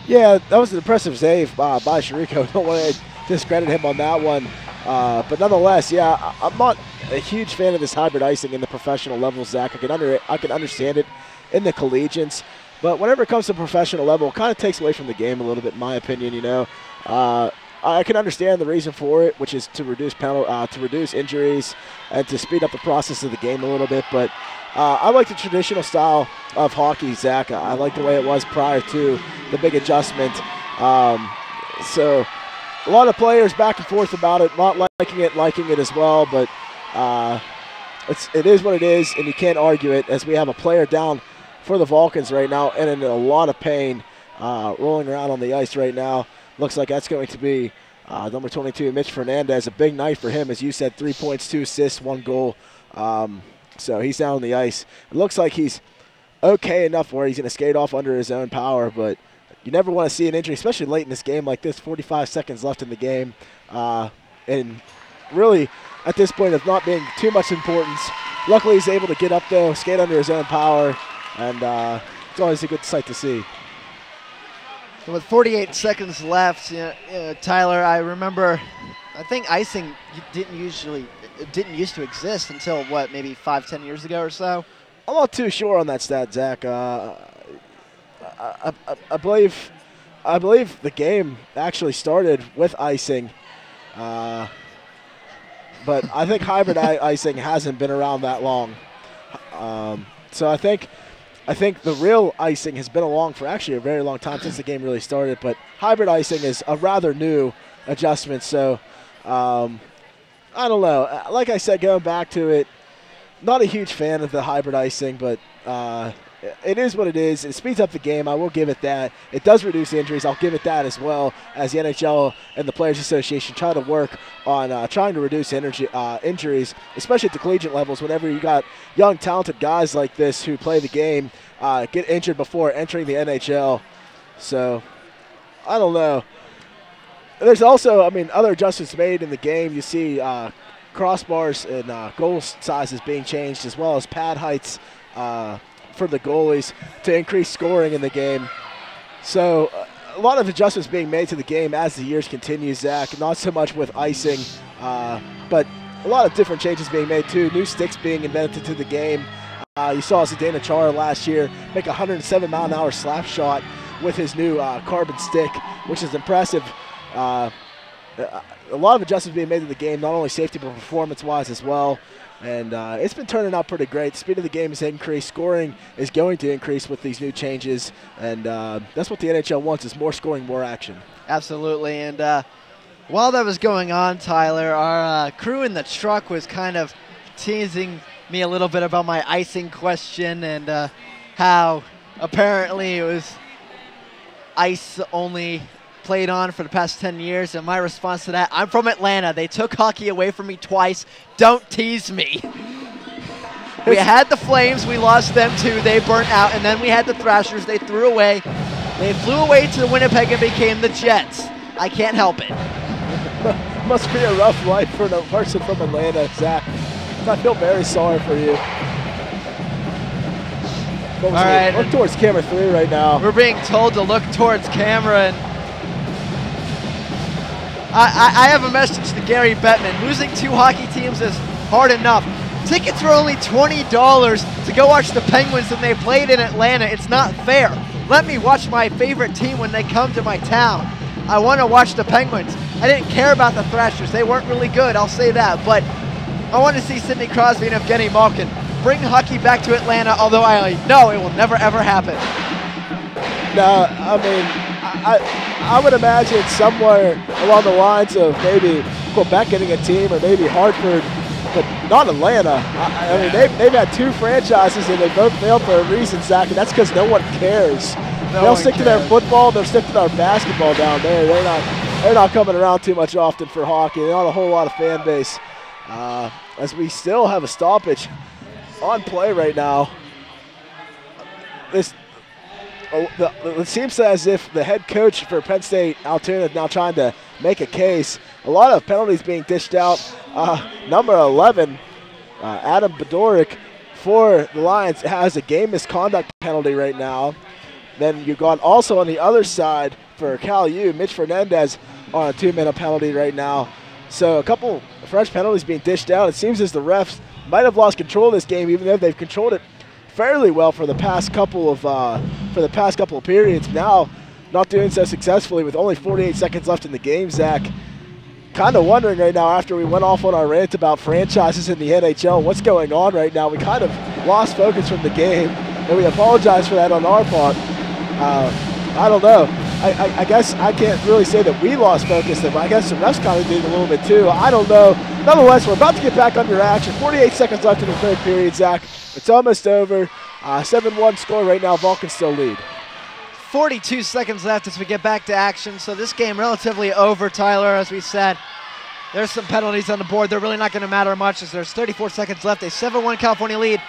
Yeah, that was an impressive save by Chirico. Don't want to discredit him on that one. But nonetheless, yeah, I'm not a huge fan of this hybrid icing in the professional level, Zach. I can understand it in the collegiates. But whenever it comes to professional level, it kind of takes away from the game a little bit, in my opinion, you know. I can understand the reason for it, which is to reduce injuries and to speed up the process of the game a little bit. But I like the traditional style of hockey, Zach. I like the way it was prior to the big adjustment. So a lot of players back and forth about it, not liking it as well. But it is what it is, and you can't argue it, as we have a player down for the Vulcans right now and in a lot of pain, rolling around on the ice right now. Looks like that's going to be number 22, Mitch Fernandez. A big night for him, as you said, 3 points, 2 assists, 1 goal. So he's down on the ice. It looks like he's okay enough where he's going to skate off under his own power, but you never want to see an injury, especially late in this game like this, 45 seconds left in the game. And really, at this point, of not being too much importance. Luckily, he's able to get up, though, skate under his own power, and it's always a good sight to see. With 48 seconds left, Tyler, I remember, I think icing didn't used to exist until, what, maybe 5-10 years ago or so? I'm not too sure on that stat, Zach. I believe the game actually started with icing, but I think hybrid icing hasn't been around that long. So I think the real icing has been along for actually a very long time, since the game really started, but hybrid icing is a rather new adjustment. So I don't know. Like I said, going back to it, not a huge fan of the hybrid icing, but it is what it is. It speeds up the game. I will give it that. It does reduce injuries. I'll give it that, as well as the NHL and the Players Association try to work on trying to reduce injuries, especially at the collegiate levels. Whenever you got young, talented guys like this who play the game, get injured before entering the NHL. So I don't know. There's also, other adjustments made in the game. You see crossbars and goal sizes being changed, as well as pad heights for the goalies to increase scoring in the game. So a lot of adjustments being made to the game as the years continue, Zach. Not so much with icing, but a lot of different changes being made too. New sticks being invented to the game. You saw Zdeno Chara last year make a 107-mile-an-hour slap shot with his new carbon stick, which is impressive. A lot of adjustments being made to the game, not only safety but performance-wise as well. And it's been turning out pretty great. Speed of the game has increased. Scoring is going to increase with these new changes. And that's what the NHL wants, is more scoring, more action. Absolutely. And While that was going on, Tyler, our crew in the truck was kind of teasing me a little bit about my icing question and how apparently it was ice only played on for the past 10 years. And my response to that, I'm from Atlanta. They took hockey away from me twice. Don't tease me. We had the Flames. We lost them too. They burnt out. And then we had the Thrashers. They threw away. They flew away to Winnipeg and became the Jets. I can't help it. Must be a rough life for a person from Atlanta, Zach. I feel very sorry for you. All right. Look towards camera 3 right now. We're being told to look towards camera, and I have a message to Gary Bettman. Losing 2 hockey teams is hard enough. Tickets were only $20 to go watch the Penguins when they played in Atlanta. It's not fair. Let me watch my favorite team when they come to my town. I want to watch the Penguins. I didn't care about the Thrashers. They weren't really good, I'll say that. But I want to see Sidney Crosby and Evgeny Malkin bring hockey back to Atlanta, although I know it will never, ever happen. No, I mean, I would imagine somewhere along the lines of maybe Quebec getting a team or maybe Hartford, but not Atlanta. I mean, they've had 2 franchises and they both failed for a reason, Zach, and that's because no one cares. They'll stick to their football, they'll stick to their basketball down there. They're not coming around too much often for hockey. They're not a whole lot of fan base. As we still have a stoppage on play right now. It seems as if the head coach for Penn State-Altoona is now trying to make a case. A lot of penalties being dished out. Number 11, Adam Bedoric for the Lions has a game misconduct penalty right now. Then you got also on the other side for Cal U, Mitch Fernandez on a 2-minute penalty right now. So a couple fresh penalties being dished out. It seems as the refs might have lost control of this game, even though they've controlled it fairly well for the past couple of periods. Now, not doing so successfully with only 48 seconds left in the game, Zach. Kind of wondering right now, after we went off on our rant about franchises in the NHL, what's going on right now. We kind of lost focus from the game, and we apologize for that on our part. I don't know. I guess I can't really say that we lost focus, but I guess the refs kind of did a little bit too. I don't know. Nonetheless, we're about to get back under action. 48 seconds left in the third period, Zach. It's almost over. 7-1 score right now. Vulcan still lead. 42 seconds left as we get back to action. So this game relatively over, Tyler, as we said. There's some penalties on the board. They're really not going to matter much as there's 34 seconds left. A 7-1 California lead.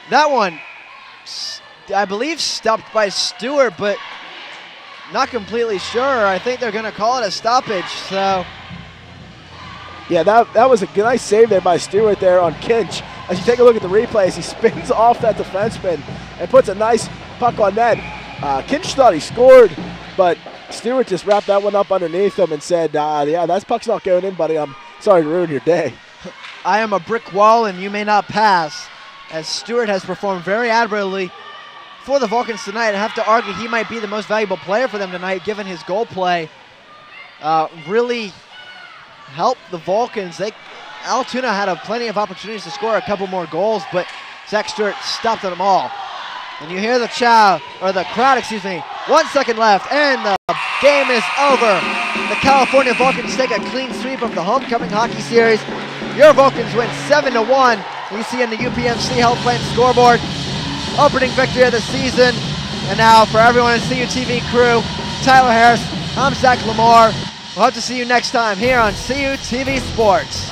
That one, I believe, stopped by Stewart, but not completely sure. I think they're going to call it a stoppage. So, yeah, that was a nice save there by Stewart there on Kinch. As you take a look at the replays, he spins off that defenseman and puts a nice puck on net. Kinch thought he scored, but Stewart just wrapped that one up underneath him and said, yeah, that puck's not going in, buddy. I'm sorry to ruin your day. I am a brick wall and you may not pass, as Stewart has performed very admirably for the Vulcans tonight. I have to argue he might be the most valuable player for them tonight, given his goal play. Really helped the Vulcans. Altoona had plenty of opportunities to score a couple more goals, but Zach Stewart stopped them all. And you hear the crowd, 1 second left, and the game is over. The California Vulcans take a clean sweep of the homecoming hockey series. Your Vulcans win 7-1. You see in the UPMC Health Plan scoreboard, opening victory of the season. And now for everyone in CUTV crew, Tyler Harris, I'm Zach Lamar. We'll hope to see you next time here on CUTV Sports.